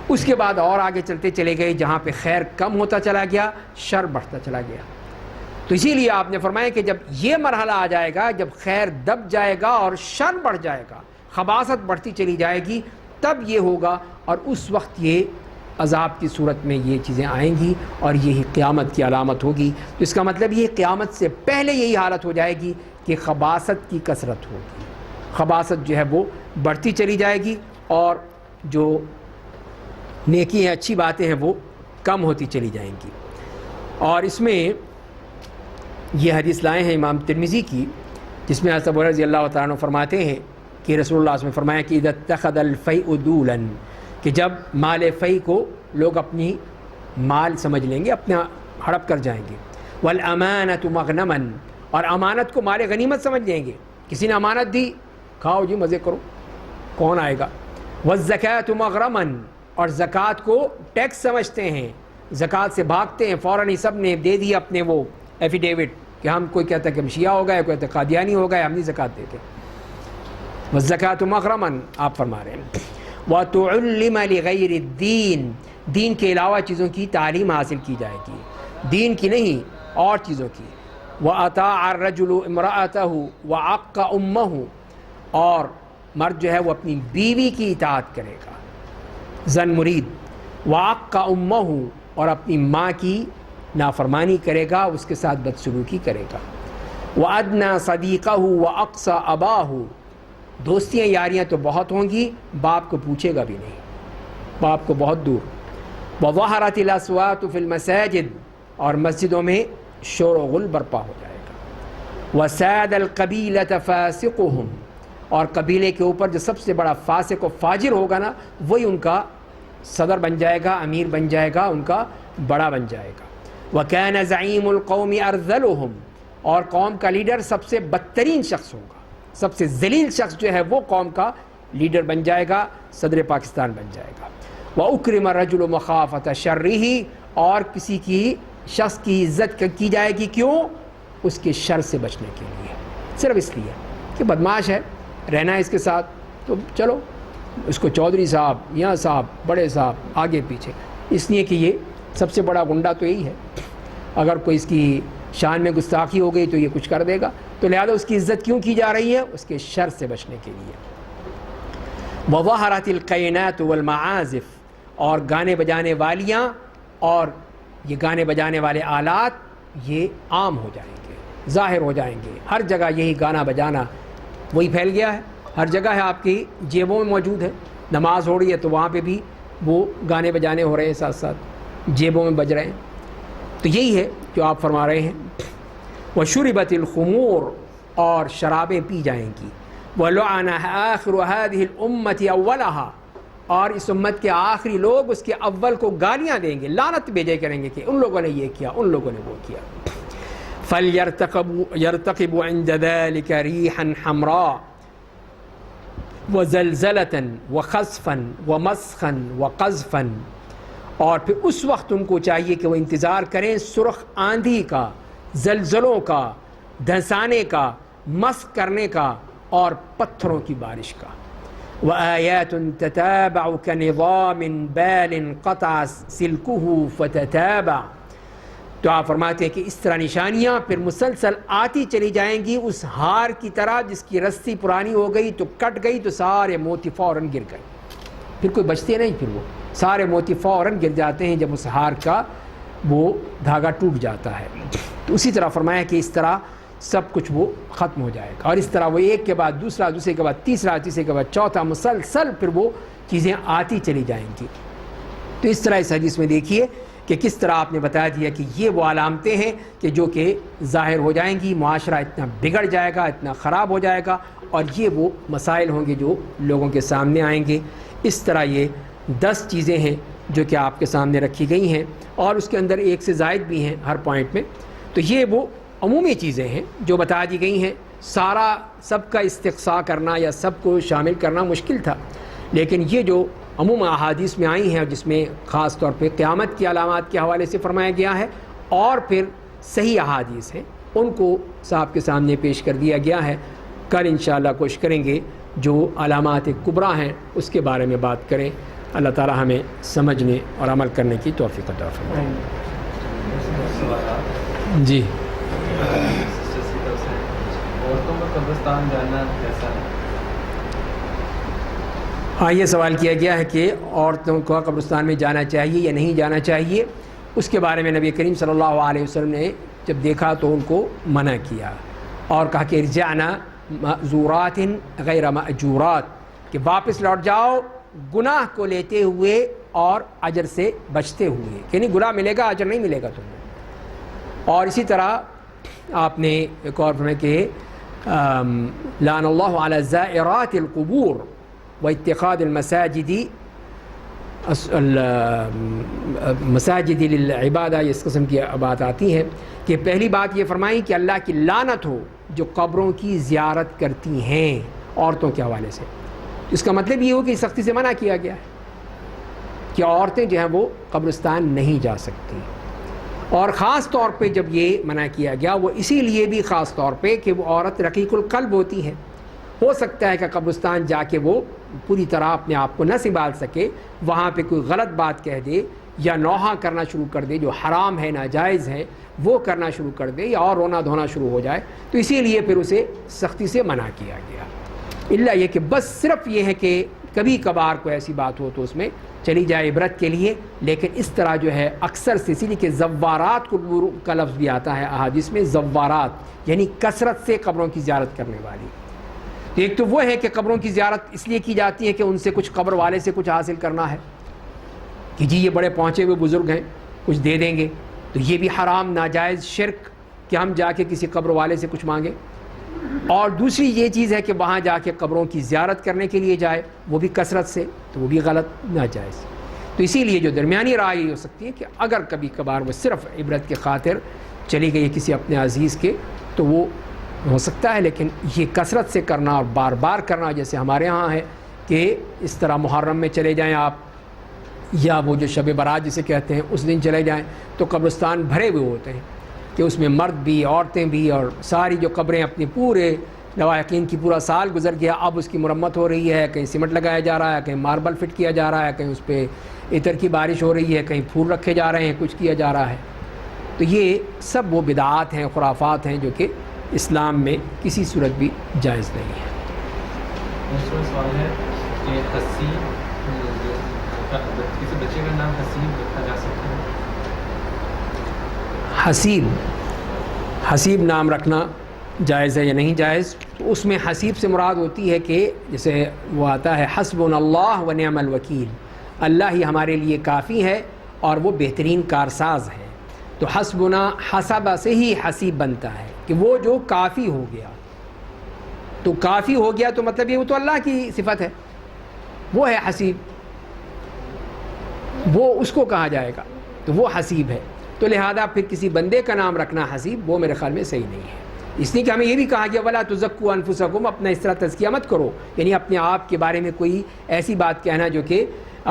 اس کے بعد اور آگے چلتے چلے گئے، جہاں پہ خیر کم ہوتا چلا گیا، شر بڑھتا چلا گیا۔ تو اسی لیے آپ نے فرمایا کہ جب یہ مرحلہ آ جائے گا، جب خیر دب جائے گا اور شر بڑھ جائے گا، خباثت بڑھتی چلی جائے گی، تب یہ ہوگا، اور اس وقت یہ عذاب کی صورت میں یہ چیزیں آئیں گی، اور یہی قیامت کی علامت ہوگی۔ تو اس کا مطلب یہ قیامت سے پہلے یہی حالت ہو جائے گی کہ خباثت کی کثرت ہوگی، خباثت جو ہے وہ بڑھتی چلی جائے گی، اور جو نیکی ہیں، اچھی باتیں ہیں، وہ کم ہوتی چلی جائیں گی۔ اور اس میں یہ حدیث لائے ہیں امام ترمذی کی، جس میں حضرت ابو رضی اللہ تعالیٰ عنہ فرماتے ہیں کہ رسول اللہ صلی اللہ علیہ وسلم نے فرمایا کہ اذا اتخذ الفیء دولا، کہ جب مال فیء کو لوگ اپنی مال سمجھ لیں گے، اپنا ہڑپ کر جائیں گے، والامانۃ مغنما، اور امانت کو مال غنیمت سمجھ لیں گے، کسی نے امانت دی، کھاؤ جی مزے کرو، کون آئے گا، والزکاۃ مغرما، اور زکوٰۃ کو ٹیکس سمجھتے ہیں، زکوٰۃ سے بھاگتے ہیں، فوراً ہی سب نے دے دیا اپنے وہ ایفیڈیوٹ، کہ ہم، کوئی کہتا ہے کہ ہم شیعہ ہو گئے، کوئی کہتا ہے قادیانی ہو گئے، ہم نہیں زکوٰۃ دیتے، والزکاۃ مغرما آپ فرما رہے ہیں۔ وَتُعُلِّمَ لِغَيْرِ الدِّينِ، دین کے علاوہ چیزوں کی تعلیم حاصل کی جائے گی، دین کی نہیں اور چیزوں کی۔ وَأَطَاعَ الرَّجُلُ امْرَأَتَهُ وَعَقَّ أُمَّهُ، اور مرد جو ہے وہ اپنی بیوی کی اطاعت کرے گا، زن مرید، وَعَقَّ أُمَّهُ، اور اپنی ماں کی نافرمانی کرے گا، اس کے ساتھ بدسلوکی کرے گا۔ وَأَدْنَى صَدِيقَهُ وَأَقْصَى أَبَاهُ، دوستیاں یاریاں تو بہت ہوں گی، باپ کو پوچھے گا بھی نہیں، باپ کو بہت دور۔ وَظَهَرَتِ الْأَصْوَاتُ فِي الْمَسَاجِدِ، اور مسجدوں میں شور و غل برپا ہو جائے گا۔ وَسَادَ الْقَبِيلَةَ فَاسِقُهُمْ، اور قبیلے کے اوپر جو سب سے بڑا فاسق و فاجر ہوگا نا، وہی ان کا صدر بن جائے گا، امیر بن جائے گا، ان کا بڑا بن جائے گا۔ وَكَانَ زَعِيمُ الْقَوْمِ أَرْذَلُهُمْ، اور قوم کا لیڈر سب سے بدترین شخص ہوگا، سب سے ذلیل شخص جو ہے وہ قوم کا لیڈر بن جائے گا، صدر پاکستان بن جائے گا۔ وَأُكْرِمَ الرَّجُلُ مَخَافَةَ شَرِّهِ، اور کسی کی شخص کی عزت کی جائے گی، کیوں؟ اس کے شر سے بچنے کے لیے، صرف اس لیے کہ بدماش ہے، رہنا ہے اس کے ساتھ، تو چلو اس کو چودھری صاحب، میاں صاحب، بڑے صاحب، آگے پیچھے، اس لیے کہ یہ سب سے بڑا گنڈا تو یہی ہے، اگر کوئی اس کی شان میں گستاخی ہو گئی تو یہ کچھ کر دے گا، تو لہذا اس کی عزت کیوں کی جا رہی ہے؟ اس کے شر سے بچنے کے لیے۔ وَظَهَرَتِ الْقَيْنَاتُ وَالْمَعَازِفُ، اور گانے بجانے والیاں اور یہ گانے بجانے والے آلات یہ عام ہو جائیں گے، ظاہر ہو جائیں گے، ہر جگہ یہی گانا بجانا وہی پھیل گیا ہے، ہر جگہ ہے، آپ کی جیبوں میں موجود ہے، نماز ہو رہی ہے تو وہاں پہ بھی وہ گانے بجانے ہو رہے ہیں، ساتھ ساتھ جیبوں میں بج رہے ہیں، تو یہی ہے جو آپ فرما رہے ہیں۔ وَشُرِبَتِ الْخُمُورُ، اور شرابیں پی جائیں گی۔ وَلُعَنَ آخِرُ هَذِهِ الْأُمَّةِ أَوَّلَهَا، اور اس امت کے آخری لوگ اس کے اول کو گالیاں دیں گے، لعنت بھیجے کریں گے کہ ان لوگوں نے یہ کیا، ان لوگوں نے وہ کیا۔ فَلْيَرْتَقِبُ عِنْدَ ذَلِكَ رِيحًا حَمْرَاءَ وَزَلْزَلَةً وَخَسْفًا وَمَسْخًا وَقَذْفًا، اور پھر اس وقت ان کو چاہیے کہ وہ انتظار کریں سرخ آندھی کا، زلزلوں کا، دھنسانے کا، مسخ کرنے کا، اور پتھروں کی بارش کا۔ وَآيَاتٌ تَتَابَعُ كَنِظَامٍ بَالٍ قَطَعَ سِلْكُهُ فَتَتَابَعَ، تو آپ فرماتے ہیں کہ اس طرح نشانیاں پھر مسلسل آتی چلی جائیں گی، اس ہار کی طرح جس کی رسی پرانی ہو گئی تو کٹ گئی تو سارے موتی فوراً گر گئے، پھر کوئی بچتے نہیں، پھر وہ سارے موتی فوراً گر جاتے ہیں جب اس ہار کا وہ دھاگا ٹوٹ جاتا ہے۔ تو اسی طرح فرمایا کہ اس طرح سب کچھ وہ ختم ہو جائے گا، اور اس طرح وہ ایک کے بعد دوسرا، دوسرے کے بعد تیسرا، تیسرے کے بعد چوتھا، مسلسل پھر وہ چیزیں آتی چلی جائیں گی۔ تو اس طرح اس حدیث میں دیکھیے کہ کس طرح آپ نے بتا دیا کہ یہ وہ علامتیں ہیں کہ جو کہ ظاہر ہو جائیں گی، معاشرہ اتنا بگڑ جائے گا، اتنا خراب ہو جائے گا، اور یہ وہ مسائل ہوں گے جو لوگوں کے سامنے آئیں گے۔ اس طرح یہ 10 چیزیں ہیں جو کہ آپ کے سامنے رکھی گئی ہیں، اور اس کے اندر ایک سے زائد بھی ہیں ہر پوائنٹ میں، تو یہ وہ عمومی چیزیں ہیں جو بتا دی گئی ہیں۔ سارا سب کا استقصاء کرنا یا سب کو شامل کرنا مشکل تھا، لیکن یہ جو عموم احادیث میں آئی ہیں، جس میں خاص طور پہ قیامت کی علامات کے حوالے سے فرمایا گیا ہے، اور پھر صحیح احادیث ہیں، ان کو صاحب کے سامنے پیش کر دیا گیا ہے۔ کل انشاءاللہ کوشش کریں گے جو علامات کبریٰ ہیں اس کے بارے میں بات کریں۔ اللہ تعالی ہمیں سمجھنے اور عمل کرنے کی توفیق عطا فرمائے۔ جی، عورتوں کا قبرستان جانا کیسا ہے؟ ہاں، یہ سوال کیا گیا ہے کہ عورتوں کو قبرستان میں جانا چاہیے یا نہیں جانا چاہیے۔ اس کے بارے میں نبی کریم صلی اللہ علیہ وسلم نے جب دیکھا تو ان کو منع کیا اور کہا کہ ارجعنا معذورات غیر مأجورات، کہ واپس لوٹ جاؤ گناہ کو لیتے ہوئے اور اجر سے بچتے ہوئے، یعنی گناہ ملے گا، اجر نہیں ملے گا تمہیں۔ اور اسی طرح آپ نے ایک اور فرمایا کہ لعن اللہ علی زائرات القبور واتخاذ المساجد مساجد للعبادہ، اس قسم کی بات آتی ہے کہ پہلی بات یہ فرمائی کہ اللہ کی لعنت ہو جو قبروں کی زیارت کرتی ہیں عورتوں کے حوالے سے۔ اس کا مطلب یہ ہو کہ سختی سے منع کیا گیا ہے کہ عورتیں جو ہیں وہ قبرستان نہیں جا سکتی، اور خاص طور پہ جب یہ منع کیا گیا وہ اسی لیے بھی خاص طور پہ کہ وہ عورت رقیق القلب ہوتی ہے، ہو سکتا ہے کہ قبرستان جا کے وہ پوری طرح اپنے آپ کو نہ سنبھال سکے، وہاں پہ کوئی غلط بات کہہ دے یا نوحہ کرنا شروع کر دے جو حرام ہے، ناجائز ہے، وہ کرنا شروع کر دے یا اور رونا دھونا شروع ہو جائے، تو اسی لیے پھر اسے سختی سے منع کیا گیا۔ الا یہ کہ بس صرف یہ ہے کہ کبھی کبھار کوئی ایسی بات ہو تو اس میں چلی جائے عبرت کے لیے، لیکن اس طرح جو ہے اکثر سے، اسی لیے کہ زوارات کا لفظ بھی آتا ہے احادیث میں، زوارات یعنی کثرت سے قبروں کی زیارت کرنے والی۔ تو ایک تو وہ ہے کہ قبروں کی زیارت اس لیے کی جاتی ہے کہ ان سے کچھ قبر والے سے کچھ حاصل کرنا ہے، کہ جی یہ بڑے پہنچے ہوئے بزرگ ہیں کچھ دے دیں گے، تو یہ بھی حرام ناجائز شرک کہ ہم جا کے کسی قبر والے سے کچھ مانگیں۔ اور دوسری یہ چیز ہے کہ وہاں جا کے قبروں کی زیارت کرنے کے لیے جائے، وہ بھی کثرت سے، تو وہ بھی غلط ناجائز۔ تو اسی لیے جو درمیانی رائے یہ ہو سکتی ہے کہ اگر کبھی کبھار وہ صرف عبرت کی خاطر چلی گئی کسی اپنے عزیز کے تو وہ ہو سکتا ہے، لیکن یہ کثرت سے کرنا اور بار بار کرنا جیسے ہمارے ہاں ہے کہ اس طرح محرم میں چلے جائیں آپ، یا وہ جو شب برات جسے کہتے ہیں اس دن چلے جائیں، تو قبرستان بھرے ہوئے ہوتے ہیں کہ اس میں مرد بھی، عورتیں بھی، اور ساری جو قبریں اپنی پورے لواحقین کی پورا سال گزر گیا، اب اس کی مرمت ہو رہی ہے، کہیں سیمنٹ لگایا جا رہا ہے، کہیں ماربل فٹ کیا جا رہا ہے، کہیں اس پہ عطر کی بارش ہو رہی ہے، کہیں پھول رکھے جا رہے ہیں، کچھ کیا جا رہا ہے۔ تو یہ سب وہ بدعات ہیں، خرافات ہیں جو کہ اسلام میں کسی صورت بھی جائز نہیں ہے۔ دوسرا سوال ہے کہ کسی بچے کا نام حسیب رکھا جا سکتا ہے؟ حسیب نام رکھنا جائز ہے یا نہیں جائز؟ تو اس میں حسیب سے مراد ہوتی ہے کہ جیسے وہ آتا ہے حسبنا اللہ و نعم الوکیل، اللہ ہی ہمارے لیے کافی ہے اور وہ بہترین کارساز ہے۔ تو حسبنا حسب سے ہی حسیب بنتا ہے کہ وہ جو کافی ہو گیا، تو کافی ہو گیا تو مطلب یہ وہ تو اللہ کی صفت ہے، وہ ہے حسیب، وہ اس کو کہا جائے گا، تو وہ حسیب ہے۔ تو لہذا پھر کسی بندے کا نام رکھنا حسیب وہ میرے خیال میں صحیح نہیں ہے، اس لیے کہ ہمیں یہ بھی کہا گیا وَلَا تُزَكُّوا أَنفُسَكُمْ، اپنا اس طرح تزکیہ مت کرو، یعنی اپنے آپ کے بارے میں کوئی ایسی بات کہنا جو کہ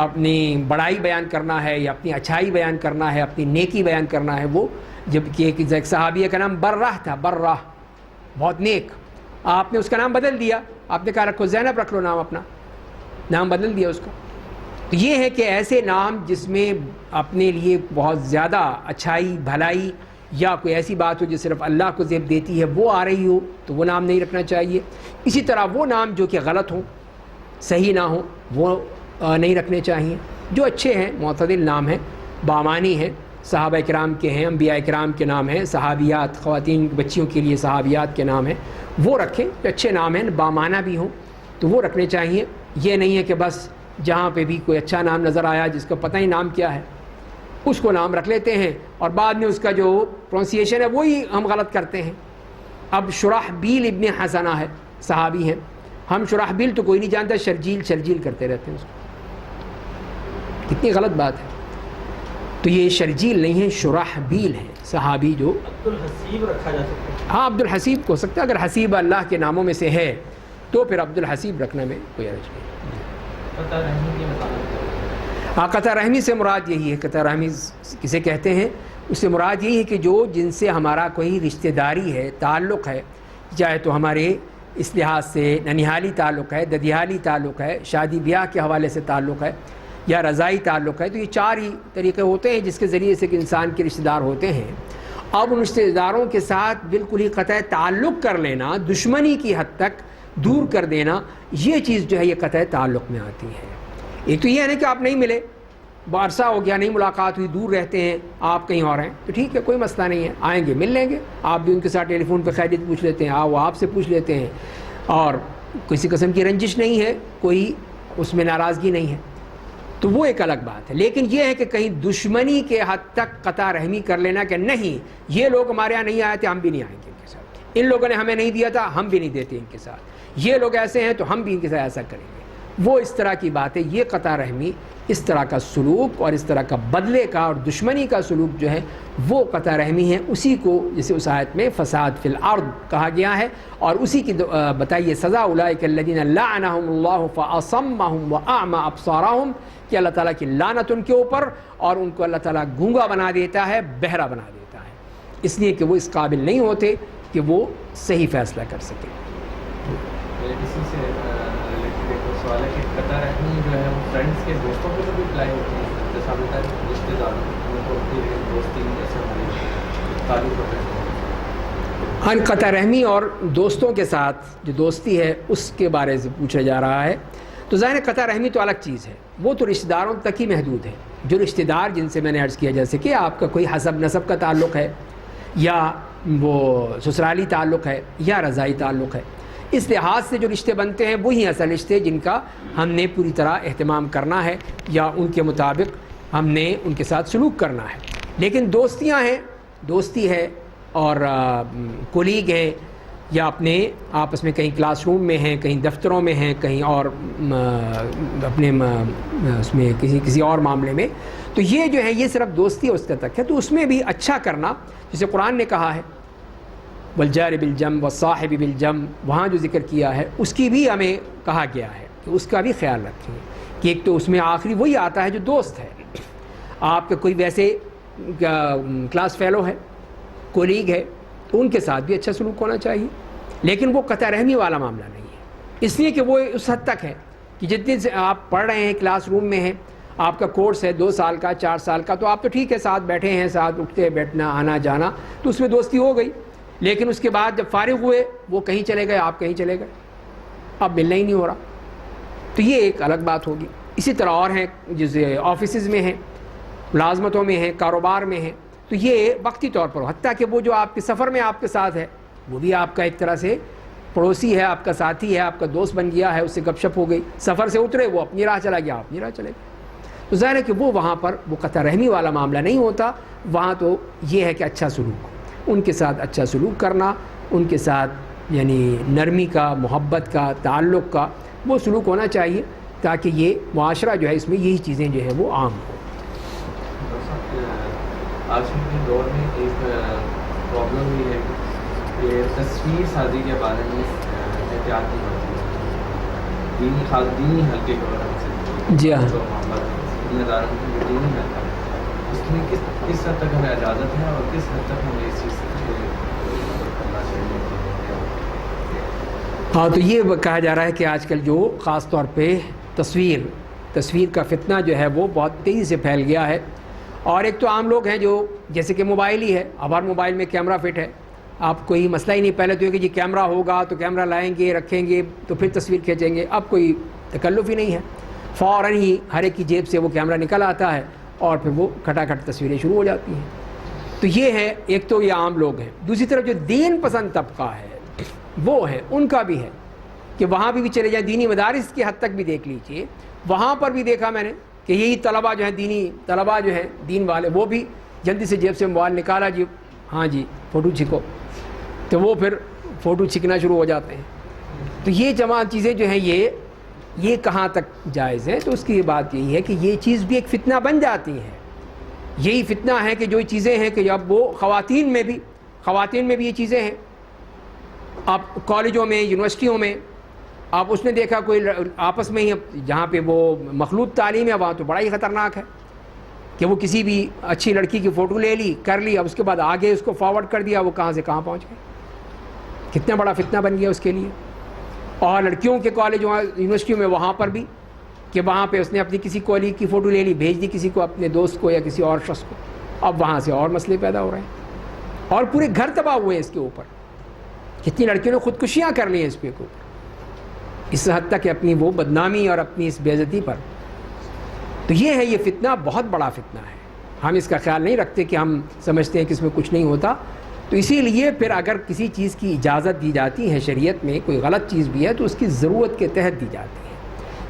اپنی بڑائی بیان کرنا ہے یا اپنی اچھائی بیان کرنا ہے، اپنی نیکی بیان کرنا ہے۔ وہ جب کہ ایک صحابیہ کا نام برہ تھا، برہ بہت نیک، آپ نے اس کا نام بدل دیا، آپ نے کہا رکھو زینب رکھ لو نام، اپنا نام بدل دیا اس کو۔ تو یہ ہے کہ ایسے نام جس میں اپنے لیے بہت زیادہ اچھائی، بھلائی یا کوئی ایسی بات ہو جو صرف اللہ کو زیب دیتی ہے وہ آ رہی ہو تو وہ نام نہیں رکھنا چاہیے۔ اسی طرح وہ نام جو کہ غلط ہوں، صحیح نہ ہوں، وہ نہیں رکھنے چاہیے۔ جو اچھے ہیں، معتدل نام ہیں، بامانی ہیں، صحابہ کرام کے ہیں، انبیاء کرام کے نام ہیں، صحابیات، خواتین بچیوں کے لیے صحابیات کے نام ہیں، وہ رکھیں، جو اچھے نام ہیں، بامانہ بھی ہوں تو وہ رکھنے چاہیے۔ یہ نہیں ہے کہ بس جہاں پہ بھی کوئی اچھا نام نظر آیا جس کا پتہ ہی نام کیا ہے اس کو نام رکھ لیتے ہیں اور بعد میں اس کا جو پرونسیشن ہے وہی ہم غلط کرتے ہیں۔ اب شرحبیل ابن حسنہ ہے، صحابی ہیں، ہم شرحبیل تو کوئی نہیں جانتا، شرجیل شرجیل کرتے رہتے ہیں اس کو، کتنی غلط بات ہے۔ تو یہ شرجیل نہیں ہے، شرحبیل ہے صحابی جو عبدالحسیب رکھا جا سکتا ہے۔ ہاں عبدالحسیب کو ہو سکتا ہے، اگر حسیب اللہ کے ناموں میں سے ہے تو پھر عبدالحسیب رکھنے میں کوئی حرج نہیں۔ ہاں قطع رحمی سے مراد یہی ہے، قطع رحمی کسے کہتے ہیں؟ اس سے مراد یہی ہے کہ جو جن سے ہمارا کوئی رشتہ داری ہے، تعلق ہے، چاہے تو ہمارے اس لحاظ سے ننیحالی تعلق ہے، ددیحالی تعلق ہے، شادی بیاہ کے حوالے سے تعلق ہے یا رضائی تعلق ہے، تو یہ چار ہی طریقے ہوتے ہیں جس کے ذریعے سے کہ انسان کے رشتہ دار ہوتے ہیں۔ اب ان رشتہ داروں کے ساتھ بالکل ہی قطع تعلق کر لینا، دشمنی کی حد تک دور کر دینا، یہ چیز جو ہے یہ قطع تعلق میں آتی ہے۔ ایک تو یہ ہے نا کہ آپ نہیں ملے، عرصہ ہو گیا نہیں ملاقات ہوئی، دور رہتے ہیں، آپ کہیں اور ہیں تو ٹھیک ہے، کوئی مسئلہ نہیں ہے، آئیں گے مل لیں گے، آپ بھی ان کے ساتھ ٹیلی فون پہ خیریت پوچھ لیتے ہیں، وہ آپ سے پوچھ لیتے ہیں، اور کسی قسم کی رنجش نہیں ہے، کوئی اس میں ناراضگی نہیں ہے، تو وہ ایک الگ بات ہے۔ لیکن یہ ہے کہ کہیں دشمنی کے حد تک قطع رحمی کر لینا کہ نہیں یہ لوگ ہمارے یہاں نہیں آئے تھے، ہم بھی نہیں آئیں گے ان کے ساتھ، ان لوگوں نے ہمیں نہیں دیا تھا، ہم بھی نہیں دیتے ان کے ساتھ، یہ لوگ ایسے ہیں تو ہم بھی ان کے ساتھ ایسا کریں گے، وہ اس طرح کی بات ہے۔ یہ قطع رحمی، اس طرح کا سلوک اور اس طرح کا بدلے کا اور دشمنی کا سلوک جو ہے وہ قطع رحمی ہے، اسی کو جسے اس آیت میں فساد فی الارض کہا گیا ہے، اور اسی کی بتائیے سزا اولئک الذین لعنہم اللہ فاصمہم واعمی ابصارہم، کہ اللہ تعالیٰ کی لعنت ان کے اوپر اور ان کو اللہ تعالیٰ گونگا بنا دیتا ہے، بہرا بنا دیتا ہے، اس لیے کہ وہ اس قابل نہیں ہوتے کہ وہ صحیح فیصلہ کر سکیں۔ اسی سے سوال ہے کہ فرینڈس کے دوستوں کو بھی اپلائی ہوتی ہیں جیسا ہوتا ہے رشتے دار ان کو دوستی جیسے ہمارے تعلق ہوتا ہے. ہاں قطع رحمی اور دوستوں کے ساتھ جو دوستی ہے اس کے بارے سے پوچھا جا رہا ہے. تو ظاہر ہے قطع رحمی تو الگ چیز ہے, وہ تو رشتہ داروں تک ہی محدود ہے. جو رشتہ دار جن سے میں نے عرض کیا جیسے کہ آپ کا کوئی حسب نسب کا تعلق ہے یا وہ سسرالی تعلق ہے یا رضائی تعلق ہے, اس لحاظ سے جو رشتے بنتے ہیں وہی اصل رشتے جن کا ہم نے پوری طرح اہتمام کرنا ہے یا ان کے مطابق ہم نے ان کے ساتھ سلوک کرنا ہے. لیکن دوستیاں ہیں, دوستی ہے اور کولیگ ہیں یا اپنے آپس میں کہیں کلاس روم میں ہیں, کہیں دفتروں میں ہیں, کہیں اور اپنے اس میں کسی اور معاملے میں, تو یہ جو ہے یہ صرف دوستی اس کا تک ہے. تو اس میں بھی اچھا کرنا, جسے قرآن نے کہا ہے والجار بالجنب والصاحب بالجنب, وہاں جو ذکر کیا ہے اس کی بھی ہمیں کہا گیا ہے کہ اس کا بھی خیال رکھیں کہ ایک تو اس میں آخری وہی آتا ہے جو دوست ہے. آپ کا کوئی ویسے کلاس فیلو ہے, کولیگ ہے, تو ان کے ساتھ بھی اچھا سلوک ہونا چاہیے, لیکن وہ قطع رحمی والا معاملہ نہیں ہے. اس لیے کہ وہ اس حد تک ہے کہ جتنے سے آپ پڑھ رہے ہیں, کلاس روم میں ہیں, آپ کا کورس ہے 2 سال کا 4 سال کا, تو آپ تو ٹھیک ہے ساتھ بیٹھے ہیں, ساتھ اٹھتے بیٹھنا آنا جانا, تو اس میں دوستی ہو گئی. لیکن اس کے بعد جب فارغ ہوئے وہ کہیں چلے گئے, آپ کہیں چلے گئے, اب ملنا ہی نہیں ہو رہا, تو یہ ایک الگ بات ہوگی. اسی طرح اور ہیں جیسے آفیسز میں ہیں, ملازمتوں میں ہیں, کاروبار میں ہیں, تو یہ وقتی طور پر, حتیٰ کہ وہ جو آپ کے سفر میں آپ کے ساتھ ہے وہ بھی آپ کا ایک طرح سے پڑوسی ہے, آپ کا ساتھی ہے, آپ کا دوست بن گیا ہے, اس سے گپ شپ ہو گئی, سفر سے اترے وہ اپنی راہ چلا گیا, آپ اپنی راہ چلے گئے. تو ظاہر ہے کہ وہ وہاں پر وہ قطع رحمی والا معاملہ نہیں ہوتا. وہاں تو یہ ہے کہ اچھا سلوک, ان کے ساتھ اچھا سلوک کرنا, ان کے ساتھ یعنی نرمی کا, محبت کا, تعلق کا وہ سلوک ہونا چاہیے, تاکہ یہ معاشرہ جو ہے اس میں یہی چیزیں جو ہیں وہ عام ہوں. آج کے دور میں ایک پرابلم یہ ہے کہ تصویر سازی کے بارے میں احتیاط نہیں ہوتی ہے. دینی حلقے کے بارے سے جی ہاں, جو معاملات داروں کی دینی حلقہ اس میں کس حد تک ہمیں اجازت ہے اور کس حد تک ہمیں اس چیز سے کرنا چاہیے. ہاں تو یہ کہا جا رہا ہے کہ آج کل جو خاص طور پہ تصویر کا فتنہ جو ہے وہ بہت تیزی سے پھیل گیا ہے. اور ایک تو عام لوگ ہیں جو جیسے کہ موبائل ہی ہے, اب ہر موبائل میں کیمرہ فٹ ہے, آپ کوئی مسئلہ ہی نہیں. پہلے تو یہ کہ جی کیمرہ ہوگا تو کیمرہ لائیں گے, رکھیں گے, تو پھر تصویر کھینچیں گے. اب کوئی تکلف ہی نہیں ہے, فوراً ہی ہر ایک کی جیب سے وہ کیمرہ نکل آتا ہے اور پھر وہ کھٹاکھٹ تصویریں شروع ہو جاتی ہیں. تو یہ ہے ایک تو یہ عام لوگ ہیں. دوسری طرف جو دین پسند طبقہ ہے وہ ہے, ان کا بھی ہے کہ وہاں بھی چلے جائیں. دینی مدارس کی حد تک بھی دیکھ لیجئے, وہاں پر بھی دیکھا میں نے کہ یہی طلباء جو ہیں, دینی طلباء جو ہیں دین والے, وہ بھی جلدی سے جیب سے موبائل نکالا, جی ہاں جی فوٹو چھکو, تو وہ پھر فوٹو چھکنا شروع ہو جاتے ہیں. تو یہ جمع چیزیں جو ہیں یہ کہاں تک جائز ہیں. تو اس کی یہ بات یہی ہے کہ یہ چیز بھی ایک فتنہ بن جاتی ہے. یہی فتنہ ہے کہ جو چیزیں ہیں کہ اب وہ خواتین میں بھی یہ چیزیں ہیں. آپ کالجوں میں, یونیورسٹیوں میں آپ اس نے دیکھا کوئی آپس میں ہی, جہاں پہ وہ مخلوط تعلیم ہے وہاں تو بڑا ہی خطرناک ہے کہ وہ کسی بھی اچھی لڑکی کی فوٹو لے لی, کر لی, اب اس کے بعد آگے اس کو فارورڈ کر دیا, وہ کہاں سے کہاں پہنچ گئے. کتنا بڑا فتنہ بن گیا اس کے لیے. اور لڑکیوں کے کالج یونیورسٹیوں میں وہاں پر بھی کہ وہاں پہ اس نے اپنی کسی کولیگ کی فوٹو لے لی, بھیج دی کسی کو, اپنے دوست کو یا کسی اور شخص کو, اب وہاں سے اور مسئلے پیدا ہو رہے ہیں اور پورے گھر تباہ ہوئے ہیں اس کے اوپر. کتنی لڑکیوں نے خودکشیاں کر لی ہیں اس پہ اوپر, اس حد تک کہ اپنی وہ بدنامی اور اپنی اس بے عزتی پر. تو یہ ہے, یہ فتنہ بہت بڑا فتنہ ہے. ہم اس کا خیال نہیں رکھتے کہ ہم سمجھتے ہیں کہ اس میں کچھ نہیں ہوتا. تو اسی لیے پھر اگر کسی چیز کی اجازت دی جاتی ہے شریعت میں, کوئی غلط چیز بھی ہے تو اس کی ضرورت کے تحت دی جاتی ہے.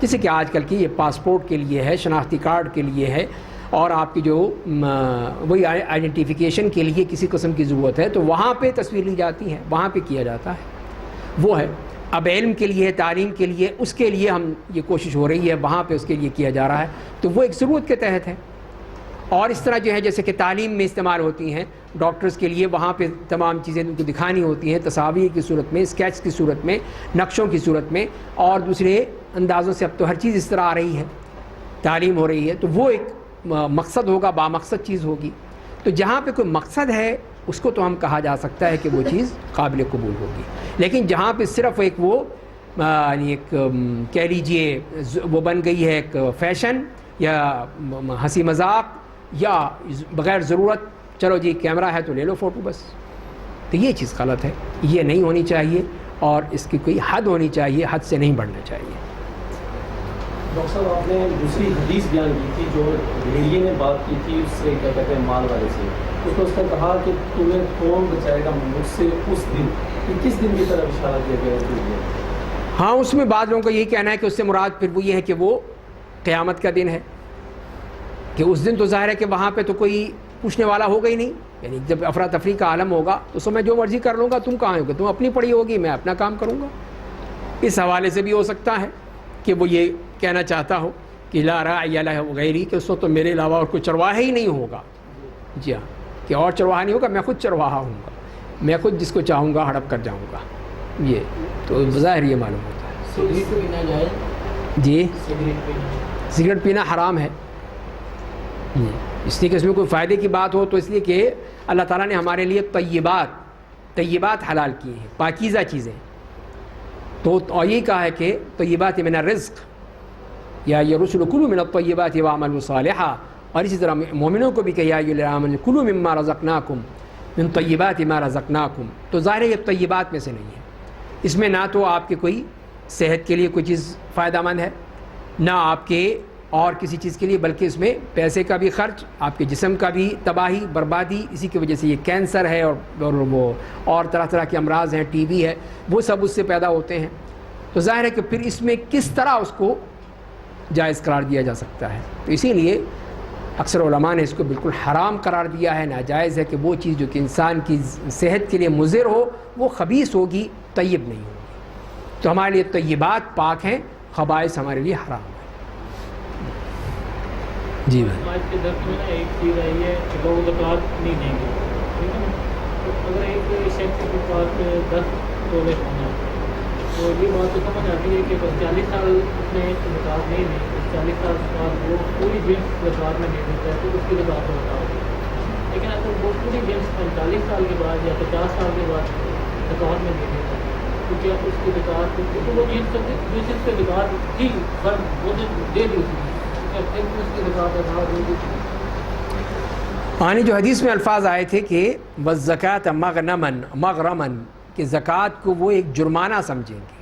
جیسے کہ آج کل کی یہ پاسپورٹ کے لیے ہے, شناختی کارڈ کے لیے ہے, اور آپ کی جو وہی آئیڈینٹیفیکیشن کے لیے کسی قسم کی ضرورت ہے تو وہاں پہ تصویر لی جاتی ہے, وہاں پہ کیا جاتا ہے. وہ ہے اب علم کے لیے, تعلیم کے لیے, اس کے لیے ہم یہ کوشش ہو رہی ہے, وہاں پہ اس کے لیے کیا جا رہا ہے, تو وہ ایک ضرورت کے تحت ہے. اور اس طرح جو ہے جیسے کہ تعلیم میں استعمال ہوتی ہیں ڈاکٹرز کے لیے, وہاں پہ تمام چیزیں ان کو دکھانی ہوتی ہیں تصاویر کی صورت میں, اسکیچ کی صورت میں, نقشوں کی صورت میں, اور دوسرے اندازوں سے. اب تو ہر چیز اس طرح آ رہی ہے, تعلیم ہو رہی ہے, تو وہ ایک مقصد ہوگا, بامقصد چیز ہوگی. تو جہاں پہ کوئی مقصد ہے اس کو تو ہم کہا جا سکتا ہے کہ وہ چیز قابل قبول ہوگی. لیکن جہاں پہ صرف ایک وہ یعنی ایک کہہ لیجئے وہ بن گئی ہے ایک فیشن یا ہنسی مذاق یا بغیر ضرورت چلو جی کیمرہ ہے تو لے لو فوٹو بس. تو یہ چیز غلط ہے, یہ نہیں ہونی چاہیے اور اس کی کوئی حد ہونی چاہیے, حد سے نہیں بڑھنا چاہیے. ڈاکٹر صاحب آپ نے دوسری حدیث بیان کی تھی جو بھیڑیے نے بات کی تھی اس سے کیا کہتے ہیں مال والے سے, اس میں اس نے کہا کہ تمہیں کون بچائے گا مجھ سے اس دن, کس دن کی طرف اشارہ کیا گیا ہے؟ ہاں اس میں بعض لوگوں کا یہی کہنا ہے کہ اس سے مراد پھر وہ یہ ہے کہ وہ قیامت کا دن ہے, کہ اس دن تو ظاہر ہے کہ وہاں پہ تو کوئی پوچھنے والا ہوگا ہی نہیں, یعنی جب افراتفری کا عالم ہوگا تو اس میں جو مرضی کر لوں گا, تم کہاں ہوگے, تم اپنی پڑی ہوگی, میں اپنا کام کروں گا. اس حوالے سے بھی ہو سکتا ہے کہ وہ یہ کہنا چاہتا ہو کہ لا راعی لہ غیری, کہ اس وقت تو میرے علاوہ اور کوئی چرواہا ہی نہیں ہوگا. جی ہاں, کہ اور چرواہا نہیں ہوگا, میں خود چرواہا ہوں گا, میں خود جس کو چاہوں گا ہڑپ کر جاؤں گا. یہ تو ظاہر یہ معلوم ہوتا ہے. جی سگریٹ پینا حرام ہے, اس لیے کہ اس میں کوئی فائدے کی بات ہو, تو اس لیے کہ اللہ تعالیٰ نے ہمارے لیے طیبات حلال کی ہیں, پاکیزہ چیزیں. تو اور یہی کہا ہے کہ طیبات من الرزق یا یہ رسل کلوا من الطیبات واعملوا صالحا, اور اسی طرح مومنوں کو بھی کہ یا ایھا الذین آمنوا کلوا مما رزقناکم من طیبات ما رزقناکم. تو ظاہر ہے یہ طیبات میں سے نہیں ہے, اس میں نہ تو آپ کے کوئی صحت کے لیے کوئی چیز فائدہ مند ہے, نہ آپ کے اور کسی چیز کے لیے, بلکہ اس میں پیسے کا بھی خرچ, آپ کے جسم کا بھی تباہی بربادی. اسی کی وجہ سے یہ کینسر ہے اور وہ اور طرح طرح کے امراض ہیں, ٹی بی ہے, وہ سب اس سے پیدا ہوتے ہیں. تو ظاہر ہے کہ پھر اس میں کس طرح اس کو جائز قرار دیا جا سکتا ہے. تو اسی لیے اکثر علماء نے اس کو بالکل حرام قرار دیا ہے, ناجائز ہے کہ وہ چیز جو کہ انسان کی صحت کے لیے مضر ہو وہ خبیث ہوگی, طیب نہیں ہوگی. تو ہمارے لیے طیبات پاک ہیں, خبائث ہمارے لیے حرام ہیں. جی بھائی آج کے درس میں نا ایک چیز آئی ہے کہ لوگ زکوٰۃ نہیں دیں گے, ٹھیک ہے نا. تو اگر ایک شخص کے پاس 10 تولے ہونا, تو یہ بات تو سمجھ آتی ہے کہ بس 40 سال اس نے زکوٰۃ نہیں دی, 40 سال کے بعد وہ پوری جنس زکوٰۃ میں دے دیتا ہے تو اس کی زکوٰۃ تو بتا ہوگی. لیکن اگر وہ پوری جنس 45 سال کے بعد یا 50 سال کے بعد زکوٰۃ میں دے دیتا ہے تو کیا اس کی زکوٰۃ, کیونکہ وہ جنس پہ زکوٰۃ تھی وہ دے دی اس نے, آنے جو حدیث میں الفاظ آئے تھے کہ والزکاۃ مغرمن, کہ زکوٰۃ کو وہ ایک جرمانہ سمجھیں گے.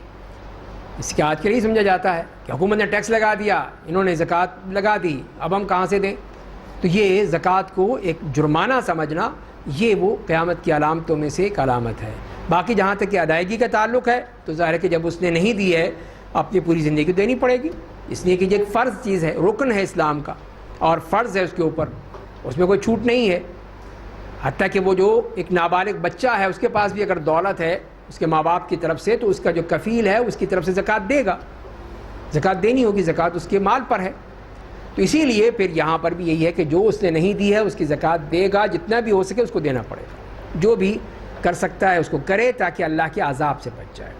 اس کے آج کے نہیں سمجھا جاتا ہے کہ حکومت نے ٹیکس لگا دیا, انہوں نے زکوٰۃ لگا دی, اب ہم کہاں سے دیں. تو یہ زکوٰۃ کو ایک جرمانہ سمجھنا, یہ وہ قیامت کی علامتوں میں سے ایک علامت ہے. باقی جہاں تک کہ ادائیگی کا تعلق ہے تو ظاہر ہے کہ جب اس نے نہیں دی ہے اپنی پوری زندگی دینی پڑے گی, اس لیے کہ یہ ایک فرض چیز ہے, رکن ہے اسلام کا اور فرض ہے اس کے اوپر, اس میں کوئی چھوٹ نہیں ہے. حتیٰ کہ وہ جو ایک نابالغ بچہ ہے اس کے پاس بھی اگر دولت ہے اس کے ماں باپ کی طرف سے تو اس کا جو کفیل ہے اس کی طرف سے زکوٰۃ دے گا, زکوٰۃ دینی ہوگی, زکوٰۃ اس کے مال پر ہے. تو اسی لیے پھر یہاں پر بھی یہی ہے کہ جو اس نے نہیں دی ہے اس کی زکوٰۃ دے گا, جتنا بھی ہو سکے اس کو دینا پڑے گا, جو بھی کر سکتا ہے اس کو کرے تاکہ اللہ کے عذاب سے بچ جائے.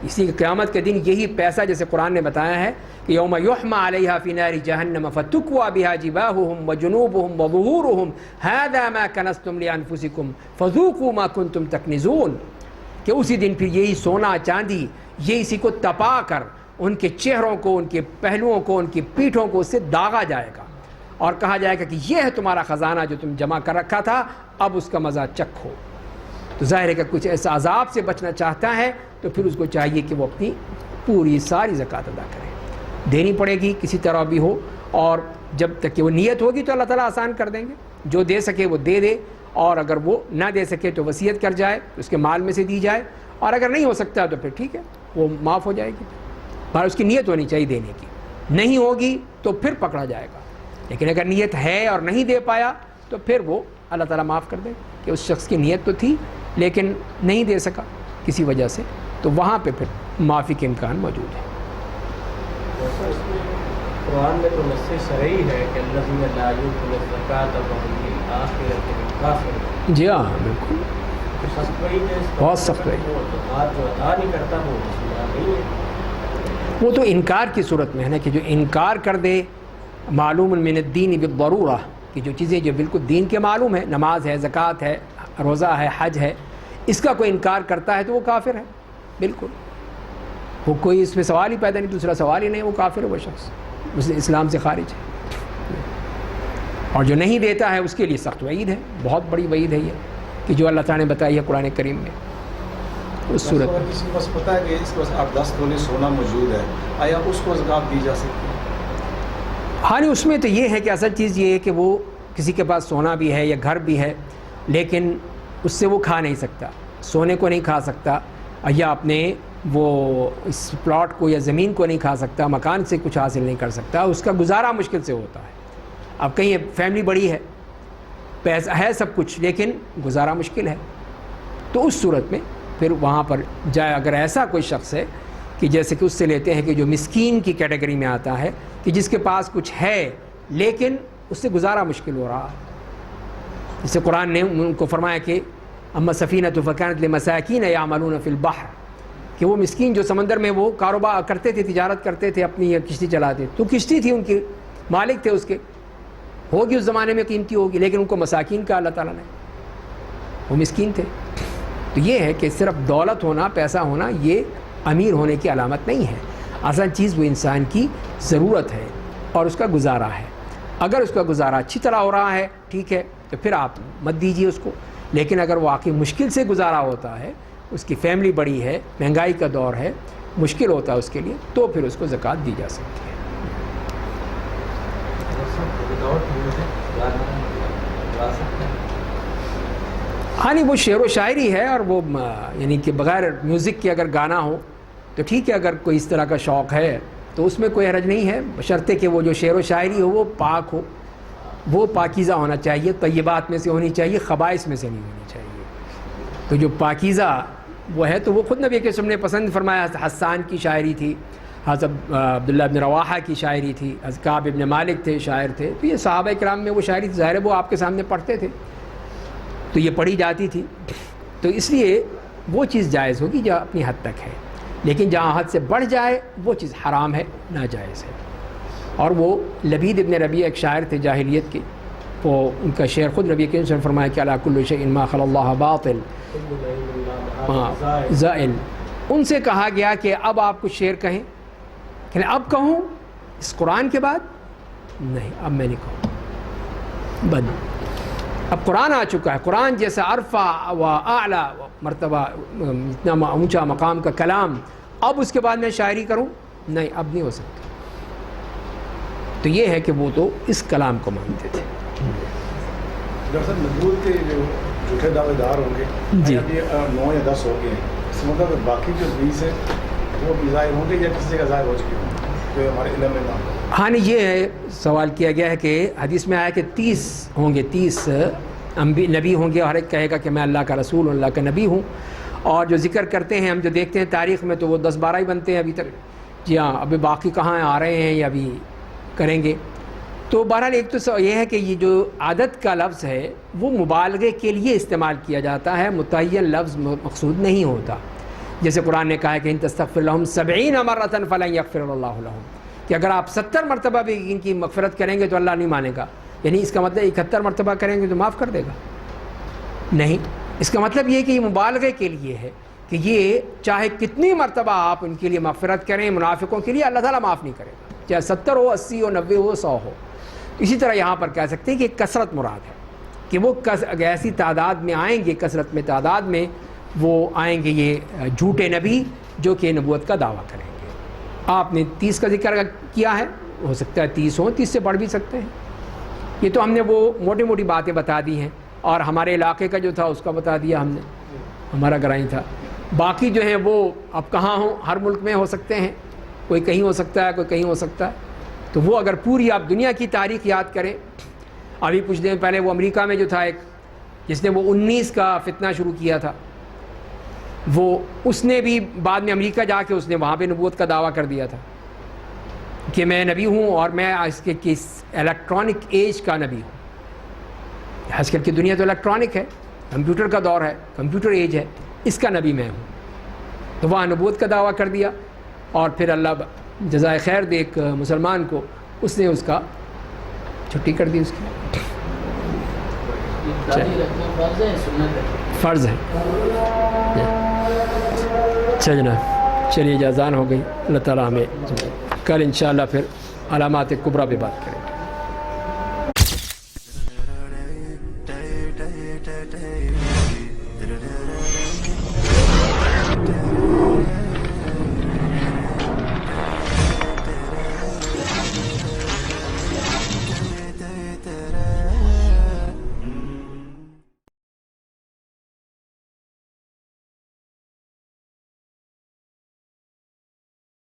اسی قیامت کے دن یہی پیسہ, جیسے قرآن نے بتایا ہے کہ یوم یحمى علیہا فی نار جہنم فتکوی بہا جباہہم وجنوبہم وظہورہم ھذا ما کنزتم لانفسکم فذوقوا ما کنتم تکنزون, کہ اسی دن پھر یہی سونا چاندی یہ اسی کو تپا کر ان کے چہروں کو, ان کے پہلوؤں کو, ان کی پیٹھوں کو اس سے داغا جائے گا اور کہا جائے گا کہ یہ ہے تمہارا خزانہ جو تم جمع کر رکھا تھا, اب اس کا مزہ چکھو. تو ظاہر ہے کہ کچھ ایسا عذاب سے بچنا چاہتا ہے تو پھر اس کو چاہیے کہ وہ اپنی پوری ساری زکوٰۃ ادا کرے, دینی پڑے گی کسی طرح بھی ہو, اور جب تک کہ وہ نیت ہوگی تو اللہ تعالیٰ آسان کر دیں گے. جو دے سکے وہ دے دے, اور اگر وہ نہ دے سکے تو وصیت کر جائے, اس کے مال میں سے دی جائے, اور اگر نہیں ہو سکتا تو پھر ٹھیک ہے وہ معاف ہو جائے گی. پر اس کی نیت ہونی چاہیے دینے کی, نہیں ہوگی تو پھر پکڑا جائے گا. لیکن اگر نیت ہے اور نہیں دے پایا تو پھر وہ اللہ تعالیٰ معاف کر دے کہ اس شخص کی نیت تو تھی لیکن نہیں دے سکا کسی وجہ سے, تو وہاں پہ پھر معافی کے امکان موجود ہے. قرآن میں تو نص صریح ہے کہ الذین لا یؤتون الزکاۃ وهم بالآخرۃ هم کافرون. جی ہاں بالکل, بہت سخت ہے. زکوٰۃ جو ادا نہیں کرتا وہ مسلمان نہیں ہے. وہ تو انکار کی صورت میں ہے نا, کہ جو انکار کر دے معلوم من الدین بالضرورہ, کہ جو چیزیں جو بالکل دین کے معلوم ہے, نماز ہے, زکوٰۃ ہے, روزہ ہے, حج ہے, اس کا کوئی انکار کرتا ہے تو وہ کافر ہے بالکل. وہ کوئی اس میں سوال ہی پیدا نہیں، دوسرا سوال ہی نہیں، وہ کافر ہے وہ شخص، اس اسلام سے خارج ہے. اور جو نہیں دیتا ہے اس کے لیے سخت وعید ہے، بہت بڑی وعید ہے یہ، کہ جو اللہ تعالیٰ نے بتائی ہے قرآن کریم میں. اس صورت میں کسی کو بس پتہ ہے کہ اس کے پاس 8-10 تولے سونا موجود ہے، آیا اس کو زکوٰۃ دی جا سکتی ہے؟ ہاں نہیں، اس میں تو یہ ہے کہ اصل چیز یہ ہے کہ وہ کسی کے پاس سونا بھی ہے یا گھر بھی ہے، لیکن اس سے وہ کھا نہیں سکتا، سونے کو نہیں کھا سکتا، یا اپنے وہ اس پلاٹ کو یا زمین کو نہیں کھا سکتا، مکان سے کچھ حاصل نہیں کر سکتا، اس کا گزارا مشکل سے ہوتا ہے. اب کہیں فیملی بڑی ہے، پیسہ ہے سب کچھ، لیکن گزارا مشکل ہے، تو اس صورت میں پھر وہاں پر جائے. اگر ایسا کوئی شخص ہے کہ جیسے کہ اس سے لیتے ہیں کہ جو مسکین کی کیٹیگری میں آتا ہے، کہ جس کے پاس کچھ ہے لیکن اس سے گزارا مشکل ہو رہا ہے. جسے قرآن نے ان کو فرمایا کہ اما سفینۃ فکانت لمساکین یعملون فی البحر، کہ وہ مسکین جو سمندر میں وہ کاروبار کرتے تھے، تجارت کرتے تھے، اپنی کشتی چلاتے، تو کشتی تھی ان کی، مالک تھے اس کے، ہوگی اس زمانے میں قیمتی ہوگی، لیکن ان کو مساکین کا اللہ تعالیٰ نے، وہ مسکین تھے. تو یہ ہے کہ صرف دولت ہونا، پیسہ ہونا، یہ امیر ہونے کی علامت نہیں ہے. اصل چیز وہ انسان کی ضرورت ہے اور اس کا گزارا ہے. اگر اس کا گزارا اچھی طرح ہو رہا ہے ٹھیک ہے، تو پھر آپ مت دیجیے اس کو. لیکن اگر واقعی مشکل سے گزارا ہوتا ہے، اس کی فیملی بڑی ہے، مہنگائی کا دور ہے، مشکل ہوتا ہے اس کے لیے، تو پھر اس کو زکوٰۃ دی جا سکتی ہے. ہاں نہیں، وہ شعر و شاعری ہے، اور وہ یعنی کہ بغیر میوزک کے اگر گانا ہو تو ٹھیک ہے. اگر کوئی اس طرح کا شوق ہے تو اس میں کوئی حرج نہیں ہے، بشرطے کہ وہ جو شعر و شاعری ہو وہ پاک ہو، وہ پاکیزہ ہونا چاہیے، طیبات میں سے ہونی چاہیے، خبائث میں سے نہیں ہونی چاہیے. تو جو پاکیزہ وہ ہے، تو وہ خود نبی کے وسلم نے پسند فرمایا. حسان کی شاعری تھی، حضرت عبداللہ بن رواحہ کی شاعری تھی، حضرت کعب ابن مالک تھے، شاعر تھے. تو یہ صحابہ کرام میں وہ شاعری ظاہر ہے وہ آپ کے سامنے پڑھتے تھے، تو یہ پڑھی جاتی تھی. تو اس لیے وہ چیز جائز ہوگی جو اپنی حد تک ہے، لیکن جہاں حد سے بڑھ جائے وہ چیز حرام ہے، ناجائز ہے. اور وہ لبید ابن ربیع ایک شاعر تھے جاہلیت کے، وہ ان کا شعر خود نبی کریم صلی اللہ علیہ وسلم فرمایا کہ علی کل شیء ما خلی اللہ باطل زائل. ان سے کہا گیا کہ اب آپ کچھ شعر کہیں، کہ اب کہوں اس قرآن کے بعد؟ نہیں، اب میں نہیں کہوں، بند. اب قرآن آ چکا ہے، قرآن جیسا عرفہ و اعلیٰ مرتبہ، اتنا اونچا مقام کا کلام، اب اس کے بعد میں شاعری کروں؟ نہیں، اب نہیں ہو سکتا. تو یہ ہے کہ وہ تو اس کلام کو مانتے تھے. ڈاکٹر صاحب، نبوت کے جو جھوٹے دعوے دار ہوں گے، جی، اب یہ 9 یا 10 ہو گئے ہیں، اس مطلب باقی جو 20 ہیں وہ بھی ظاہر ہوں گے یا کسی جگہ ظاہر ہو چکے ہوں گے جو ہمارے علم میں نہ ہو؟ ہاں نہیں، یہ ہے سوال کیا گیا ہے کہ حدیث میں آیا کہ 30 ہوں گے، 30 نبی ہوں گے، اور ہر ایک کہے گا کہ میں اللہ کا رسول، اللہ کا نبی ہوں. اور جو ذکر کرتے ہیں، ہم جو دیکھتے ہیں تاریخ میں، تو وہ 10-12 ہی بنتے ہیں ابھی تک. جی ہاں، ابھی باقی کہاں آ رہے ہیں یا ابھی کریں گے. تو بہرحال ایک تو یہ ہے کہ یہ جو عادت کا لفظ ہے وہ مبالغے کے لیے استعمال کیا جاتا ہے، متعین لفظ مقصود نہیں ہوتا. جیسے قرآن نے کہا ہے کہ ان تستغفر لهم 70 مرة فلن يغفر الله لهم، کہ اگر آپ 70 مرتبہ بھی ان کی مغفرت کریں گے تو اللہ نہیں مانے گا. یعنی اس کا مطلب 71 مرتبہ کریں گے تو معاف کر دے گا؟ نہیں، اس کا مطلب یہ کہ یہ مبالغے کے لیے ہے، کہ یہ چاہے کتنی مرتبہ آپ ان کے لیے مغفرت کریں، منافقوں کے لیے اللہ تعالیٰ معاف نہیں کرے گا، چاہے 70 ہو، 80 ہو، 90 ہو، 100 ہو. اسی طرح یہاں پر کہہ سکتے ہیں کہ کثرت مراد ہے، کہ وہ ایسی تعداد میں آئیں گے، کثرت میں تعداد میں وہ آئیں گے، یہ جھوٹے نبی جو کہ نبوت کا دعویٰ کریں گے. آپ نے 30 کا ذکر کیا ہے، ہو سکتا ہے 30 ہوں، 30 سے بڑھ بھی سکتے ہیں. یہ تو ہم نے وہ موٹی موٹی باتیں بتا دی ہیں، اور ہمارے علاقے کا جو تھا اس کا بتا دیا ہم نے، ہمارا گرائی تھا. باقی جو ہیں وہ اب کہاں ہوں، ہر ملک میں ہو سکتے ہیں، کوئی کہیں ہو سکتا ہے، کوئی کہیں ہو سکتا ہے. تو وہ اگر پوری آپ دنیا کی تاریخ یاد کریں، ابھی کچھ دن پہلے وہ امریکہ میں جو تھا ایک، جس نے وہ 19 کا فتنہ شروع کیا تھا، وہ اس نے بھی بعد میں امریکہ جا کے اس نے وہاں پہ نبوت کا دعویٰ کر دیا تھا کہ میں نبی ہوں، اور میں اس کے کس الیکٹرانک ایج کا نبی ہوں. آج کل کی دنیا تو الیکٹرانک ہے، کمپیوٹر کا دور ہے، کمپیوٹر ایج ہے، اس کا نبی میں ہوں. تو وہاں نبوت کا دعویٰ کر دیا، اور پھر اللہ جزائے خیر دے ایک مسلمان کو، اس نے اس کا چھٹی کر دی. اس کی فرض ہے. اچھا جناب. چلیے اجازان ہو گئی. اللہ تعالیٰ ہمیں کل انشاءاللہ پھر علامات کبریٰ پہ بات کریں.